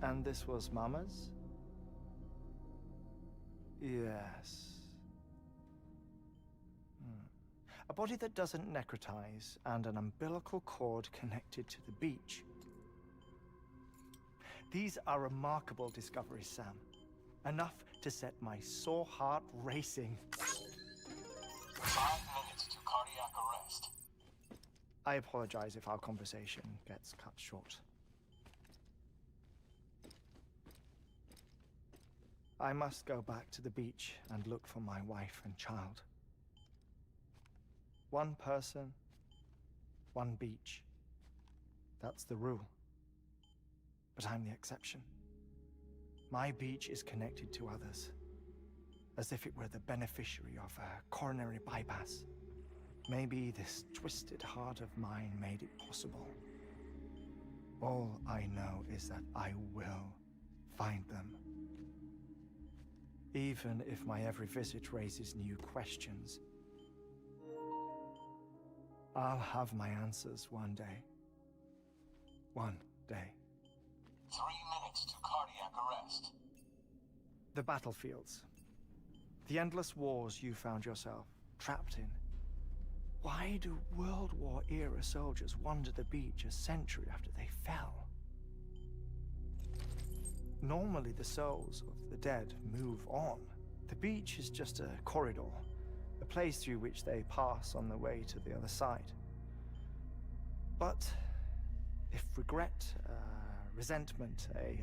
And this was Mama's? Yes. A body that doesn't necrotize and an umbilical cord connected to the beach. These are remarkable discoveries, Sam. Enough to set my sore heart racing. 5 minutes to cardiac arrest. I apologize if our conversation gets cut short. I must go back to the beach and look for my wife and child. One person, one beach. That's the rule. But I'm the exception. My beach is connected to others, as if it were the beneficiary of a coronary bypass. Maybe this twisted heart of mine made it possible. All I know is that I will find them. Even if my every visit raises new questions, I'll have my answers one day. One day. 3 minutes to cardiac arrest. The battlefields. The endless wars you found yourself trapped in. Why do World War era soldiers wander the beach a century after they fell? Normally the souls of the dead move on. The beach is just a corridor, a place through which they pass on the way to the other side. But if regret, resentment, a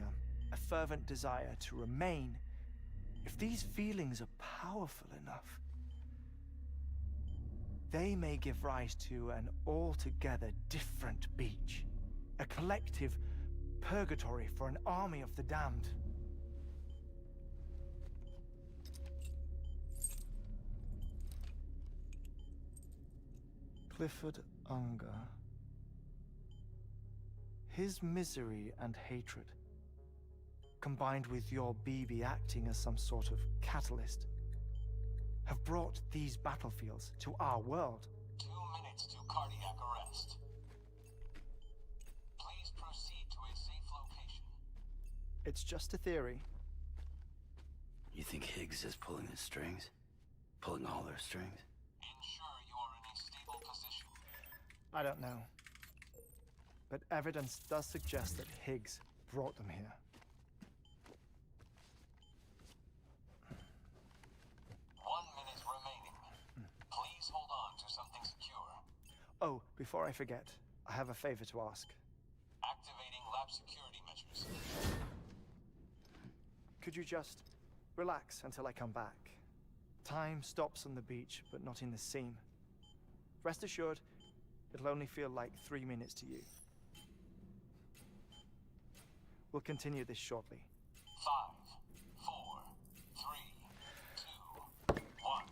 fervent desire to remain, if these feelings are powerful enough, they may give rise to an altogether different beach, a A collective purgatory for an army of the damned. Clifford Unger. His misery and hatred, combined with your BB acting as some sort of catalyst, have brought these battlefields to our world. 2 minutes to cardiac arrest. Please proceed to a safe location. It's just a theory. You think Higgs is pulling the strings? Pulling all their strings? Ensure you are in a stable position. I don't know. But evidence does suggest that Higgs brought them here. 1 minute remaining. Please hold on to something secure. Oh, before I forget, I have a favor to ask. Activating lab security measures. Could you just relax until I come back? Time stops on the beach, but not in the scene. Rest assured, it'll only feel like 3 minutes to you. We'll continue this shortly. 5, 4, 3, 2, 1.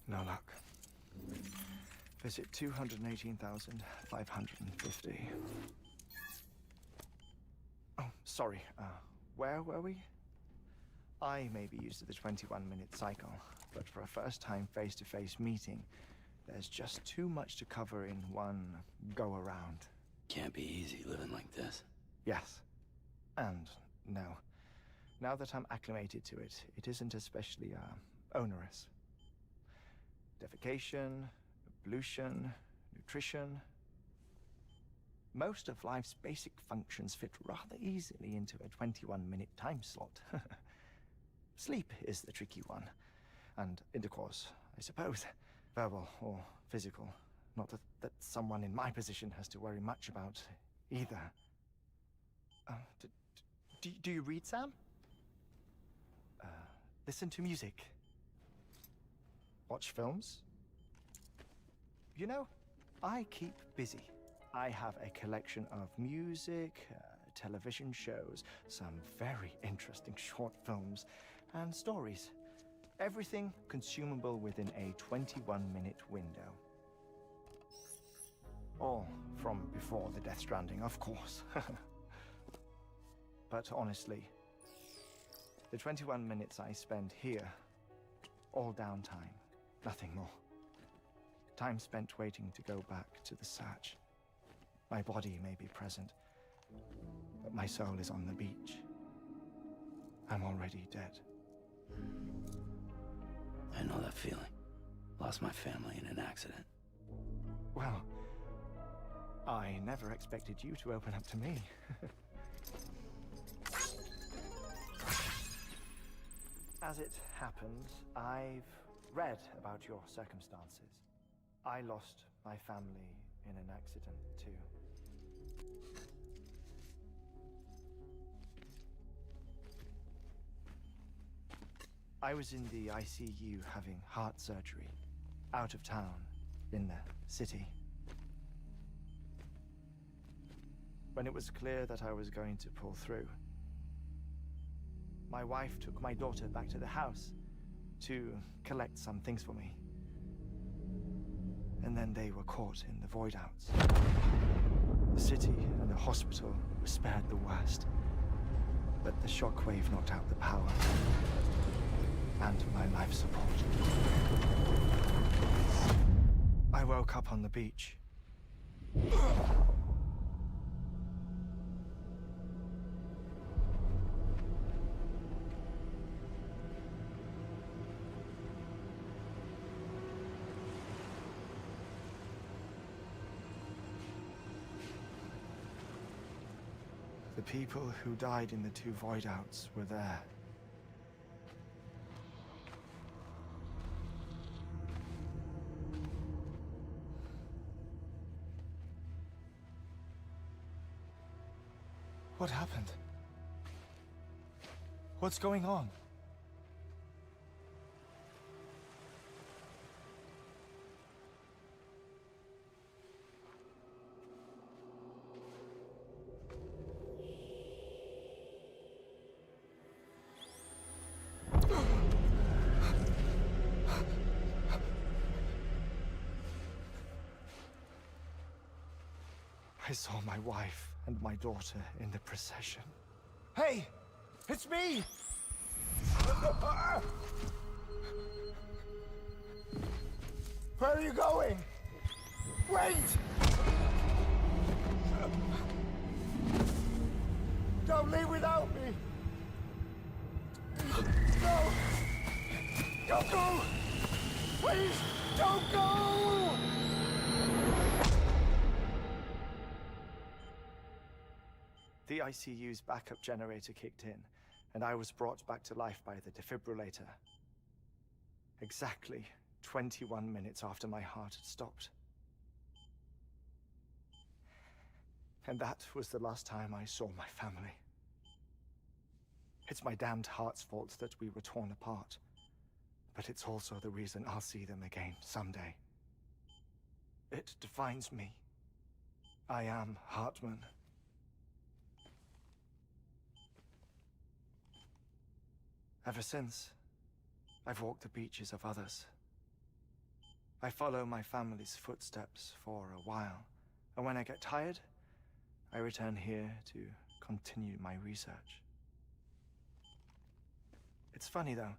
No luck. Visit 218,550. Oh, sorry. Where were we? I may be used to the 21-minute cycle, but for a first-time face-to-face meeting, there's just too much to cover in one go-around. Can't be easy living like this. Yes. And no. Now that I'm acclimated to it, it isn't especially, onerous. Defecation, pollution, nutrition. Most of life's basic functions fit rather easily into a 21-minute time slot. Sleep is the tricky one. And intercourse, I suppose. Verbal or physical. Not that someone in my position has to worry much about either. Do you read, Sam? Listen to music. Watch films. You know, I keep busy. I have a collection of music, television shows, some very interesting short films, and stories. Everything consumable within a 21-minute window. All from before the Death Stranding, of course. But honestly, the 21 minutes I spend here, all downtime, nothing more. Time spent waiting to go back to the search. My body may be present, but my soul is on the beach. I'm already dead. I know that feeling. Lost my family in an accident. Well, I never expected you to open up to me. As it happens, I've read about your circumstances. I lost my family in an accident, too. I was in the ICU having heart surgery, out of town, in the city. When it was clear that I was going to pull through, my wife took my daughter back to the house to collect some things for me. And then they were caught in the void-outs. The city and the hospital were spared the worst, but the shockwave knocked out the power and my life support. I woke up on the beach. The people who died in the two void-outs were there. What happened? What's going on? I saw my wife and my daughter in the procession. Hey! It's me! Where are you going? Wait! Don't leave without me! No! Don't go! Please, don't go! The ICU's backup generator kicked in, and I was brought back to life by the defibrillator. Exactly 21 minutes after my heart had stopped. And that was the last time I saw my family. It's my damned heart's fault that we were torn apart, but it's also the reason I'll see them again someday. It defines me. I am Hartman. Ever since, I've walked the beaches of others. I follow my family's footsteps for a while, and when I get tired, I return here to continue my research. It's funny though,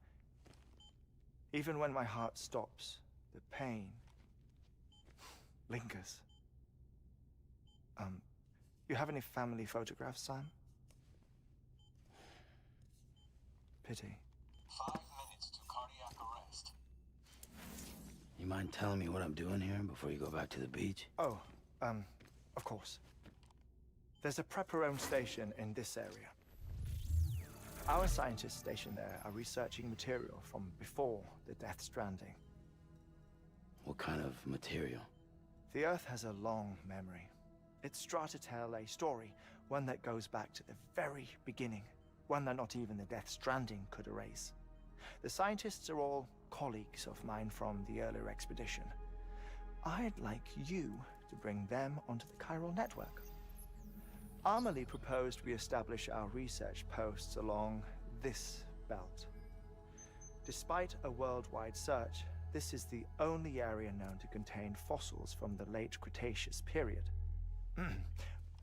even when my heart stops, the pain lingers. You have any family photographs, Sam? Pity. 5 minutes to cardiac arrest. You mind telling me what I'm doing here before you go back to the beach? Oh, of course. There's a prepper-owned station in this area. Our scientists stationed there are researching material from before the Death Stranding. What kind of material? The Earth has a long memory. It's trying to tell a story, one that goes back to the very beginning, one that not even the Death Stranding could erase. The scientists are all colleagues of mine from the earlier expedition. I'd like you to bring them onto the chiral network. Amelie proposed we establish our research posts along this belt. Despite a worldwide search, this is the only area known to contain fossils from the late Cretaceous period,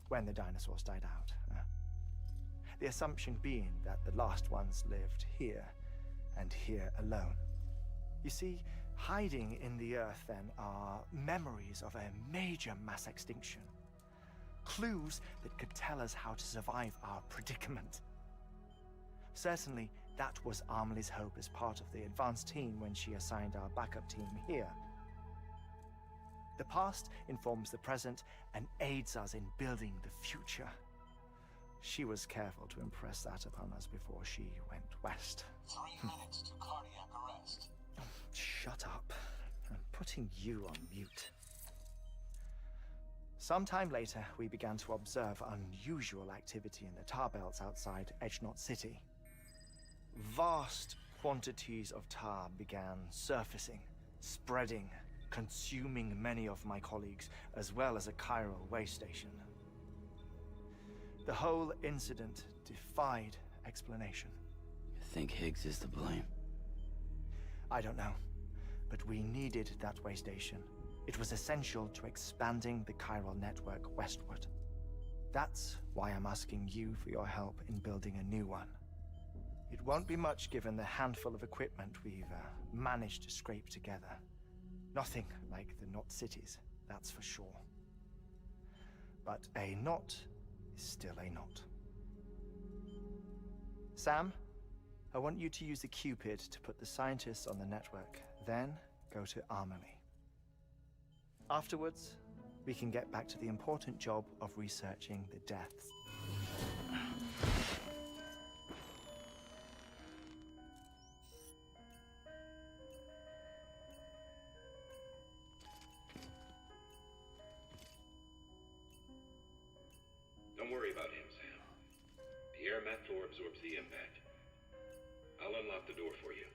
when the dinosaurs died out. The assumption being that the last ones lived here, and here alone. You see, hiding in the Earth then are memories of a major mass extinction. Clues that could tell us how to survive our predicament. Certainly, that was Amelie's hope as part of the advanced team when she assigned our backup team here. The past informs the present and aids us in building the future. She was careful to impress that upon us before she went west. 3 minutes to cardiac arrest. Oh, shut up. I'm putting you on mute. Sometime later, we began to observe unusual activity in the tar belts outside Edgenot City. Vast quantities of tar began surfacing, spreading, consuming many of my colleagues, as well as a chiral way station. The whole incident defied explanation. You think Higgs is to blame? I don't know, but we needed that way station. It was essential to expanding the chiral network westward. That's why I'm asking you for your help in building a new one. It won't be much given the handful of equipment we've managed to scrape together. Nothing like the knot cities, that's for sure. But a knot is still a knot. Sam, I want you to use the Cupid to put the scientists on the network, then go to Amelie. Afterwards, we can get back to the important job of researching the deaths. Don't worry about him, Sam. The air mat floor absorbs the impact. I'll unlock the door for you.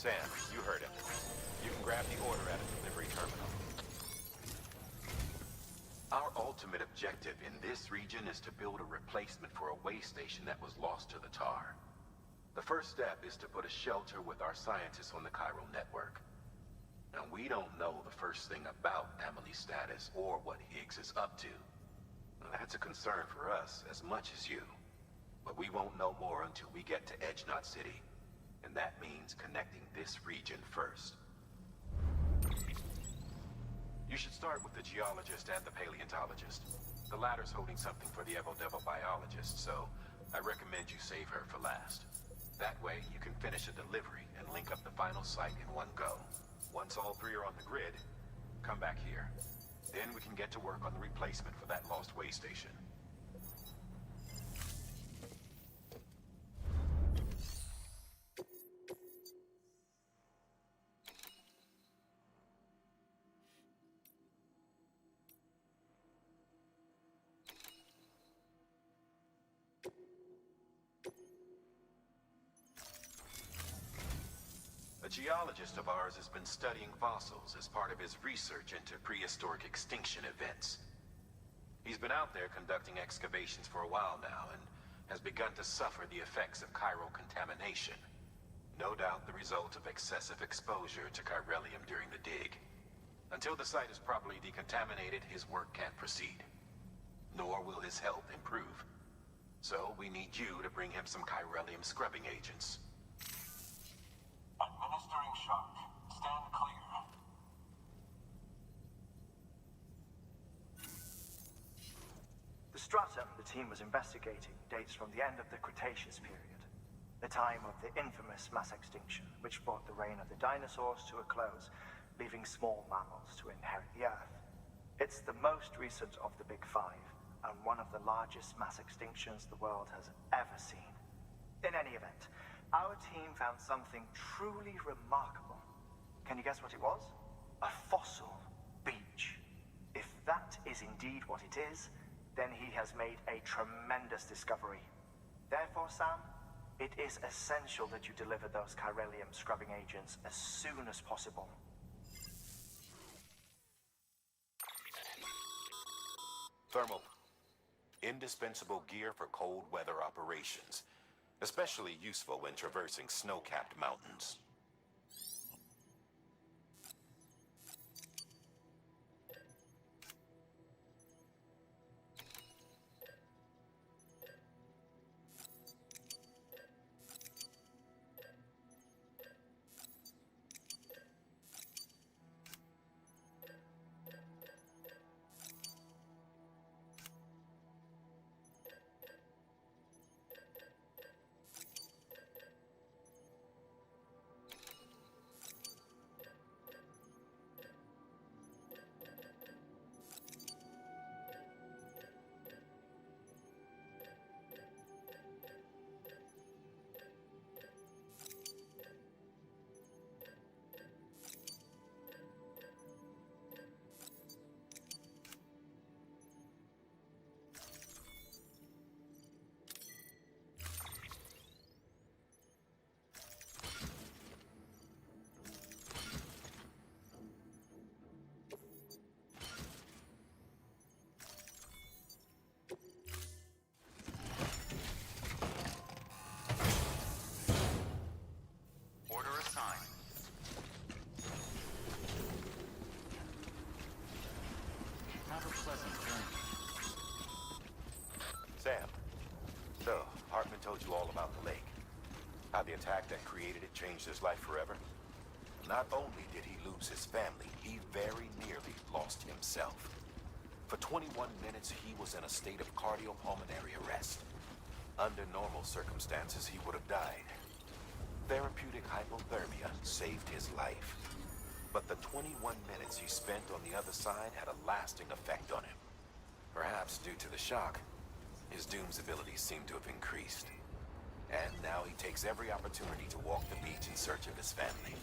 Sam, you heard him. You can grab the order at a delivery terminal. Our ultimate objective in this region is to build a replacement for a way station that was lost to the tar. The first step is to put a shelter with our scientists on the chiral network. Now, we don't know the first thing about Amelie's status or what Higgs is up to. Now, that's a concern for us as much as you. But we won't know more until we get to Edgenot City. And that means connecting this region first. You should start with the geologist and the paleontologist. The latter's holding something for the Evo-Devo biologist, so I recommend you save her for last. That way, you can finish a delivery and link up the final site in one go. Once all three are on the grid, come back here. Then we can get to work on the replacement for that lost way station. geologist of ours has been studying fossils as part of his research into prehistoric extinction events. He's been out there conducting excavations for a while now and has begun to suffer the effects of chiral contamination. No doubt the result of excessive exposure to chiralium during the dig. Until the site is properly decontaminated, his work can't proceed. Nor will his health improve. So we need you to bring him some chiralium scrubbing agents. Administering shock. Stand clear. The stratum the team was investigating dates from the end of the Cretaceous period, the time of the infamous mass extinction, which brought the reign of the dinosaurs to a close, leaving small mammals to inherit the Earth. It's the most recent of the Big Five, and one of the largest mass extinctions the world has ever seen. In any event, our team found something truly remarkable. Can you guess what it was? A fossil beach. If that is indeed what it is, then he has made a tremendous discovery. Therefore, Sam, it is essential that you deliver those chiralium scrubbing agents as soon as possible. Thermal. Indispensable gear for cold weather operations. Especially useful when traversing snow-capped mountains. Order assigned. Have a pleasant journey. Sam. So, Hartman told you all about the lake. How the attack that created it changed his life forever. Not only did he lose his family, he very nearly lost himself. For 21 minutes, he was in a state of cardiopulmonary arrest. Under normal circumstances, he would have died. Therapeutic hypothermia saved his life. But the 21 minutes he spent on the other side had a lasting effect on him. Perhaps due to the shock, his Doom's abilities seem to have increased. And now he takes every opportunity to walk the beach in search of his family.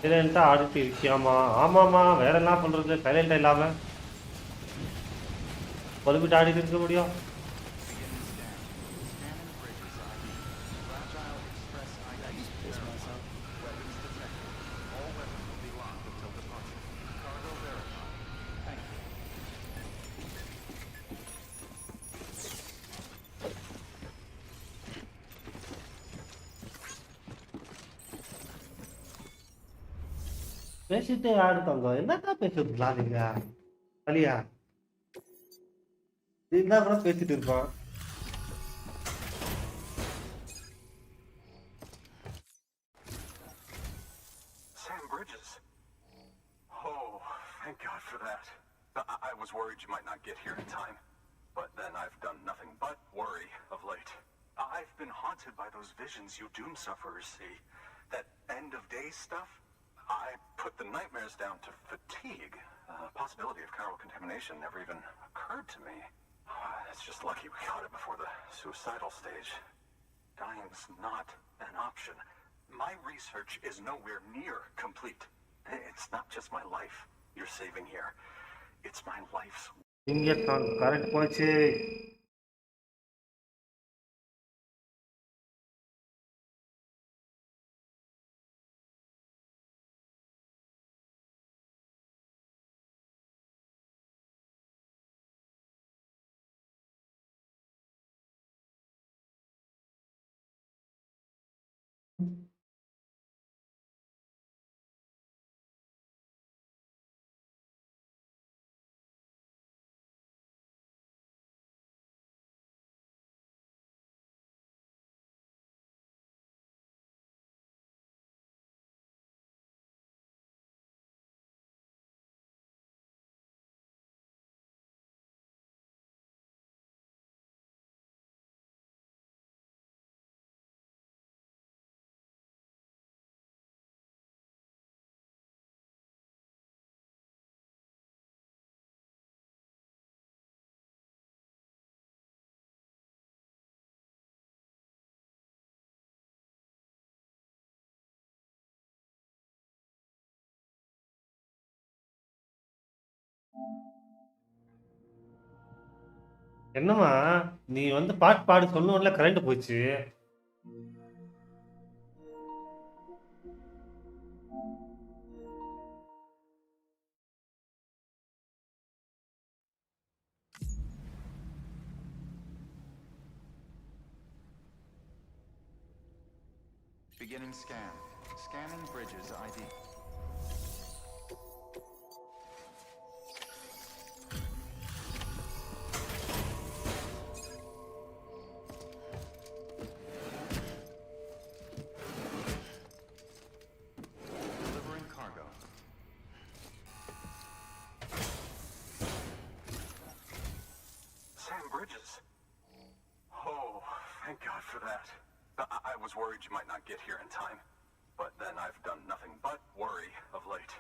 சைலண்டா ஆடிட்டு இருக்கியாமா? ஆமாமா, வேற என்ன பண்றது? சைலண்டா இல்லாம பொறுப்பிட்டு ஆடிட்டு இருக்க முடியும்? பேசிட்டே ஆடுத்தாங்க. என்னதான் பேசுறீங்களா நீங்க? அலியா, நீதான் கூட பேசிட்டு இருப்பான். Sam Bridges. Oh, thank God for that. I was worried you might not get here in time. But then I've done nothing but worry of late. I've been haunted by those visions you doom sufferers see. That end of days stuff. I put the nightmares down to fatigue. Possibility of chiral contamination never even occurred to me. It's just lucky we caught it before the suicidal stage. Dying's not an option. My research is nowhere near complete. It's not just my life you're saving here. It's my life's. இங்க correct போச்சு. என்னம்மா, நீ வந்து பாட்டு பாடு சொன்னோம்ல, current போச்சு. Beginning scan. Scanning Bridges ID. Delivering cargo. Sam Bridges. Oh, thank God for that. I was worried you might not get here in time. But then I've done nothing but worry of late.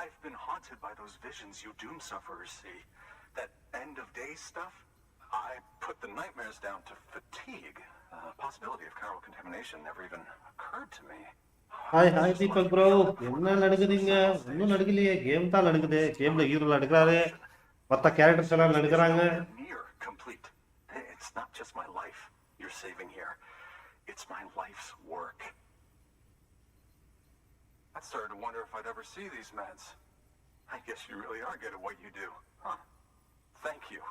I've been haunted by those visions you doom sufferers see. That end of days stuff. I put the nightmares down to fatigue. Possibility of chiral contamination never even occurred to me. Hi hi Deepak bro, என்ன நடக்குதுங்க? ஒன்றும் நடக்கலையே, game தான் நடக்குது. கேம்ல hero நடக்கிறாரு, மற்ற characters எல்லாம் நடக்கிறாங்க. Near complete. It's not just my life you're saving here. It's my life's work. I started to wonder if I'd ever see these meds. I guess you really are good at what you do, huh? Thank you.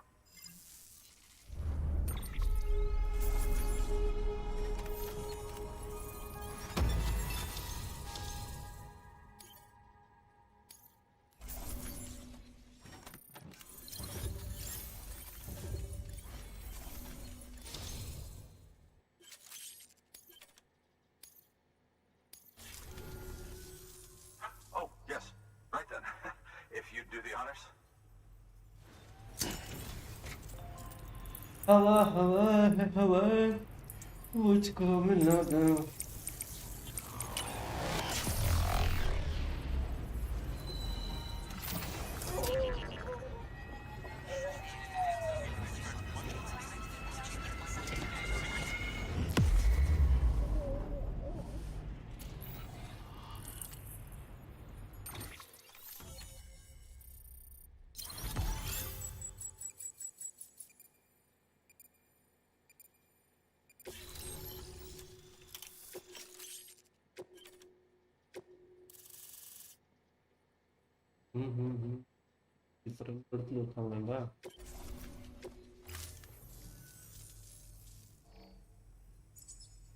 Oh, yes. Right then. If you'd do the honors. हवा हवा है हवा, मुझको मिलना दो. Different இடத்துல இருக்காங்களா?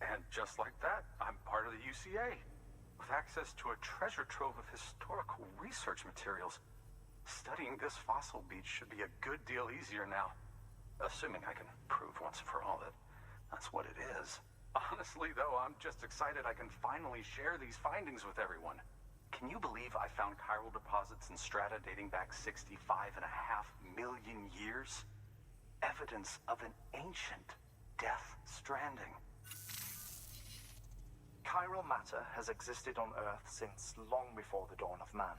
And just like that, I'm part of the UCA, with access to a treasure trove of historical research materials. Studying this fossil beach should be a good deal easier now, assuming I can prove once and for all that that's what it is. Honestly, though, I'm just excited I can finally share these findings with everyone. Can you believe I found chiral deposits in strata dating back 65.5 million years? Evidence of an ancient Death Stranding. Chiral matter has existed on Earth since long before the dawn of man.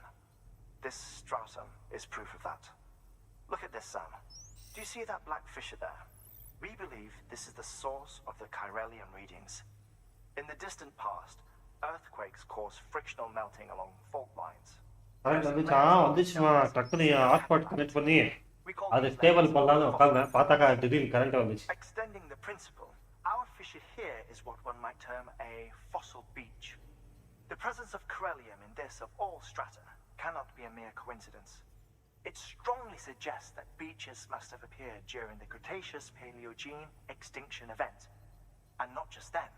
This stratum is proof of that. Look at this, Sam. Do you see that black fissure there? We believe this is the source of the chiralium readings. In the distant past, earthquakes cause frictional melting along fault lines. வந்துச்சுமா டக்குனு hotspot connect பண்ணி அது stable பண்ணலாம்னு உட்கார்ந்தேன். பார்த்தாக்கா திடீர்னு current வந்துச்சு. Extending the principle, our fissure here is what one might term a fossil beach. The presence of chiralium in this of all strata cannot be a mere coincidence. It strongly suggests that beaches must have appeared during the Cretaceous-Paleogene extinction event. And not just then.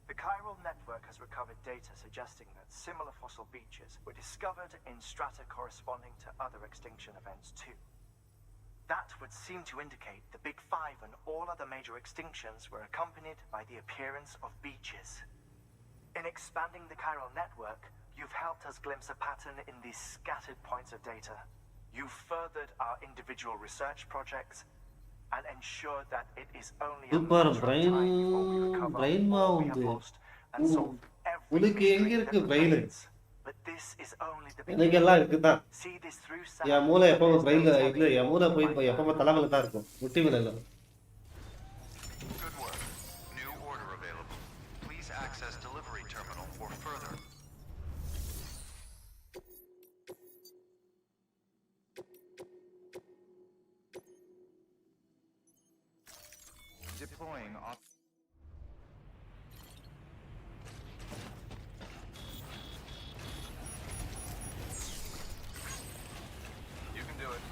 The chiral network has recovered data suggesting that similar fossil beaches were discovered in strata corresponding to other extinction events too. That would seem to indicate the Big Five and all other major extinctions were accompanied by the appearance of beaches. In expanding the chiral network, you've helped us glimpse a pattern in these scattered points of data. You've furthered our individual research projects and ensured that it is only a matter of time before we recover all we have lost and solve every mystery that remains. But this is only the beginning. See this through, Sam. என் மூளை எப்பவும் பிரெயின்ல இல்ல, என் மூளை போய் எப்பவும் தலைமையில தான் இருக்கும், முட்டி மேல இல்ல. Good work. New order available. Please access delivery terminal for further. Deploying off. You can do it.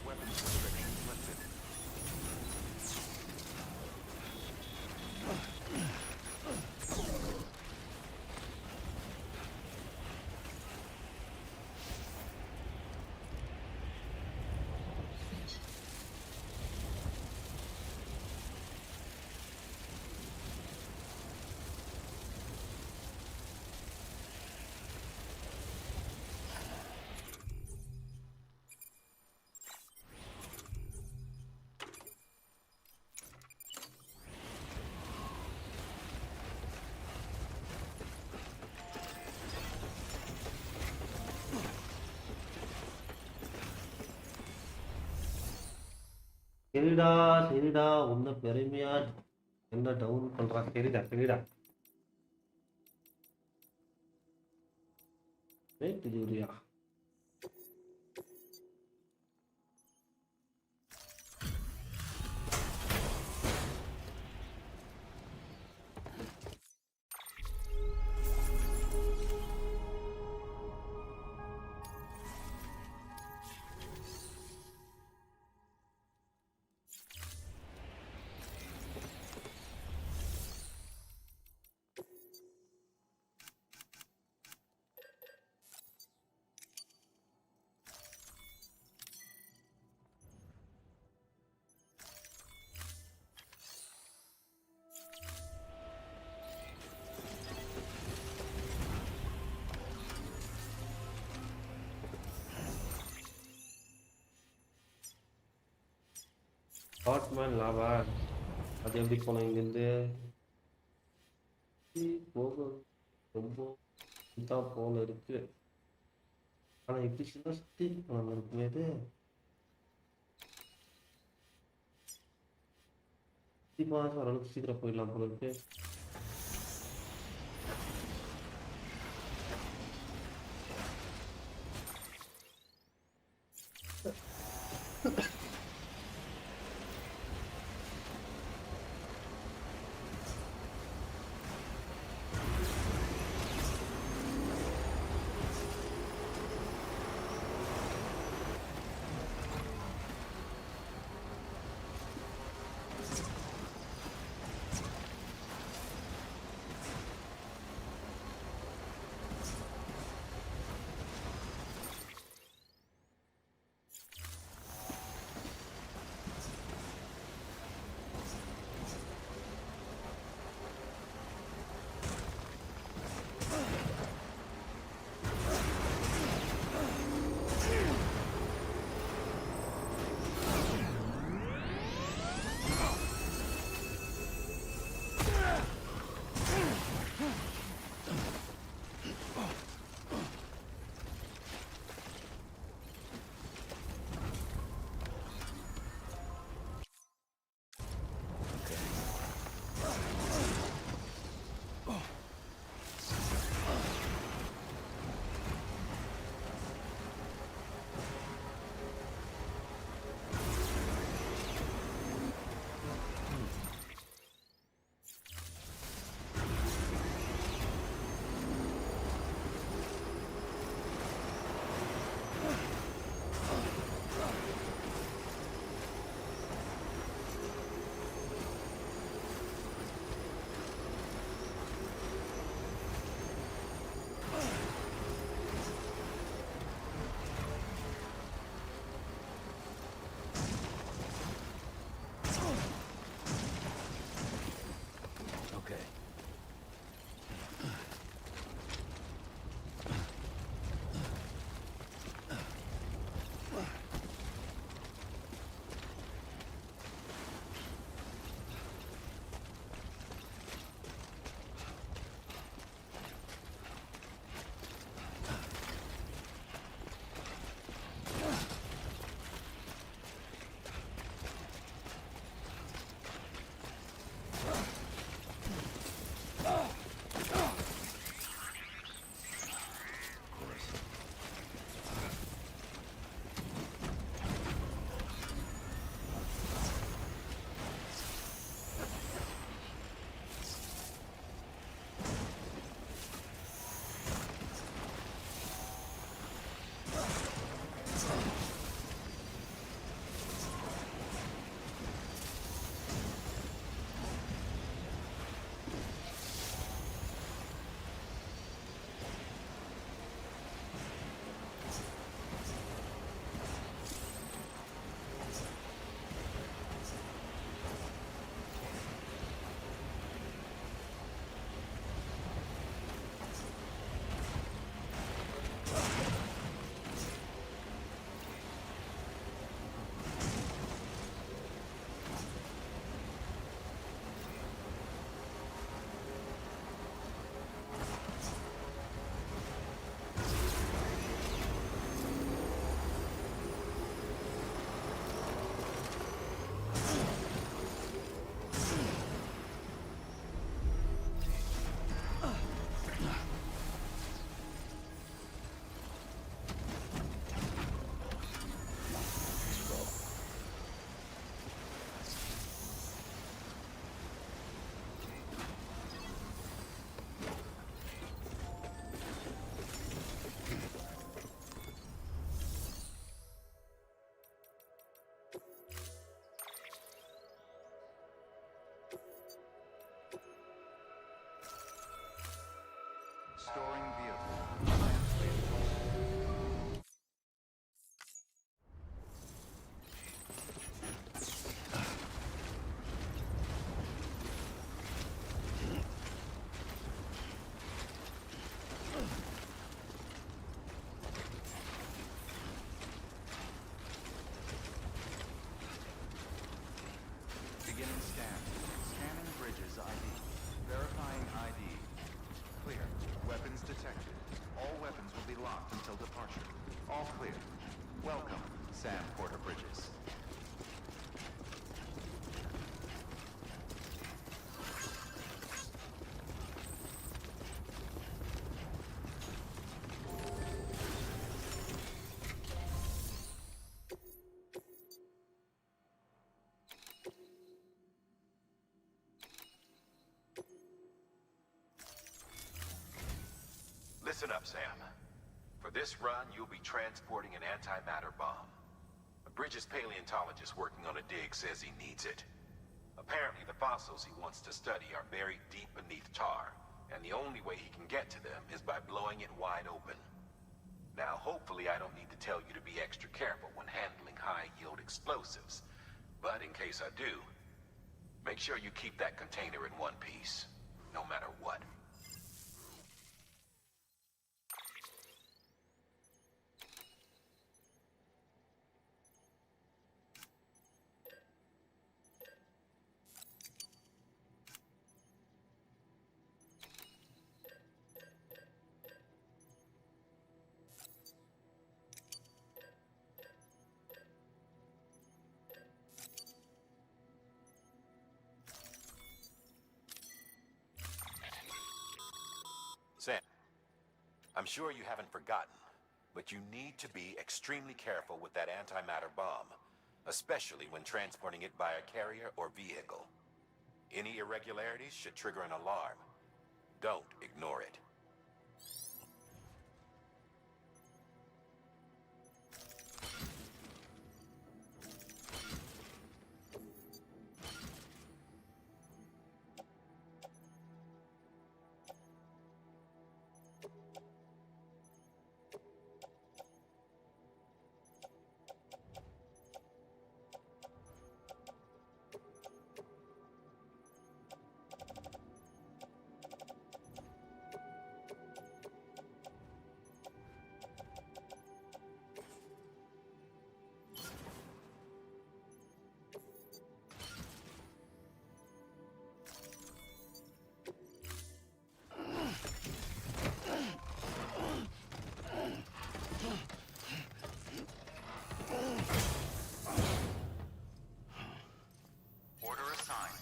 Weapons restrictions lifted. சரிடா சரிடா, உன்னை பெருமையா என்ன டவுன் பண்றா. சரிடா சரிடா. வெயிட் ஜூரியா. ஹாட்மேன் லாவா, அது எப்படி போனோம் இங்கேருந்து போக ரொம்ப தான் போல இருக்கு. ஆனால் எப்படி சின்ன சுற்றி போன இருக்குமே இது ஓரளவுக்கு சீக்கிரம் போயிடலாம் போல இருக்கு. Restoring vehicle. I am clear. Beginning scan. Scanning bridges ID. Verifying ID. Clear. Weapons detected. All weapons will be locked until departure. All clear. Welcome, Sam Porter Bridges. Listen up, Sam. For this run, you'll be transporting an antimatter bomb. A Bridges paleontologist working on a dig says he needs it. Apparently, the fossils he wants to study are buried deep beneath tar, and the only way he can get to them is by blowing it wide open. Now, hopefully I don't need to tell you to be extra careful when handling high-yield explosives. But in case I do, make sure you keep that container in one piece, no matter what. Sam, I'm sure you haven't forgotten, but you need to be extremely careful with that antimatter bomb, especially when transporting it by a carrier or vehicle. Any irregularities should trigger an alarm. Don't ignore it. Order assigned.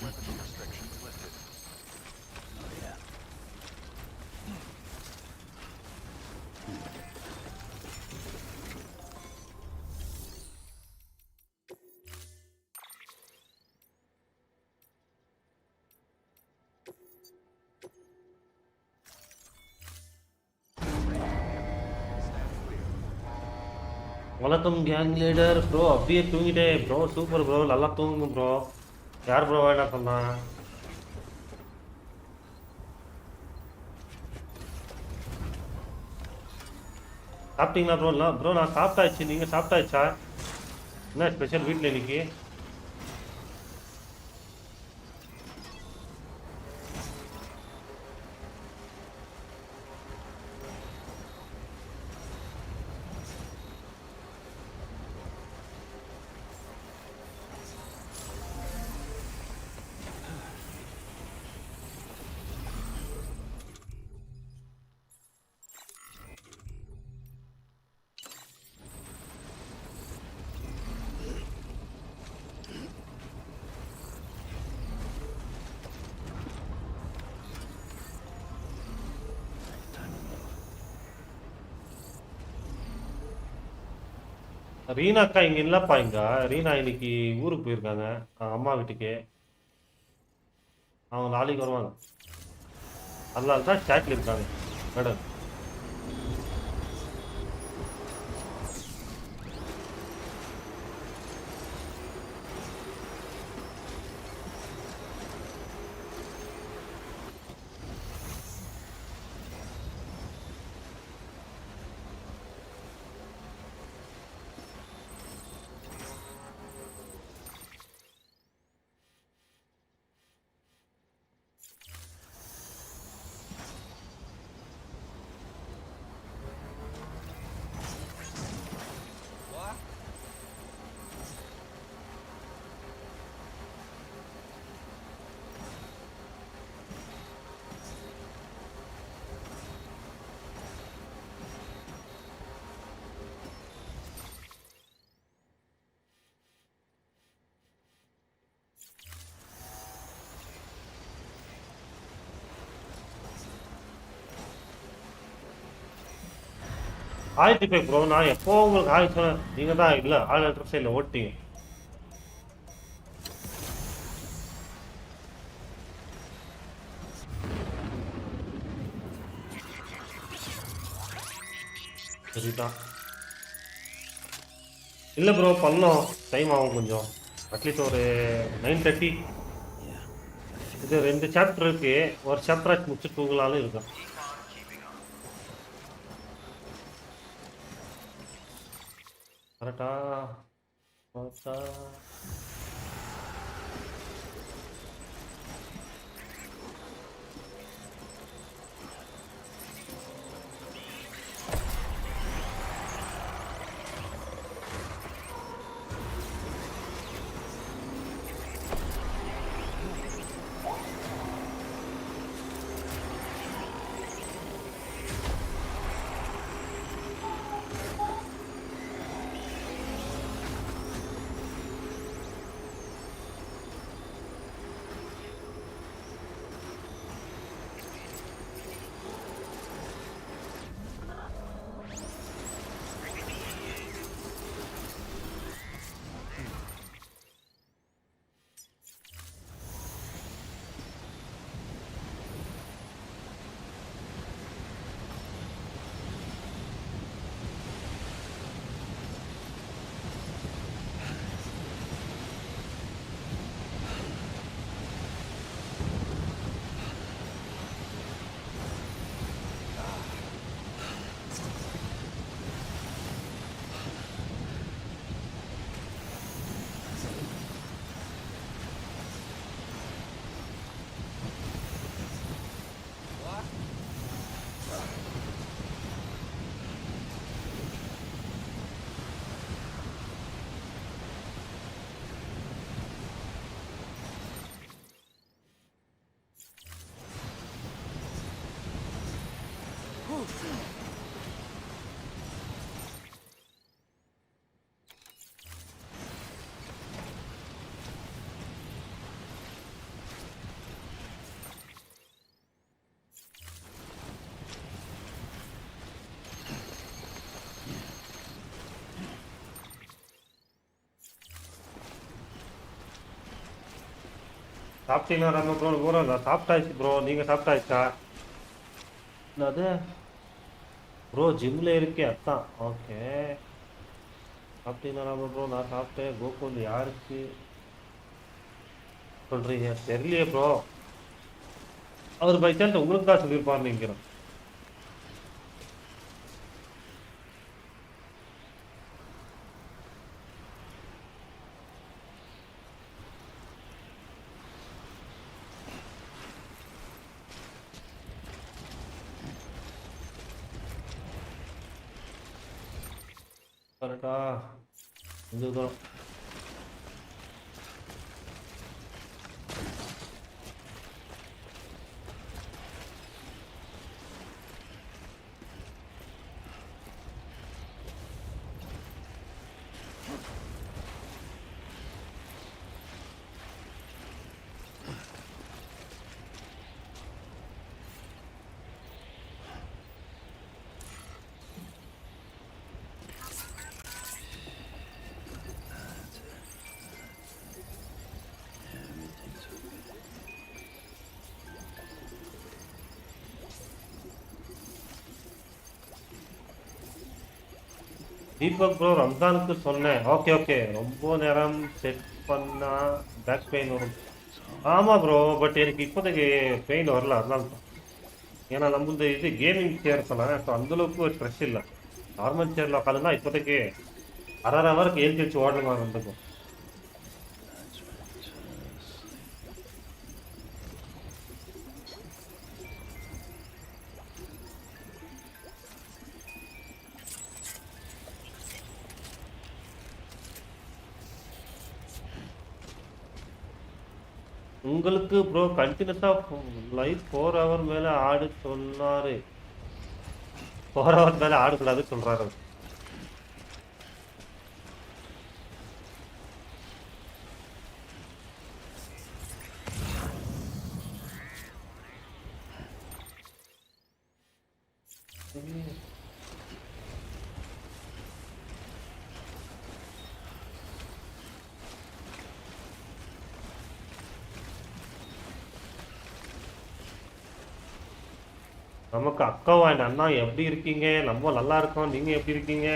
Weapons restrictions lifted. Oh, yeah. வணக்கம் gang leader bro. அப்படியே தூங்கிட்டே bro. Super bro, நல்லா தூங்குங்க bro. யார் bro வேணா சொன்னா? சாப்பிட்டீங்களா bro? இல்லை ப்ரோ, நான் சாப்பிட்டாச்சு. நீங்கள் சாப்பிட்டாச்சா? என்ன ஸ்பெஷல் வீட்டில் இன்னைக்கு? ரீனா அக்கா இங்க இல்லப்பா இங்க. ரீனா இன்னைக்கு ஊருக்கு போயிருக்காங்க அம்மா வீட்டுக்கு. அவங்க நாளைக்கு வருவாங்க. அதனால தான் சாட்ல இருக்காங்க மேடம். ஆயிரத்தி போய் ப்ரோ நான் எப்போ உங்களுக்கு ஆயிரத்தி சொன்னேன். நீங்க தான் இல்லை ஆள் லெட்டர் சைடில் ஓட்டிங்க. சரிதான். இல்லை ப்ரோ பண்ணோம். டைம் ஆகும் கொஞ்சம். அட்லீஸ்ட் ஒரு 9:30. இது 2 சாப்டர் இருக்கு. ஒரு சாப்டர் முடிச்சு தூங்கலான்னு இருக்கேன். கரெக்டா கரெக்டா. சாப்பிட்டீங்களா ராம ப்ரோ? ப்ரோ நான் சாப்பிட்டாச்சு ப்ரோ. நீங்கள் சாப்பிட்டாச்சா? அது ப்ரோ ஜிம்மில் இருக்கே அதான். ஓகே சாப்பிட்டீங்களா ராம ப்ரோ? நான் சாப்பிட்டேன். கோகுல் யாருக்கு சொல்கிறீங்க தெரியலையே ப்ரோ. அவர் பை சான்ஸ் உங்களுக்கு தான் சொல்லியிருப்பார்னு நினைக்கிறேன். கரெக்டா இதுதான். தீபக் ப்ரோ ரம்ஜானுக்கு சொன்னேன். Okay okay. ரொம்ப நேரம் செட் பண்ணா பேக் பெயின் வரும். ஆமா ப்ரோ. பட் எனக்கு இப்போதைக்கு பெயின் வரல, அதனால தான். ஏன்னா நம்மளது இது கேமிங் சேர் சொன்னேன். ஸோ அந்தளவுக்கு ஒரு ஸ்ட்ரெஸ் இல்லை. நார்மல் சேர்ல உட்காந்துனா இப்போதைக்கு அரை அரை ஹவருக்கு ஏற்றி வச்சு ஓடுற மாதிரி இருந்துக்கும். உங்களுக்கு ப்ரோ கண்டினியூஸா லைஃப் 4 ஹவர் மேல ஆடு சொன்னாரு. 4 ஹவர் மேல ஆடக்கூடாது சொல்றாரு. நமக்கு அக்காவா என் அண்ணா எப்படி இருக்கீங்க? நம்ம நல்லா இருக்கோம். நீங்க எப்படி இருக்கீங்க?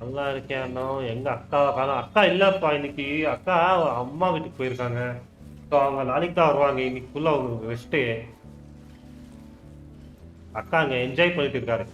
நல்லா இருக்கேன் அண்ணா. எங்க அக்காவை காணோம். அக்கா இல்லப்பா இன்னைக்கு. அக்கா அம்மா வீட்டுக்கு போயிருக்காங்க. ஸோ அவங்க நாளைக்கு தான் வருவாங்க. இன்னைக்குள்ள அவங்க ரெஸ்ட்டு. அக்கா அங்க என்ஜாய் பண்ணிட்டு இருக்காரு.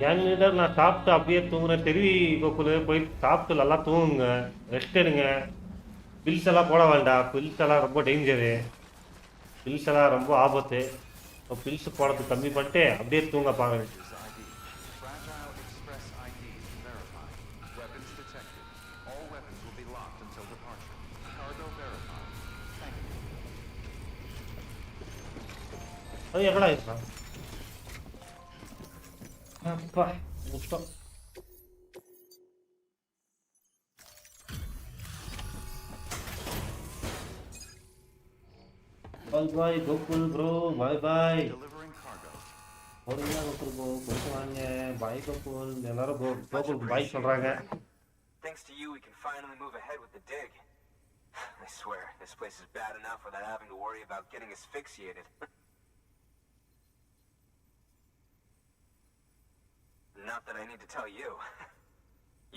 என் லீடர் நான் சாப்பிட்டு அப்படியே தூங்குறேன். தெருவி கோகுலு போயிட்டு சாப்பிட்டு நல்லா தூங்குங்க. ரெஸ்ட் எடுங்க. பில்ஸ் எல்லாம் போட வேண்டாம். பில்ஸ் எல்லாம் ரொம்ப டேஞ்சரு. பில்ஸ் எல்லாம் ரொம்ப ஆபத்து. இப்போ பில்ஸ் போடுறது கம்மி பண்ணிட்டு அப்படியே தூங்க பாருங்க. Fragile Express ID verified. Weapons detected. All weapons will be locked until departure. Cargo verified. Thank you. அது எவ்வளோ இருக்கா? அப்பா முஷ்டம். பாய் பாய் கோகுல் ப்ரோ. பாய் பாய். Delivering cargo. பொறுமையா கோகுல் ப்ரோ. கொஞ்சம் வாங்க. பாய் கோகுல். எல்லாரும் கோகுலுக்கு பாய் சொல்றாங்க. Thanks to you, we can finally move ahead with the dig. I swear, this place is bad enough without having to worry about getting asphyxiated. Not that I need to tell you.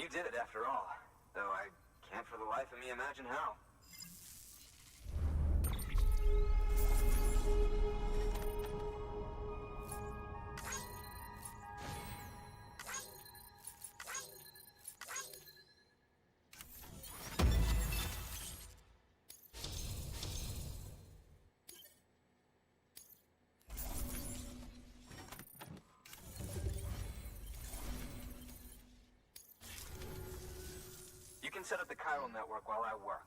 You did it after all, though I can't for the life of me imagine how. set up the chiral network while I work.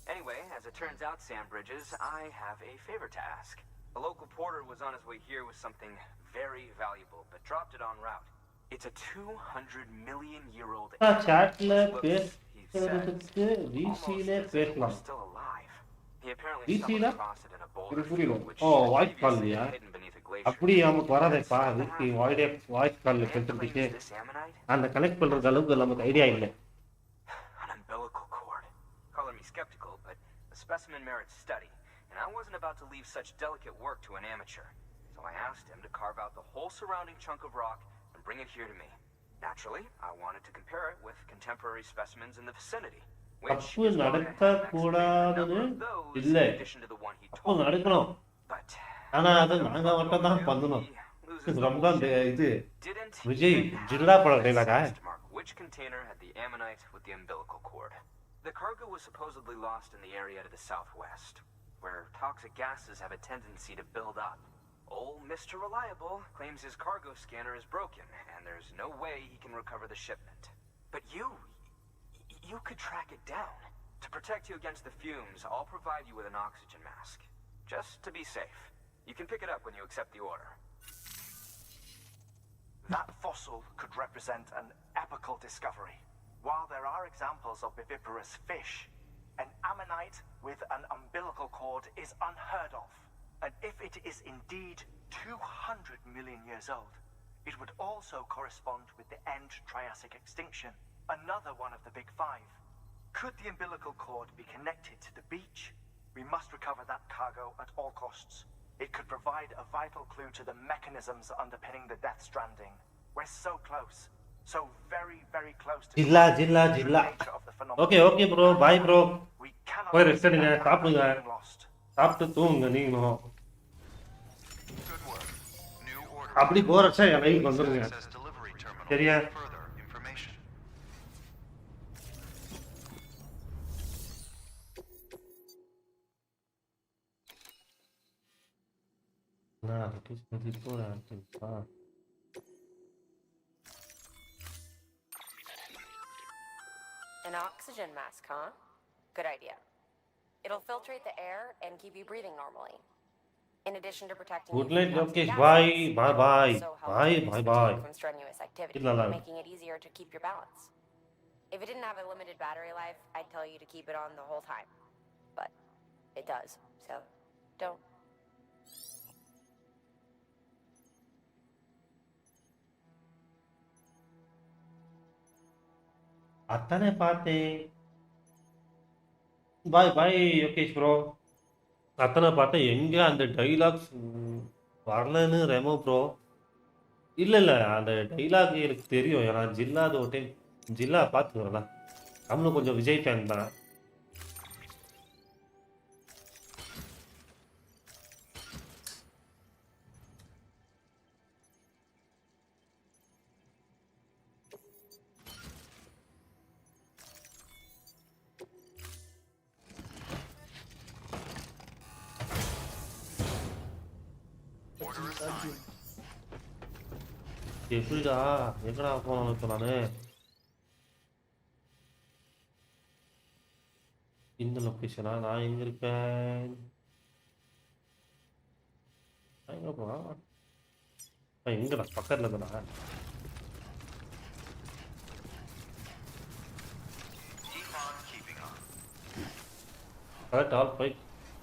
Anyway, as it turns out, Sam Bridges, I have a favor to ask. A local porter was on his way here with something very valuable, but dropped it en route. It's a 200 million year old chatல he says பேசுறதுக்கு VC-ல almost as if it were பேசலாம். still alive. He apparently VC-ல stumbled across it in a boulder புரியல. field, which ஓ had voice previously கால்லையா? been hidden beneath a glacier. அப்படி நமக்கு வராதேப்பா. That's இதுக்கு happened. Voice கால்ல The man பேசுறதுக்கு claims this ammonite அந்த கனெக்ட் பண்றது அளவுக்கு நமக்கு ஐடியா இல்லை. an umbilical cord. Color me skeptical, but the specimen merits study, and I wasn't about to leave such delicate work to an amateur. So I asked him to carve out the whole surrounding chunk of rock and bring it here to me. Naturally, I wanted to compare it with contemporary specimens in the vicinity, which தப்பு is why I நடக்க have examined a கூடாதுன்னு number of those in இல்லை. addition to the one he தப்பு told me. நடக்கணும். But ஆனா அது நாங்க மட்டும் தான் பண்ணணும். loses the Ramzan bullshit. இது Didn't விஜய் even have ஜில்லா படம் that டைலாகா? sensed mark. Which container had the ammonite with the umbilical cord? The cargo was supposedly lost in the area to the southwest, where toxic gases have a tendency to build up. Old Mr. Reliable claims his cargo scanner is broken, and there's no way he can recover the shipment. But you could track it down. To protect you against the fumes, I'll provide you with an oxygen mask. Just to be safe. You can pick it up when you accept the order. That fossil could represent an epical discovery. While there are examples of viviparous fish, an ammonite with an umbilical cord is unheard of. And if it is indeed 200 million years old, it would also correspond with the end Triassic extinction, another one of the big five. Could the umbilical cord be connected to the beach? We must recover that cargo at all costs. It could provide a vital clue to the mechanisms underpinning the Death Stranding. We're so close. So very, very close to Jilla the nature of the phenomenon. Okay bro bye bro. We cannot போய் risk rest எடுங்க, that சாப்பிடுங்க, being lost. சாப்பிட்டு தூங்குங்க நீங்களும். Good work. New order. அப்படி போர் அடிச்சா என் லைவுக்கு வந்துருங்க. Access delivery terminal. சரியா? Further information. An oxygen mask, huh? Good idea. It'll filtrate the air and keep you breathing normally. In addition to protecting Good you night, from toxic Lokesh. gases, Bye. it'll Bye. also help Bye. reduce Bye. fatigue Bye. from strenuous activity, Ilala. making it easier to keep your balance. If it didn't have a limited battery life, I'd tell you to keep it on the whole time. But it does, so don't. அத்தானே பார்த்தேன். பாய் பாய் Yogesh bro. அத்தனை பார்த்தேன். எங்க அந்த dialogues வரலன்னு Remo bro. இல்ல அந்த dialogue எனக்கு தெரியும். ஏன்னா ஜில்லா அது ஒரு டைம் ஜில்லா பார்த்துக்கிறேன்ல. நம்மளும் கொஞ்சம் விஜய் ஃபேன் தான். Order assigned. எப்படிடா எங்கடா போனோம் இப்போ நானு? இந்த லொகேஷனா? நான் எங்க இருக்கேன்? நான் எங்க போனா? எங்கடா பக்கத்துல தானா? Keep on keeping on. Alert all five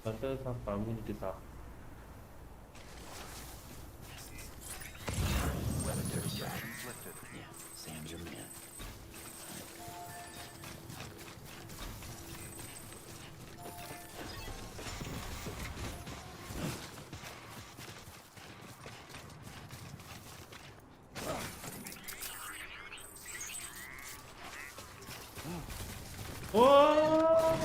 centers of communities are. Restrictions lifted. Yeah, Sam's your man. Oh!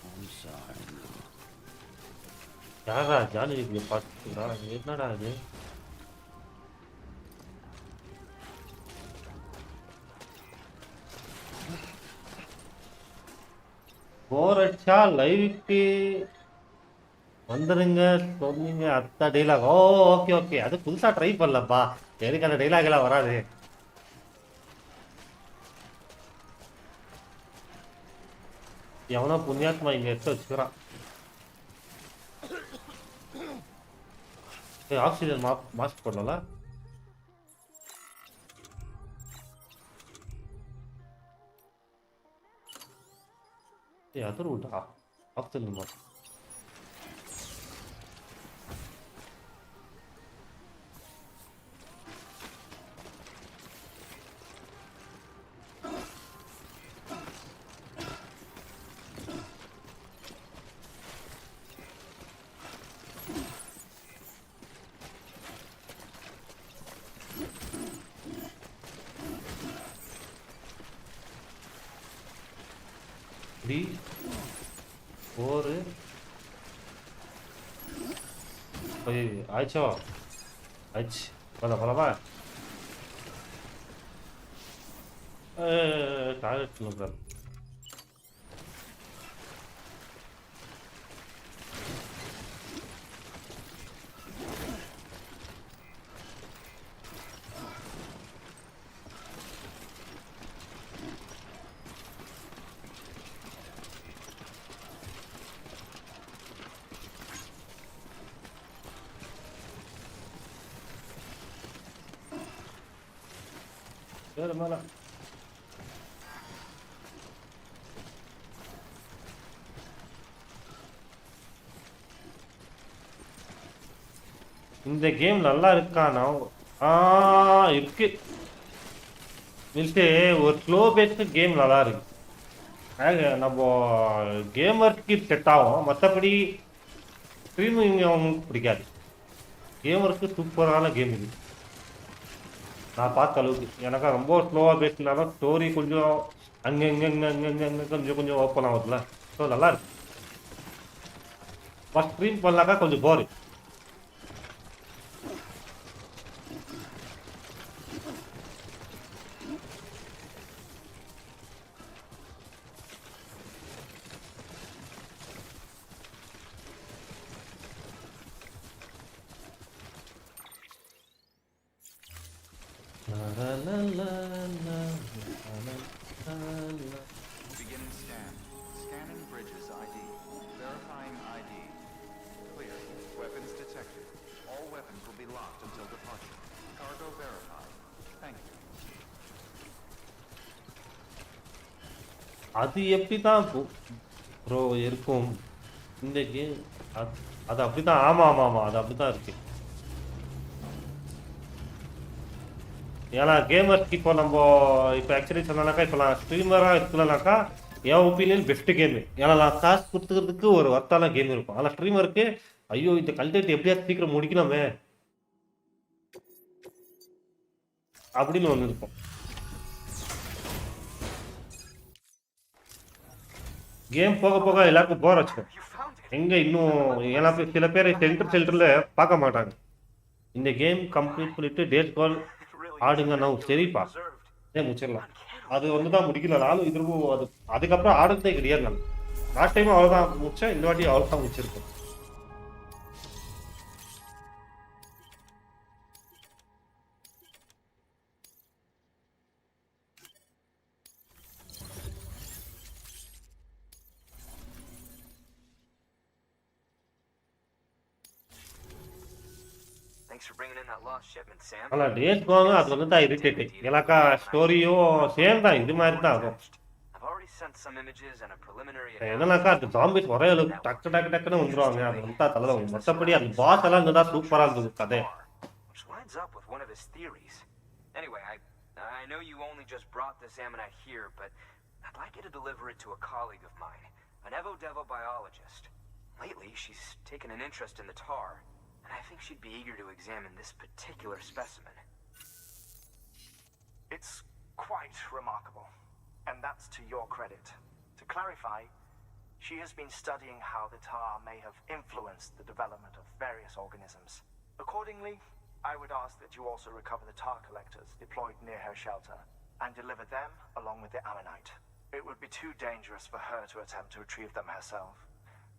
I'm sorry. யாரா ஜானி இப்படி பார்த்துக்கிறா? என்னடா இது? போர் அடிச்சா லைவுக்கு வந்துருங்க சொன்னீங்க அத்தா டைலாக். ஓ ஓகே ஓகே, அது புதுசா ட்ரை பண்ணலப்பா. எனக்கு அந்த டைலாக் எல்லாம் வராது. எவனோ புண்ணியாத்மா இங்க எடுத்து வச்சுக்கிறான். ஆக்சிஜன் மாஸ்க் போடல. அது விட்டா ஆக்சிஜன் மாஸ்க். த்ரீ 4 ஆயிடுச்சோ? ஆயிடுச்சு. போலாமா? Toilet number. வேறு மேலே இந்த கேம் நல்லா இருக்கானா? இருக்கு. ஒரு ஸ்லோ பேஸ்டு கேம் நல்லா இருக்கு. நம்ம கேமருக்கு செட் ஆகும், மற்றபடி ஸ்ட்ரீமிங் அவங்களுக்கு பிடிக்காது. கேமருக்கு சூப்பரான கேம் இது. நான் பார்த்த அளவுக்கு எனக்கா ரொம்ப ஸ்லோவாக பேசினாலும் ஸ்டோரி கொஞ்சம் அங்கே கொஞ்சம் ஓப்பன் ஆகுதுல்ல. ஸோ நல்லா இருக்கு. ஃபஸ்ட் ஸ்ட்ரீம் பண்ணாக்கா கொஞ்சம் bore. Beginning scan. Scanning bridges ID. Verifying ID. Clear. Weapons detected. All weapons will be locked until departure. Cargo verified. Thank you. அது எப்படி தான் ப்ரோ இருக்கும் இந்த கேம்? அது அப்படி தான். ஆமாம், அது அப்படி தான் இருக்கு. ஏன்னா கேமர்ஸ்க்கு இப்போ நம்ம இப்போ ஆக்சுவலி சொன்னாக்கா, இப்போ நான் ஸ்ட்ரீமராக இருக்கலனாக்கா என் ஒப்பீனியன் பெஸ்ட்டு கேமு. ஏன்னா நான் காசு கொடுத்துக்கிறதுக்கு ஒரு ஒர்த்தான கேம் இருக்கும். ஆனால் ஸ்ட்ரீமருக்கு ஐயோ இந்த கண்டென்ட் எப்படியாவது சீக்கிரம் முடிக்கணுமே அப்படின்னு ஒன்று இருக்கும். கேம் போக போக எல்லாருக்கும் போர் வச்சிடும். எங்கே இன்னும் ஏன்னா சில பேர் சென்டரில் பார்க்க மாட்டாங்க. இந்த கேம் கம்ப்ளீட் பண்ணிட்டு டேட் கால் ஆடுங்க. நான் சரிப்பா முடிச்சிடலாம். அது வந்து தான் முடிக்கல. நானும் இதுவும் அதுக்கப்புறம் ஆடுறதே கிடையாது. நான் லாஸ்ட் டைம் அவ்வளோதான் முடிச்சேன். இந்த வாட்டி அவ்வளோதான் முடிச்சிருக்கேன். Thanks for bringing in that lost shipment, Sam. ಅಲ್ಲ ಡೇಸ್ ಗೋನ್ ಅದು ಒಂದು தான் ಇರಿಟೇಟಿಂಗ್ ಇಲಾಕ ಸ್ಟೋರಿಯೋ ಸೇಮ್ தான் இது மாதிரி தான் அதுவும் I've already sent some images and a preliminary என்னன்னாக்கா அது ஜாம்பிஸ் ஒரே அளவுக்கு டக்குன்னு வந்துருவாங்க அது வந்து தலை மொத்தப்படி அந்த பாஸ் எல்லாம் இருந்தா சூப்பரா இருந்தது கதை which lines up with one of his theories. Anyway, I know you only just brought this ammonite here, but I'd like you to deliver it to a colleague of mine, an Evo-Devo biologist. Lately, she's taken an interest in the tar, and I think she'd be eager to examine this particular specimen. It's quite remarkable, and that's to your credit. To clarify, she has been studying how the tar may have influenced the development of various organisms. Accordingly, I would ask that you also recover the tar collectors deployed near her shelter and deliver them along with the ammonite. It would be too dangerous for her to attempt to retrieve them herself,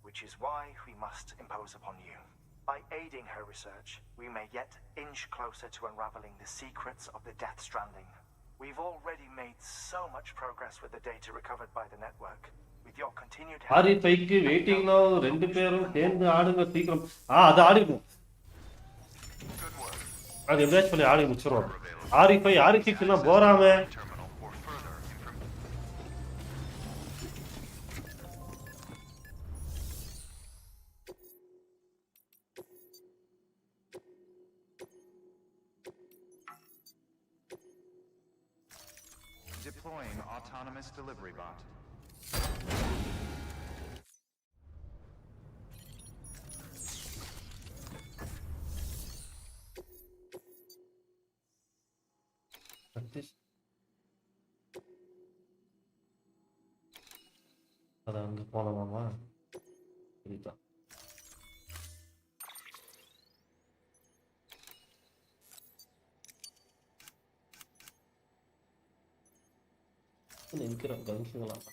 which is why we must impose upon you. By aiding her research, we may yet inch closer to unraveling the secrets of the Death Stranding. We've already made so much progress with the data recovered by the network. With your continued help... ஆரிஃபைக்கு வெயிட்டிங்ல ரெண்டு பேரும் சேர்ந்து ஆடுங்க சீக்கிரம் அது ஆடிடும் அது எப்படியாச்சும் சொல்லி ஆடி முடிச்சிருவோம் ஆரிஃபை ஆரிஃபிக்ஸ்னா போறாம Deploying autonomous delivery bot. அது அங்க போனோமாமா இதுதான் நினைக்கிறேன் கவனிச்சுக்கலாம்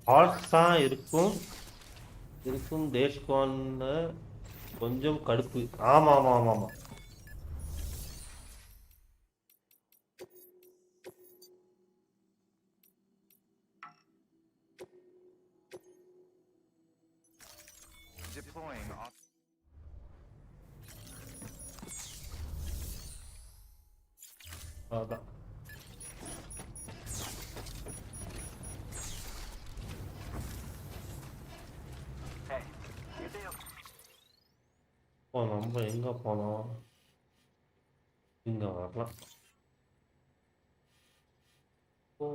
ஹார்ஸ் தான் இருக்கும் டேஸ்கான்னு கொஞ்சம் கடுப்பு ஆமா ஆமா ஆமா ஆமா Deploying அதான் நம்ம எங்க போனோம் இங்க வரலாம் ஓ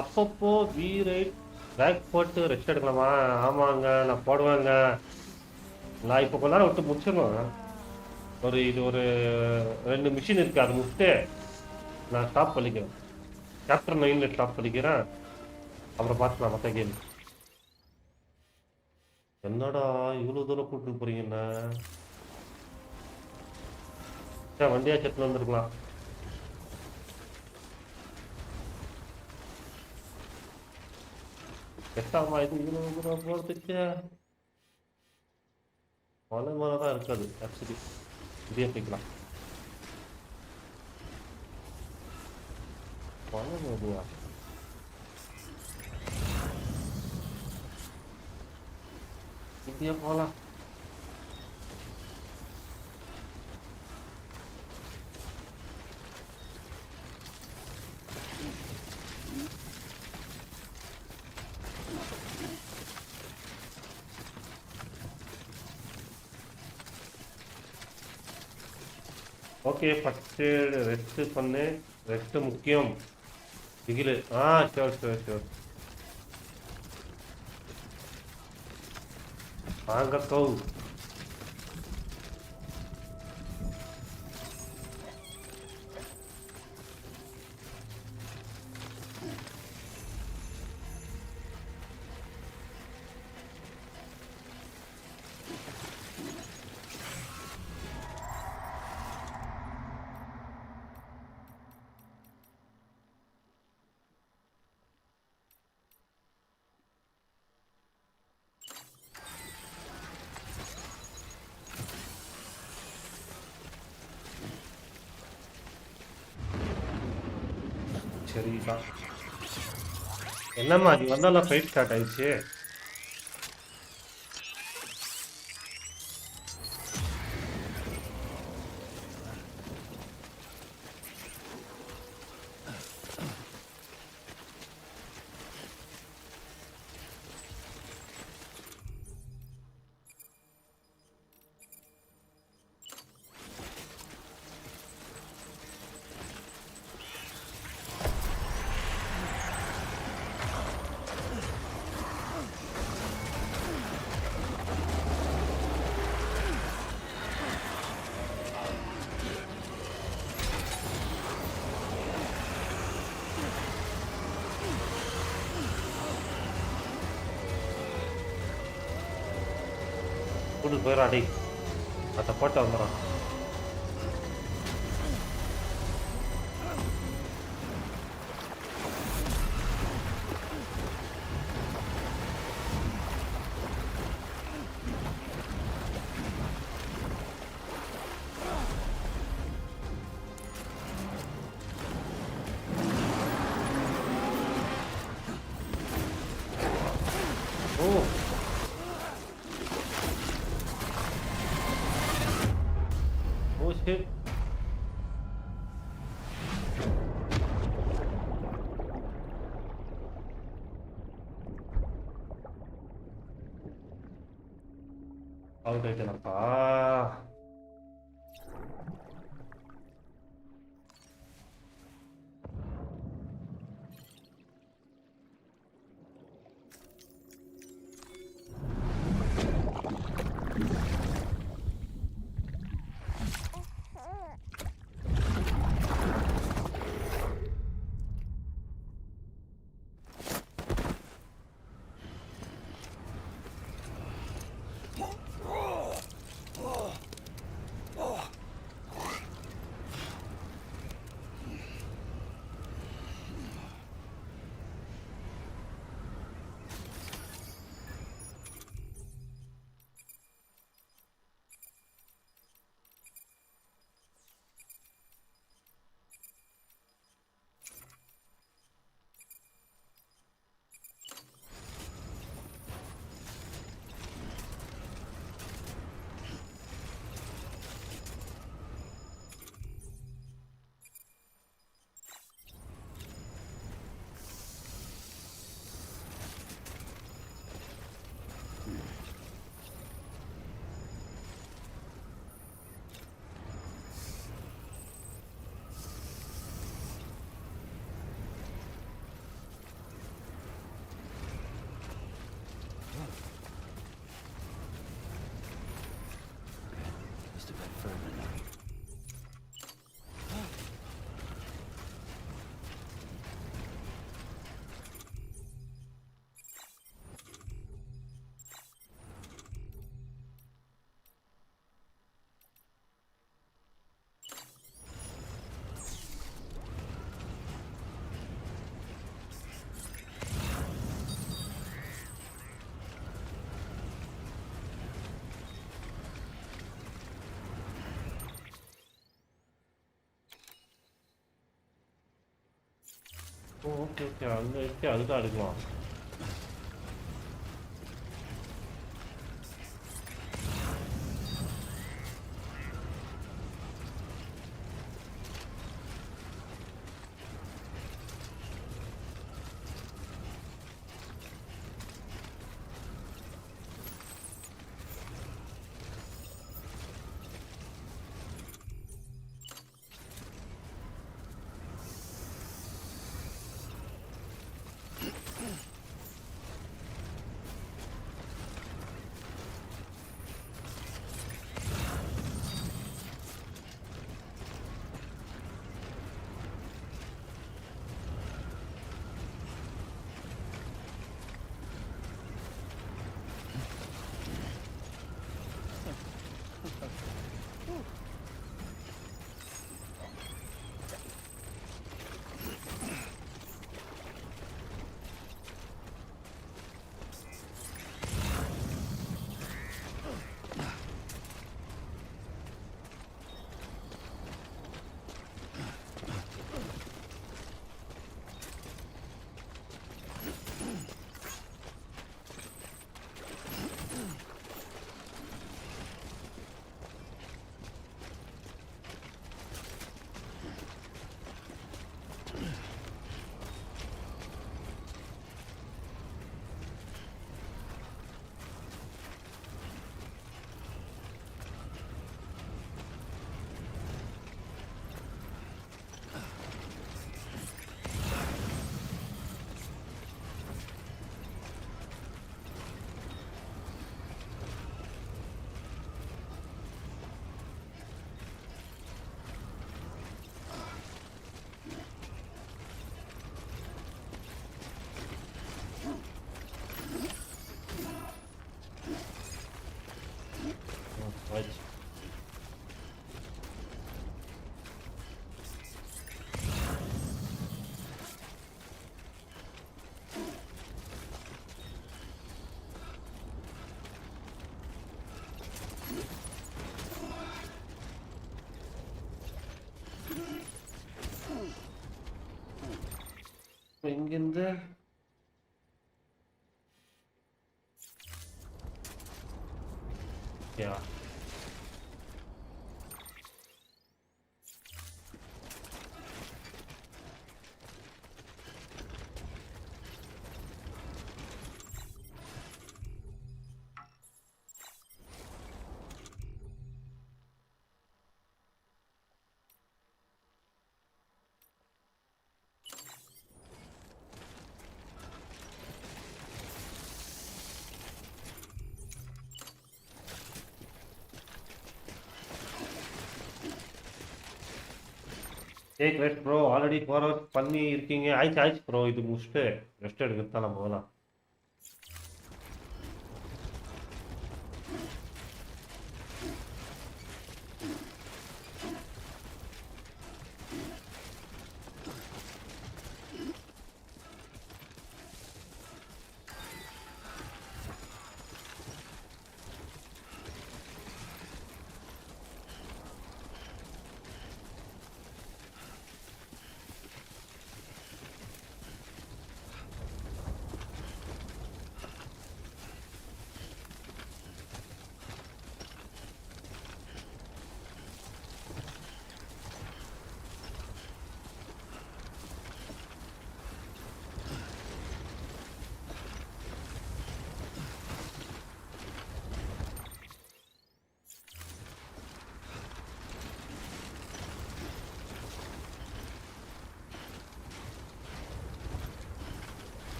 அப்பப்போ பி ரைட் பேக் போட்டு ரெஸ்ட் எடுக்கலாமா? ஆமாங்க, நான் போடுவேங்க. நான் இப்போ கொஞ்ச நேரம் விட்டு முடிச்சிடணும். ஒரு 2 மிஷின் இருக்கு, அதை முடிச்சுட்டு நான் ஸ்டாப் பண்ணிக்கிறேன். சாப்டர் 9ல ஸ்டாப் பண்ணிக்கிறேன். அப்புறம் பார்த்துக்கலாம் மற்ற கேம். என்னடா இவ்வளோ தூரம் கூப்பிட்டு போறீங்கண்ணா? சார் வண்டியா செட்டில் வந்துருக்கலாம். எட்டாமா இது இவ்வளோ தூரம் போகிறதுக்கு மலை மேலே தான் இருக்காது ஆக்சுவலி. இதே போய்க்கலாம். மலை மேலையா? இப்படியே போகலாம். ஓகே, ஃபஸ்ட்டு ரெஸ்ட்டு பண்ணு. ரெஸ்ட்டு முக்கியம். திகிலு. Sure sure sure. வாங்க கவு. சரிதான். என்னம்மா அது வந்தாலும் ஃபைட் ஸ்டார்ட் ஆயிடுச்சு. கூட்டு போயிடா டேய். அதை போட்டு வந்துடும். Oh shit. Out ஆயிட்டேனப்பா. further now. Okay okay அங்கே இருக்கு அதுதான் எடுக்கலாம். ஆயிடுச்சு. இங்கிருந்து யா ஏய் கிரேட் ப்ரோ ஆல்ரெடி 4 ஹவர்ஸ் பண்ணி இருக்கீங்க. ஆயிடுச்சு ஆயிடுச்சு ப்ரோ. இது முடிச்சுட்டு ரெஸ்ட் எடுக்கிறது தான் நம்ம போகலாம்.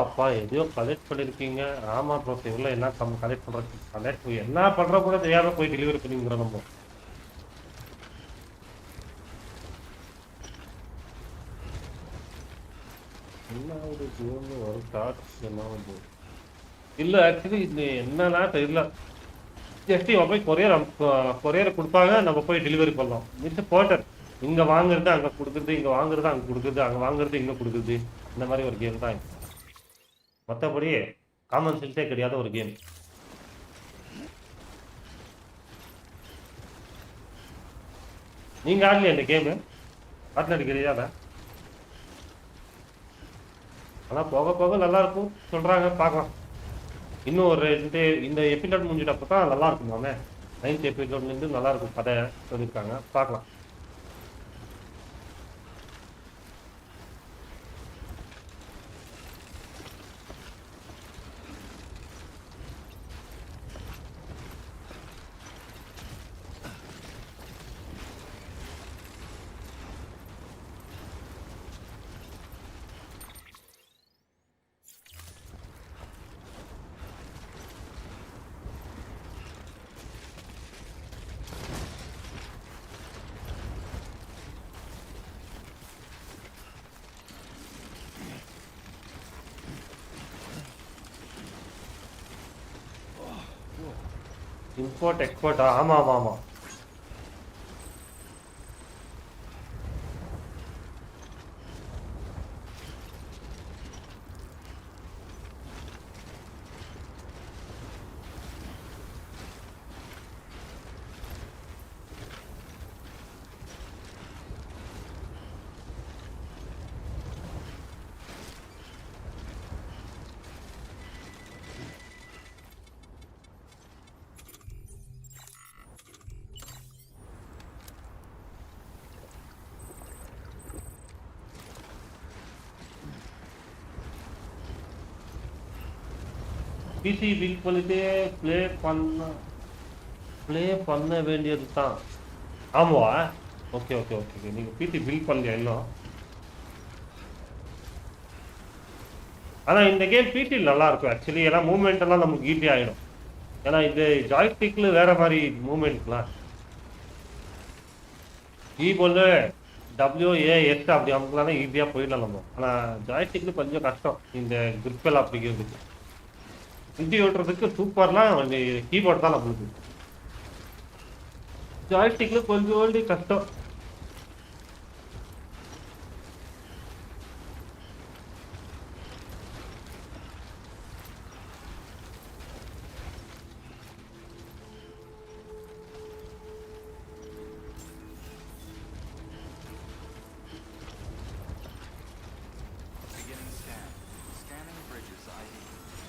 அப்பா எதையோ கலெக்ட் பண்ணியிருக்கீங்க. ஆமா ப்ரோ, இவ்வளோ என்ன கலெக்ட் பண்ணுறது, கலெக்ட் என்ன பண்ணுற கூட தெரியாம போய் டெலிவரி பண்ணிங்கிறோம் நம்ம. என்ன ஒரு கேம் ஒரு டார்ச் என்ன வந்து இல்லை ஆக்சுவலி இது என்னன்னா தெரியல. ஜஸ்ட் இவன் போய் கொரியரை கொடுப்பாங்க, நம்ம போய் டெலிவரி பண்ணலாம். மிஸ் போட்டர் இங்கே வாங்குறது அங்கே கொடுக்குறது, இங்கே வாங்குறது அங்கே கொடுக்குறது, அங்கே வாங்குறது இங்கே கொடுக்குறது, இந்த மாதிரி ஒரு கேம் தான். மற்றபடி காமன் சென்ஸே கிடையாத ஒரு கேம். நீங்கள் ஆடலையா இந்த கேமு? ஆட்டில் அடிக்கிறீங்களா? ஆனால் போக போக நல்லாயிருக்கும் சொல்கிறாங்க, பார்க்கலாம். இன்னும் ஒரு இந்த எபிசோட் முடிஞ்சிட்டப்போ தான் நல்லா இருக்குமாமே. 9th எபிசோட்லேருந்து நல்லாயிருக்கும் கதை சொல்லியிருக்காங்க, பார்க்கலாம். இம்போர்ட் எக்ஸ்போர்ட்டா? ஆமாம் ஆமாம் ஆமாம். பிசி பில் பண்ணிட்டு ப்ளே பண்ண வேண்டியது தான். ஆமாவா? Okay okay okay okay. நீங்கள் பிசி பில் பண்ணலையா இன்னும்? ஆனால் இந்த கேம் பிசியில் நல்லாயிருக்கும் ஆக்சுவலி. ஏன்னா மூமெண்ட் எல்லாம் நமக்கு ஈஸி ஆகிடும். ஏன்னா இது ஜாய்ஸ்டிக்கில் வேறு மாதிரி மூமெண்ட்லாம். கீபோர்டு WAS அப்படி அமுக்கலாம்னா ஈஸியாக போயிடலாம் நம்ம. ஆனால் ஜாய்ஸ்டிக்கில் கொஞ்சம் கஷ்டம் இந்த கிரிப்பெல்லாம் அப்படிங்கிறதுக்கு. இண்டி ஓட்டுறதுக்கு சூப்பர்லாம் கீபோர்டு தான் நம்மளுக்கு. ஜாய்ஸ்டிக்கில் கொஞ்சம் கஷ்டம். Beginning scan. Scanning bridges ID.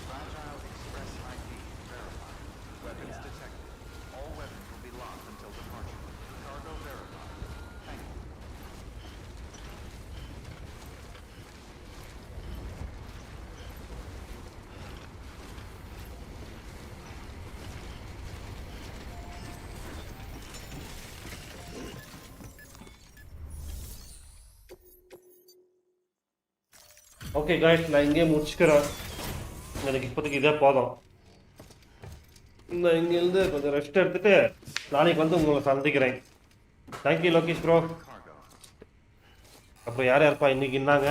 Fragile Express ID verified. Weapons detected. All weapons will be locked until departure. Cargo verified. Thank you. Okay guys, நான் இங்கேயே முடிச்சுக்கிறேன். எனக்கு இப்போதைக்கு இதே போதும். நான் இங்கேருந்து கொஞ்சம் ரெஸ்ட் எடுத்துட்டு நாளைக்கு வந்து உங்களை சந்திக்கிறேன். Thank you Lokesh bro. அப்புறம் யார் யாருப்பா இன்னைக்கு இருந்தாங்க?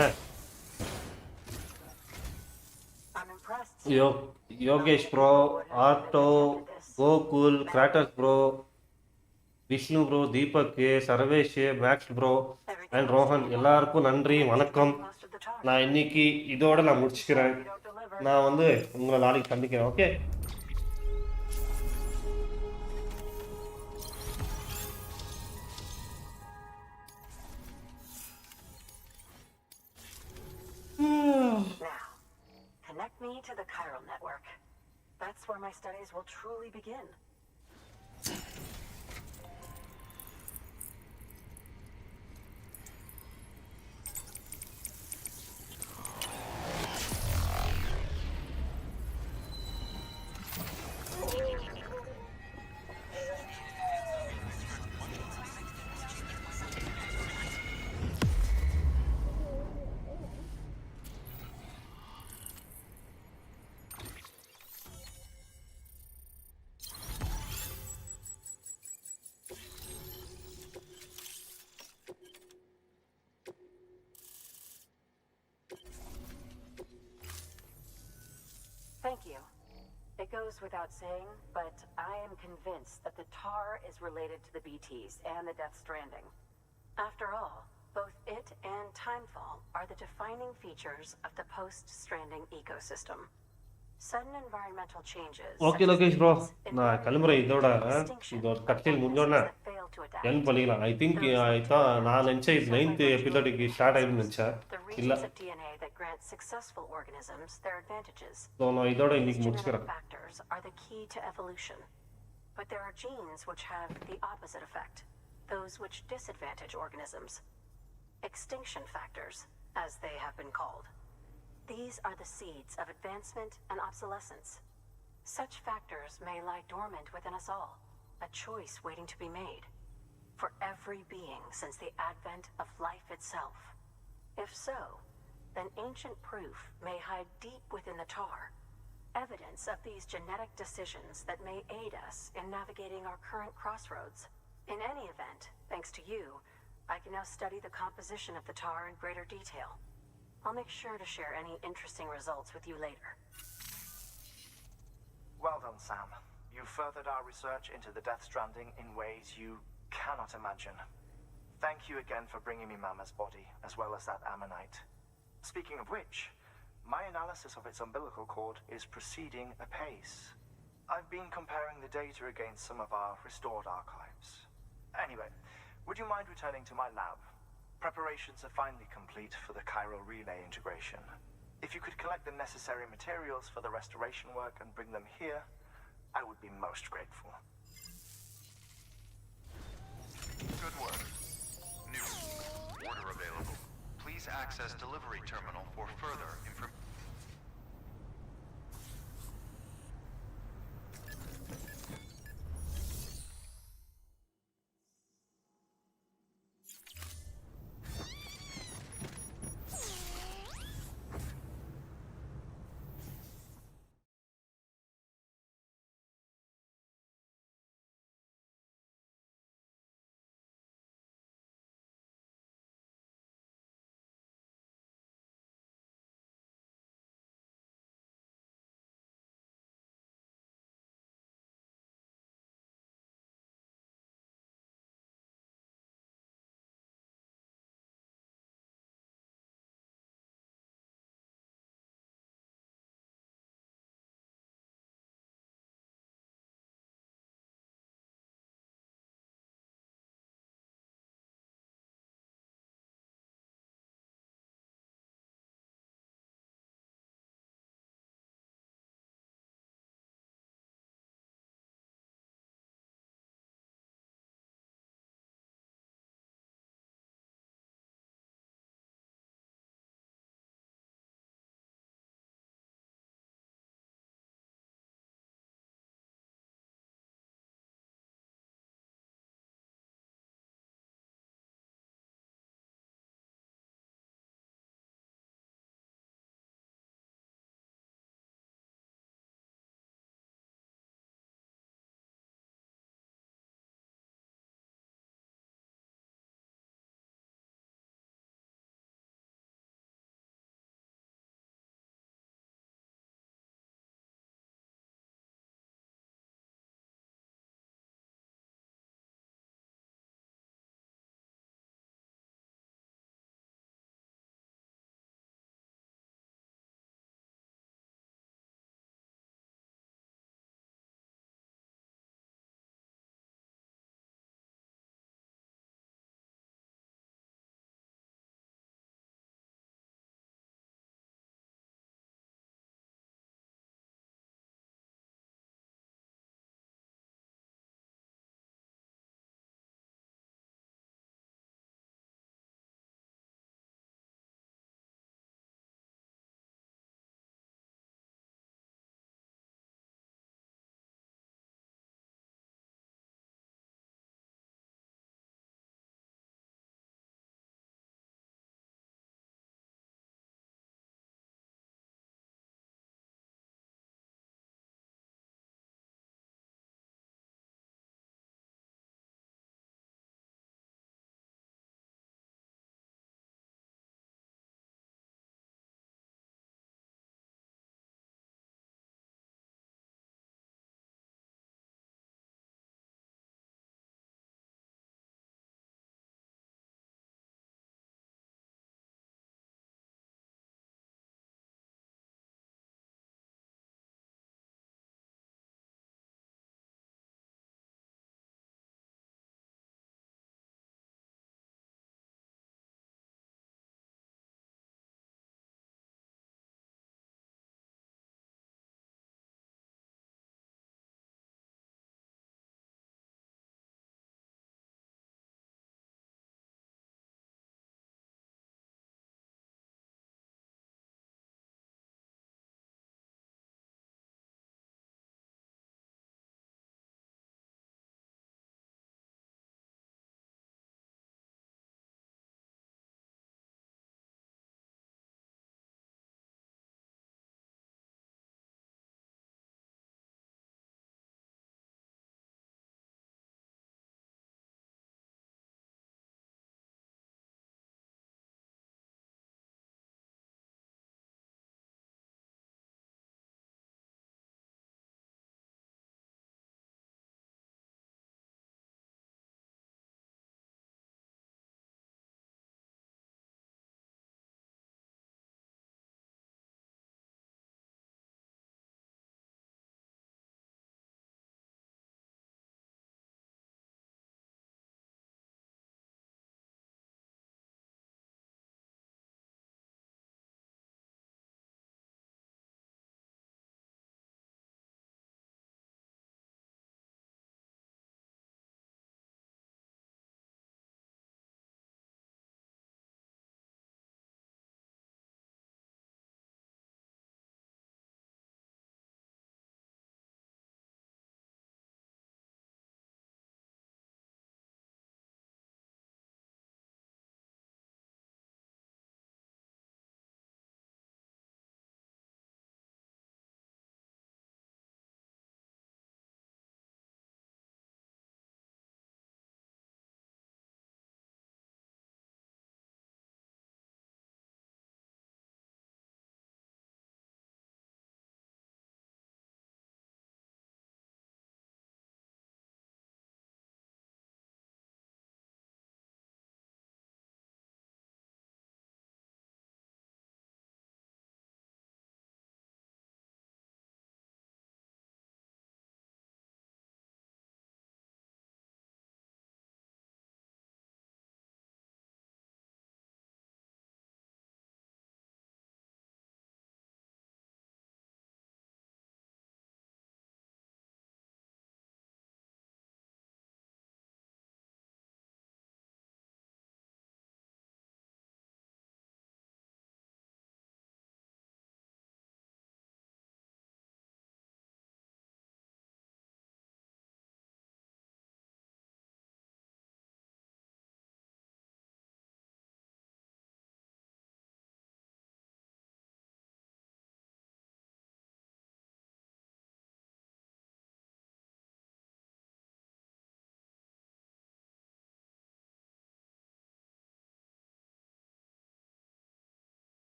யோகேஷ் ப்ரோ, ஆர்டோ, Gokul, Kratos bro, Vishnu bro, Deepak, Sarvesh, Max bro and Rohan எல்லாருக்கும் நன்றி, வணக்கம். நான் இன்னைக்கு இதோட நான் முடிச்சுக்கிறேன். நான் வந்து உங்களை நாளைக்கு சந்திக்கிறேன். Okay. Now, connect me to the chiral network. That's where my studies will truly begin. you. It goes without saying, but I am convinced that the tar is related to the BTs and the Death Stranding. After all, both it and timefall are the defining features of the post-Stranding ecosystem. Sudden environmental changes. Okay Lokesh bro, நான் கிளம்புறேன். இதோட கட்சியில் முடிஞ்சோடனே என் பண்ணிக்கலாம். I think நான் நினச்சேன் இது 9th எபிசோடுக்கு ஸ்டார்ட் ஆகிடுன்னு நினச்சேன். இல்லை, ஸோ நான் இதோட இன்னைக்கு முடிச்சுக்கிறேன். Are the key to evolution, but there are genes which have the opposite effect, those which disadvantage organisms. Extinction factors, as they have been called. These are the seeds of advancement and obsolescence. Such factors may lie dormant within us all, a choice waiting to be made. For every being since the advent of life itself. If so, then ancient proof may hide deep within the tar, evidence of these genetic decisions that may aid us in navigating our current crossroads. In any event, thanks to you, I can now study the composition of the tar in greater detail. I'll make sure to share any interesting results with you later. Well done, Sam. You furthered our research into the Death Stranding in ways you cannot imagine. Thank you again for bringing me Mama's body, as well as that ammonite. Speaking of which, my analysis of its umbilical cord is proceeding apace. I've been comparing the data against some of our restored archives. Anyway, would you mind returning to my lab? Preparations are finally complete for the chiral relay integration. If you could collect the necessary materials for the restoration work and bring them here, I would be most grateful. Good work. New order available. Please access delivery terminal for further information.